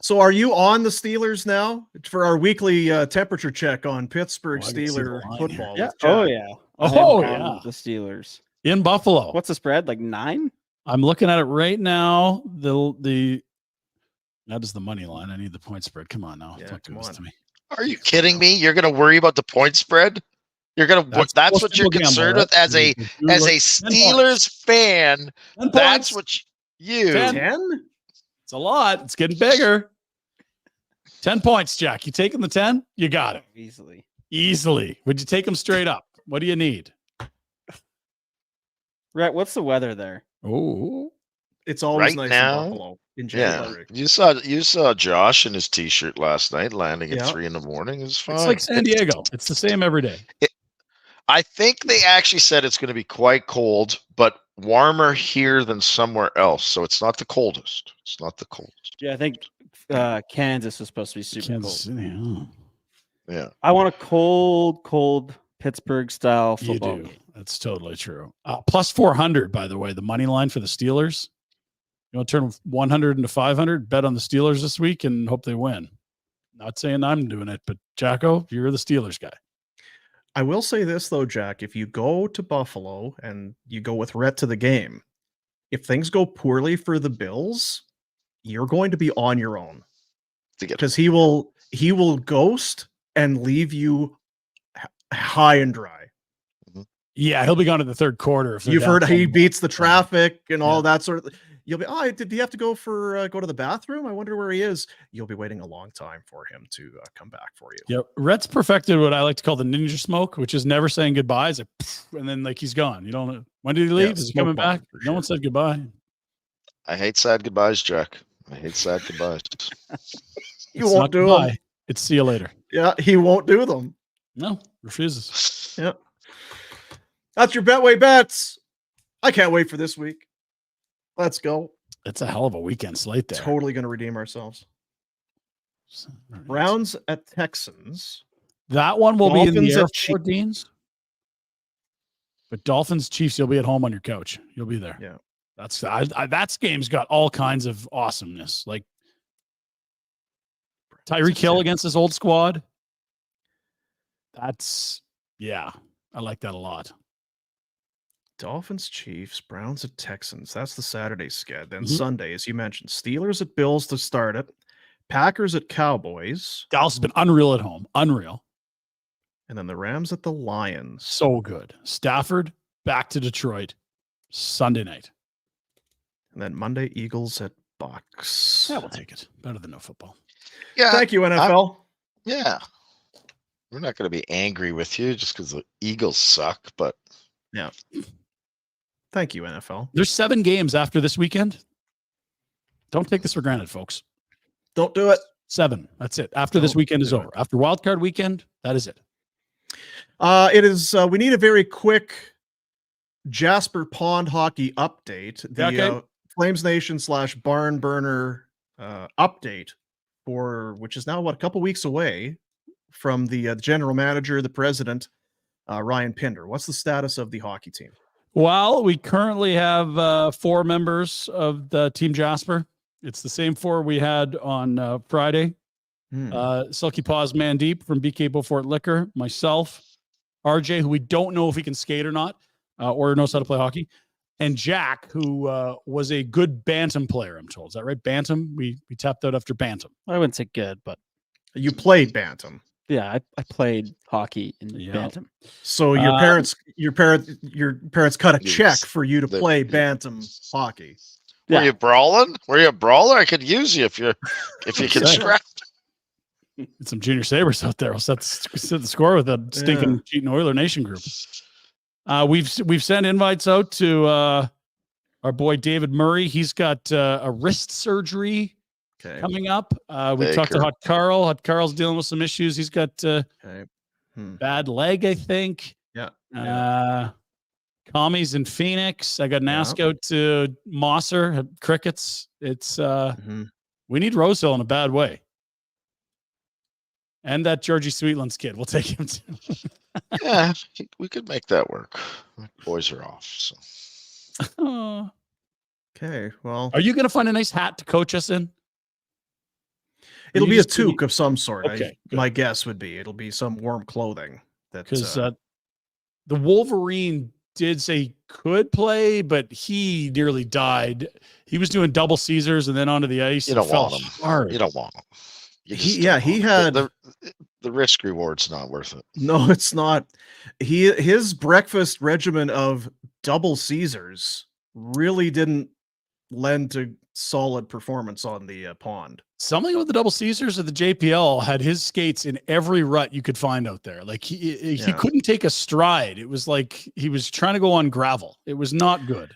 So are you on the Steelers now for our weekly temperature check on Pittsburgh Steeler football? Yeah. Yeah. The Steelers. In Buffalo. What's the spread? Like 9? I'm looking at it right now. That is the money line. I need the point spread. Come on now. Yeah, Don't do this to me. Are you kidding me? You're going to worry about the point spread? You're going to. That's what you're concerned with as a Steelers fan. That's what you. 10? It's a lot. It's getting bigger. 10 points, Jack. You taking the 10? You got it easily. Would you take them straight up? What do you need? Rhett, what's the weather there? Oh, it's always right nice now, in Buffalo in January. Yeah, you saw Josh in his t-shirt last night, landing at 3 a.m. It was fine. It's like San Diego. It's the same every day. I think they actually said it's going to be quite cold, but warmer here than somewhere else. So it's not the coldest. It's not the coldest. Yeah, I think Kansas was supposed to be super cold. City, Yeah. I want a cold Pittsburgh style football game. That's totally true. Plus 400, by the way, the money line for the Steelers. You want to turn 100 into 500? Bet on the Steelers this week and hope they win. Not saying I'm doing it, but Jacko, you're the Steelers guy. I will say this, though, Jack. If you go to Buffalo and you go with Rhett to the game, if things go poorly for the Bills, you're going to be on your own. Because he will ghost and leave you high and dry. Yeah, he'll be gone in the third quarter. You've heard he beats the traffic and all that sort of. You'll be, did he have to go to the bathroom? I wonder where he is. You'll be waiting a long time for him to come back for you. Yep. Rhett's perfected what I like to call the ninja smoke, which is never saying goodbye. It's like, and then he's gone. You don't know. When did he leave? Is he coming back? No one said goodbye. I hate sad goodbyes, Jack. I hate sad goodbyes. You won't do them. It's see you later. Yeah, he won't do them. No, refuses. Yeah. That's your Betway bets. I can't wait for this week. Let's go. It's a hell of a weekend slate there. Totally going to redeem ourselves. Browns at Texans. That one will be in the air for Deans. But Dolphins, Chiefs, you'll be at home on your couch. You'll be there. Yeah. That game's got all kinds of awesomeness. Like Tyreek Hill against this old squad. I like that a lot. Dallas, Chiefs, Browns at Texans. That's the Saturday sched. Then Sunday, as you mentioned, Steelers at Bills to start it. Packers at Cowboys. Dallas has been unreal at home. Unreal. And then the Rams at the Lions. So good. Stafford back to Detroit Sunday night. And then Monday, Eagles at Bucks. Yeah, we'll take it. Better than no football. Yeah. Thank you, NFL. Yeah. We're not going to be angry with you just because the Eagles suck, but yeah. Thank you, NFL. There's 7 games after this weekend. Don't take this for granted, folks. Don't do it. 7. That's it. After this weekend is over. After wildcard weekend, that is it. It is. We need a very quick Jasper Pond hockey update. The Flames Nation /Barn Burner update which is now a couple weeks away from the general manager, the president, Ryan Pinder. What's the status of the hockey team? Well, we currently have 4 members of the Team Jasper. It's the same 4 we had on Friday. Silky Paws Mandeep from BK Beaufort Liquor, myself, RJ, who we don't know if he can skate or not, or knows how to play hockey, and Jack, who was a good bantam player, I'm told. Is that right? Bantam? We tapped out after bantam. I wouldn't say good, but you played bantam. Yeah, I played hockey in bantam. So your parents cut a check for you to play bantam hockey. Were you brawling? Were you a brawler? I could use you if you can scrap. Get some junior sabers out there. I'll set the score with that stinking cheating Oiler Nation group. We've sent invites out to our boy David Murray. He's got a wrist surgery coming up. We talked to Hot Carl. Hot Carl's dealing with some issues. He's got bad leg, I think. Yeah. Commies in Phoenix. I got an ask out to Mosser at Crickets. It's we need Rosehill in a bad way. And that Georgie Sweetlands kid. We'll take him too. Yeah, we could make that work. My boys are off. So. Okay, well. Are you going to find a nice hat to coach us in? It'll be a toque of some sort. Okay, my guess would be it'll be some warm clothing. Because the Wolverine did say he could play, but he nearly died. He was doing double Caesars and then onto the ice. You don't want him. Hard. You don't want him. He had the risk reward's not worth it. No, it's not. His breakfast regimen of double Caesars really didn't lend to solid performance on the pond. Something with the double Caesars of the JPL had his skates in every rut you could find out there. Like he couldn't take a stride. It was like he was trying to go on gravel. It was not good.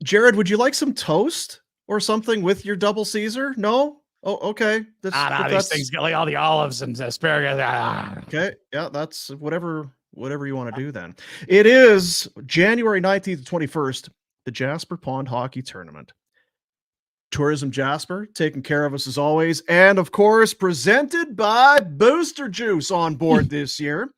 Jared, would you like some toast or something with your double Caesar? No? Oh, okay. These things got like all the olives and asparagus. Okay. Yeah, that's whatever you want to do then. It is January 19th to 21st, the Jasper Pond Hockey Tournament. Tourism Jasper taking care of us as always. And of course, presented by Booster Juice on board this year.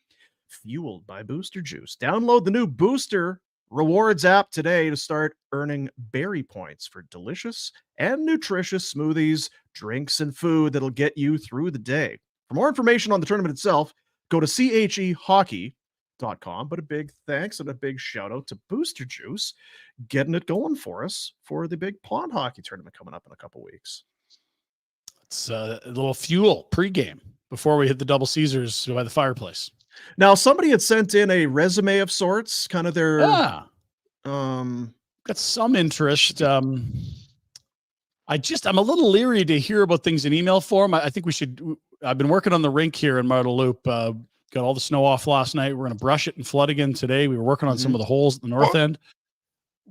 fueled by Booster Juice. Download the new Booster Rewards app today to start earning berry points for delicious and nutritious smoothies, drinks, and food that'll get you through the day. For more information on the tournament itself, go to chehockey.com. But a big thanks and a big shout out to Booster Juice getting it going for us for the big pond hockey tournament coming up in a couple weeks. It's a little fuel pregame before we hit the Double Caesars by the fireplace. Now, somebody had sent in a resume of sorts, kind of their got some interest. I'm a little leery to hear about things in email form. I think we should. I've been working on the rink here in Marda Loop. Got all the snow off last night. We're going to brush it and flood again today. We were working on some of the holes at the north end.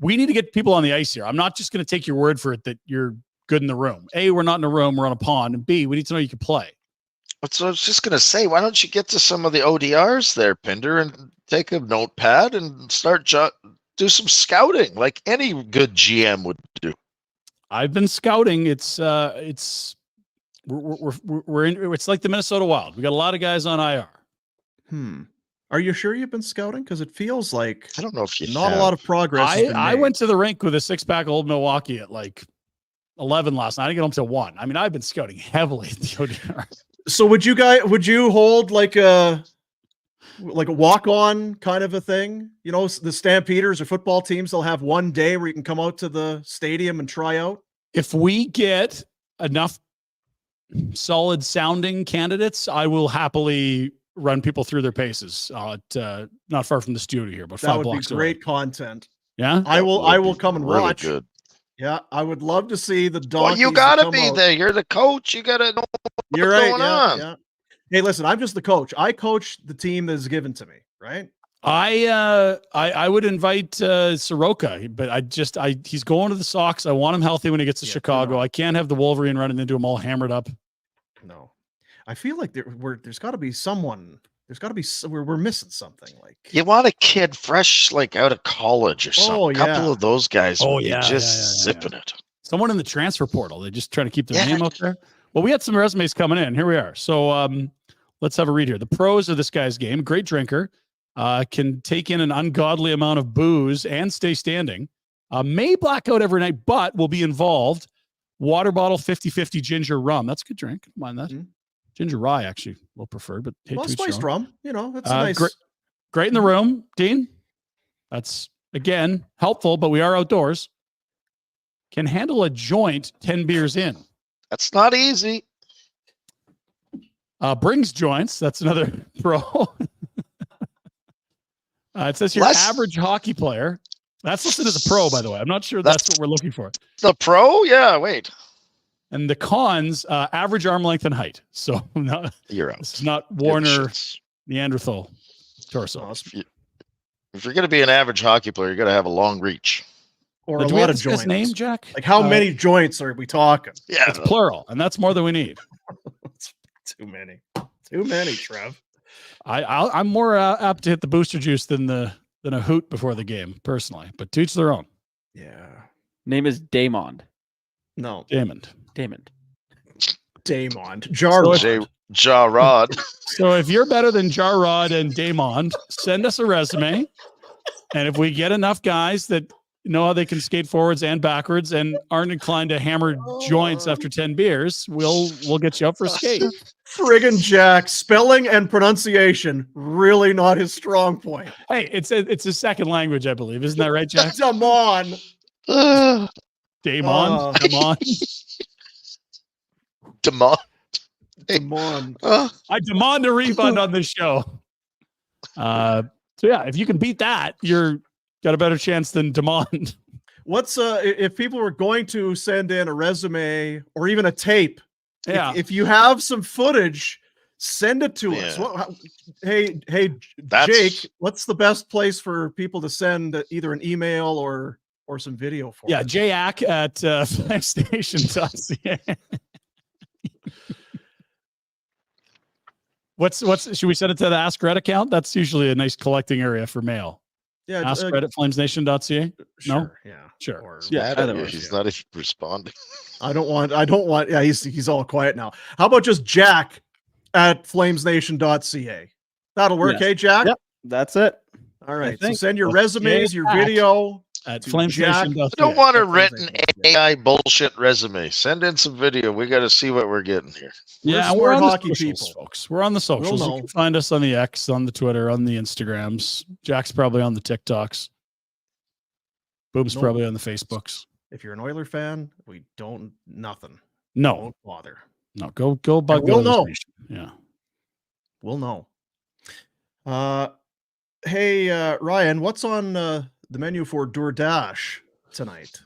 We need to get people on the ice here. I'm not just going to take your word for it that you're good in the room. A, we're not in a room, we're on a pond. And B, we need to know you can play. So I was just going to say, why don't you get to some of the ODRs there, Pinder, and take a notepad and start do some scouting like any good GM would do. I've been scouting. It's like the Minnesota Wild. We got a lot of guys on IR. Are you sure you've been scouting? Because it feels like I don't know if you not a lot of progress. I went to the rink with a 6-pack of Old Milwaukee at like 11 last night. I didn't get home till 1. I mean, I've been scouting heavily at the ODR. So would you hold like a walk-on kind of a thing? You know, the Stampeders or football teams, they'll have one day where you can come out to the stadium and try out. If we get enough solid sounding candidates, I will happily run people through their paces. Not far from the studio here, but 5 that would blocks be great away. content. Yeah, I will come and really watch. Good. Yeah, I would love to see the donkeys. Well, you gotta be there. You're the coach. You gotta know what's going on. Yeah. Hey, listen, I'm just the coach. I coach the team that is given to me, right? I would invite Soroka, but he's going to the Sox. I want him healthy when he gets to Chicago. I can't have the Wolverine running into him all hammered up. No, I feel like there's got to be someone. There's got to be we're missing something. Like you want a kid fresh, like out of college or something. Oh, A couple of those guys. Zipping it. Someone in the transfer portal. They just trying to keep their name out there. Well, we had some resumes coming in. Here we are. So let's have a read here. The pros of this guy's game: great drinker, can take in an ungodly amount of booze and stay standing. May black out every night, but will be involved. Water bottle, 50-50 ginger rum. That's a good drink. Don't mind that. Mm-hmm. Ginger rye, actually, a little preferred, but hey, spiced rum, you know, that's nice. Great in the room, Dean. That's, again, helpful, but we are outdoors. Can handle a joint 10 beers in. That's not easy. Brings joints. That's another pro. It says here, average hockey player. That's listed as a pro, by the way. I'm not sure that's what we're looking for. The pro? Yeah, wait. And the cons, average arm length and height. So you're out. This is not Warner Neanderthal torso. If you're going to be an average hockey player, you got to have a long reach. Or a lot of joints. Name, Jack? Like how many joints are we talking? Yeah, it's plural, and that's more than we need. Too many, Trev. I'm more apt to hit the booster juice than a hoot before the game, personally. But to each their own. Yeah. Name is Damond. No. Damond. Jarrod. So if you're better than Jarrod and Damond, send us a resume. And if we get enough guys that know how they can skate forwards and backwards and aren't inclined to hammer joints after 10 beers, we'll get you up for a skate. Friggin' Jack, spelling and pronunciation, really not his strong point. Hey, it's a second language, I believe. Isn't that right, Jack? Come on. Damon. I demand a refund on this show. So yeah, if you can beat that, you're got a better chance than Damon. What's if people were going to send in a resume or even a tape? Yeah. If you have some footage, send it to us. Hey, Jake, what's the best place for people to send either an email or some video for? Yeah, jack at FlamesNation.ca. Should we send it to the Ask Rhett account? That's usually a nice collecting area for mail. Yeah, Ask Rhett at FlamesNation.ca. Sure, no, yeah, sure. Or, he's not even responding. I don't want. Yeah, he's all quiet now. How about just Jack at FlamesNation.ca? That'll work, hey, Jack? Yep, that's it. All right. So think. send your Okay, resumes, your Jack. video At to FlamesNation. Jack. I don't want a written AI bullshit resume. Send in some video. We got to see what we're getting here. We're Yeah, smart we're on hockey the socials, people. folks. We're on the socials. We'll You know. can find us on the X, on the Twitter, on the Instagrams. Jack's probably on the TikToks. Boob's No. probably on the Facebooks. If you're an Oiler fan, we don't nothing. No, Don't bother. no, go bug we'll the know. Nation. Yeah. We'll know. Hey, Ryan, what's on the menu for DoorDash tonight?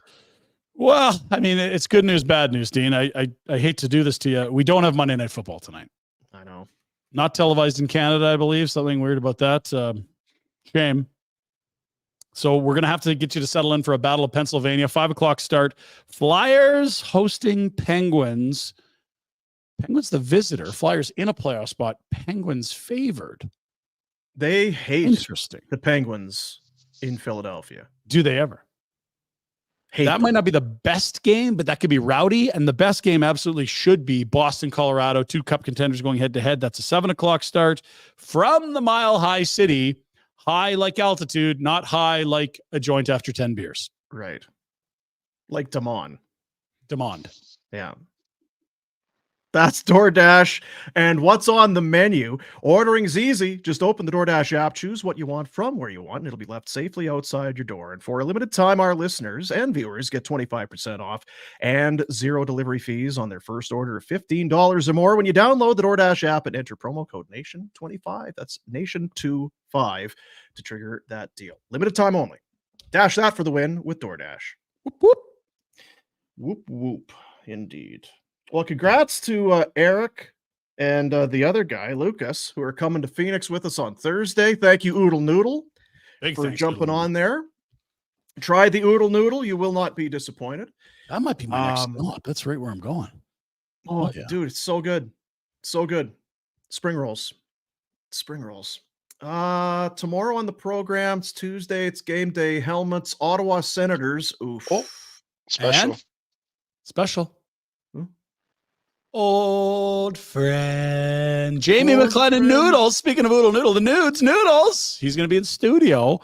Well, I mean, it's good news, bad news, Dean. I hate to do this to you. We don't have Monday Night Football tonight. I know. Not televised in Canada, I believe. Something weird about that. Shame. So we're going to have to get you to settle in for a Battle of Pennsylvania. 5:00 start. Flyers hosting Penguins. Penguins the visitor. Flyers in a playoff spot. Penguins favored. They hate Interesting. the Penguins in Philadelphia. Do they ever? Hate That them. might not be the best game, but that could be rowdy. And the best game absolutely should be Boston, Colorado. 2 cup contenders going head to head. That's a 7:00 start from the Mile High City. High like altitude, not high like a joint after 10 beers. Right. Like Damon. Demand. Yeah. That's DoorDash. And what's on the menu? Ordering's easy. Just open the DoorDash app, choose what you want from where you want, and it'll be left safely outside your door. And for a limited time, our listeners and viewers get 25% off and 0 delivery fees on their first order of $15 or more when you download the DoorDash app and enter promo code NATION25. That's NATION25 to trigger that deal. Limited time only. Dash that for the win with DoorDash. Whoop, whoop. Whoop, whoop. Indeed. Well, congrats to Eric and the other guy, Lucas, who are coming to Phoenix with us on Thursday. Thank you, Oodle Noodle, Big for thanks, jumping Oodle on there. Try the Oodle Noodle. You will not be disappointed. That might be my next stop. That's right where I'm going. Oh, yeah. dude, it's so good. So good. Spring rolls. Spring rolls. Tomorrow on the program, it's Tuesday. It's game day. Helmets, Ottawa Senators. Oof. Oh, special. And? Special. Old friend Jamie Old McLennan friend. Noodles. Speaking of Oodle Noodle, the Nudes Noodles. He's going to be in studio.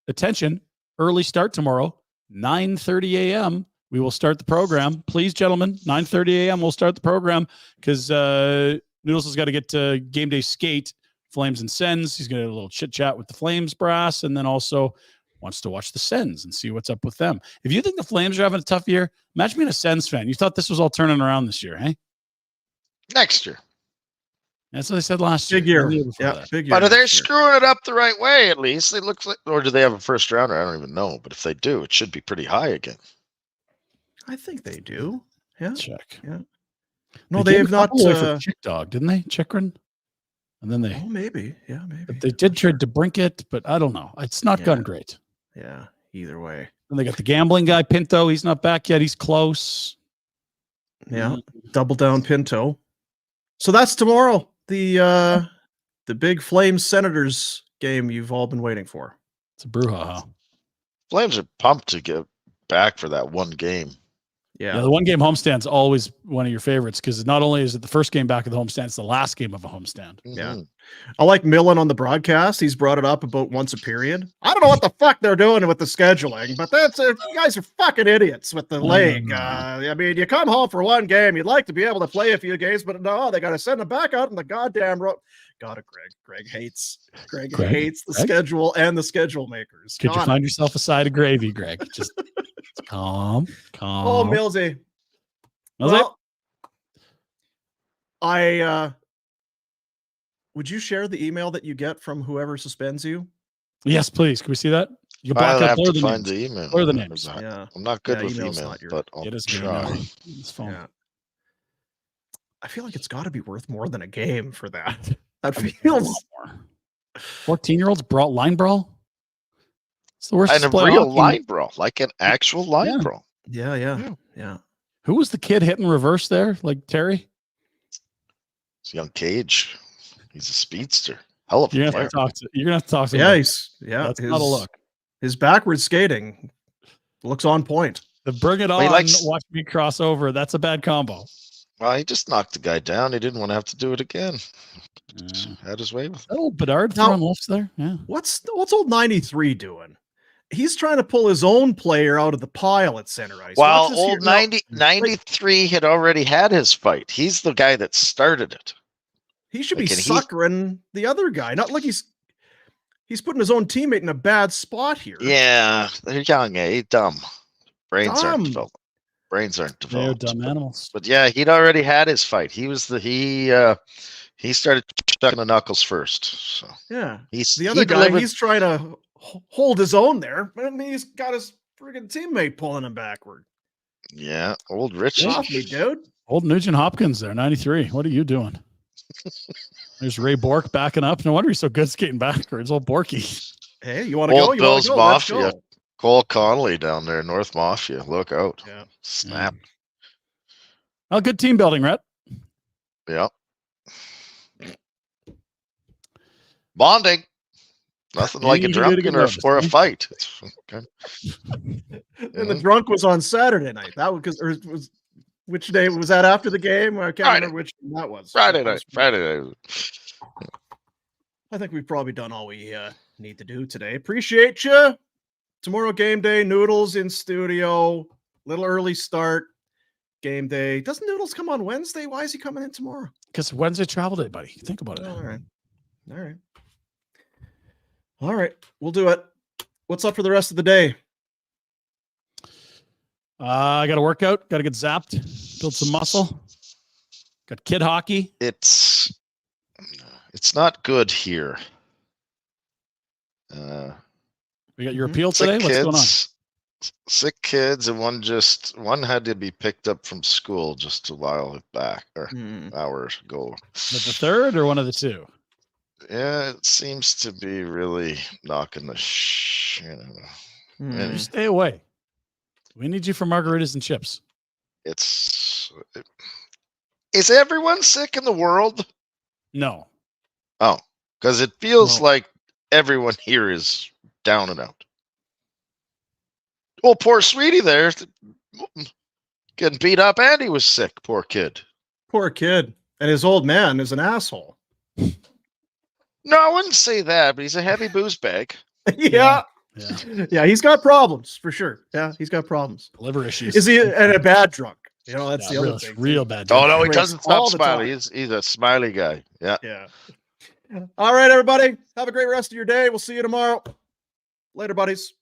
Attention, early start tomorrow, 9:30 a.m. We will start the program. Please, gentlemen, 9:30 a.m. We'll start the program because Noodles has got to get to game day skate, Flames and Sens. He's going to have a little chit chat with the Flames brass, and then also wants to watch the Sens and see what's up with them. If you think the Flames are having a tough year, imagine being a Sens fan. You thought this was all turning around this year, hey? Next year. That's what I said last year. Big year. The year before Yeah, that. big year. But are they next year. screwing it up the right way at least? It looks like, or do they have a first rounder? I don't even know. But if they do, it should be pretty high again. I think they do. Yeah. Check. Yeah. No, They they gave have a not. couple away for Chick Dog, didn't they? Chikrin? And then they Oh, maybe. Yeah, maybe. but they did trade to Brinkett, but I don't know. It's not gone great. Yeah. Either way. And they got the gambling guy, Pinto. He's not back yet. He's close. Yeah. Double down Pinto. So that's tomorrow. The big Flames Senators game you've all been waiting for. It's a brouhaha. Flames are pumped to get back for that one game. Yeah, the one game homestand's always one of your favorites because not only is it the first game back of the homestand, it's the last game of a homestand. Yeah. I like Millen on the broadcast. He's brought it up about once a period. I don't know what the fuck they're doing with the scheduling, but that's you guys are fucking idiots with the league. I mean, you come home for one game, you'd like to be able to play a few games, but no, they got to send them back out in the goddamn road. Got it, Greg. Greg hates the schedule and the schedule makers. Could you Got find it. yourself a side of gravy, Greg? Just calm. Oh, Millsy. Well, would you share the email that you get from whoever suspends you? yes, please. Can we see that? You I'll block have out to find names. the email. Blur the names. Yeah. I'm not good Yeah, with email's email, not your- but I'll It is good try. email. It's phone. Yeah. I feel like it's got to be worth more than a game for that. That feels 14-year-olds line brawl. It's the worst. And a display real hockey. line brawl, like an actual line Yeah. brawl. yeah. Who was the kid hitting reverse there? Like Terry? It's young Cage. He's a speedster. Hell of a You're player. gonna have to talk to him. Yeah, That's not a look. His backward skating looks on point. The bring it Well, he on, likes- watch me cross over. That's a bad combo. Well, he just knocked the guy down. He didn't want to have to do it again. Had his way with it. Oh, Bedard throwing lifts there. Yeah. What's old 93 doing? He's trying to pull his own player out of the pile at center ice. Well, old 93 had already had his fight. He's the guy that started it. He should be suckering the other guy. Not like he's putting his own teammate in a bad spot here. Yeah, they're young, dumb. Brains aren't developed. They're dumb animals. But yeah, he'd already had his fight. He started chucking the knuckles first. So yeah, the other guy, he's trying to hold his own there, but he's got his friggin' teammate pulling him backward. Yeah, old Rich. Off me, dude. Old Nugent Hopkins there, 93. What are you doing? There's Ray Bork backing up. No wonder he's so good skating backwards. Old Borky. Hey, you want to go? You Bills go? Mafia. Cole Connolly down there, North Mafia. Look out. Yeah. Snap. Oh, good team building, Rhett. Yeah. Bonding. Nothing like a drunken or a fight. Okay. And the drunk was on Saturday night. That was which day was that after the game? I can't remember which one that was. Friday night. I think we've probably done all we need to do today. Appreciate you. Tomorrow game day. Noodles in studio. Little early start. Game day. Doesn't Noodles come on Wednesday? Why is he coming in tomorrow? Because Wednesday travel day, buddy. Think about it. All right. We'll do it. What's up for the rest of the day? I got to work out. Got to get zapped. Build some muscle. Got kid hockey. It's not good here. We got your appeal today. What's going on? Sick kids, and one had to be picked up from school just a while back or hours ago. Is it the third or one of the two? Yeah, it seems to be really knocking the You stay away. We need you for margaritas and chips. Is everyone sick in the world? No. Oh, because it feels like everyone here is down and out. Well, poor Sweetie there getting beat up, and he was sick. Poor kid. Poor kid. And his old man is an asshole. No, I wouldn't say that, but he's a heavy booze bag. Yeah, he's got problems for sure. Yeah, he's got problems. Liver issues. Is he a bad drunk? You know, that's the other thing. Real bad drunk. Oh, no, he doesn't stop smiling. He's a smiley guy. Yeah. Yeah. All right, everybody. Have a great rest of your day. We'll see you tomorrow. Later, buddies.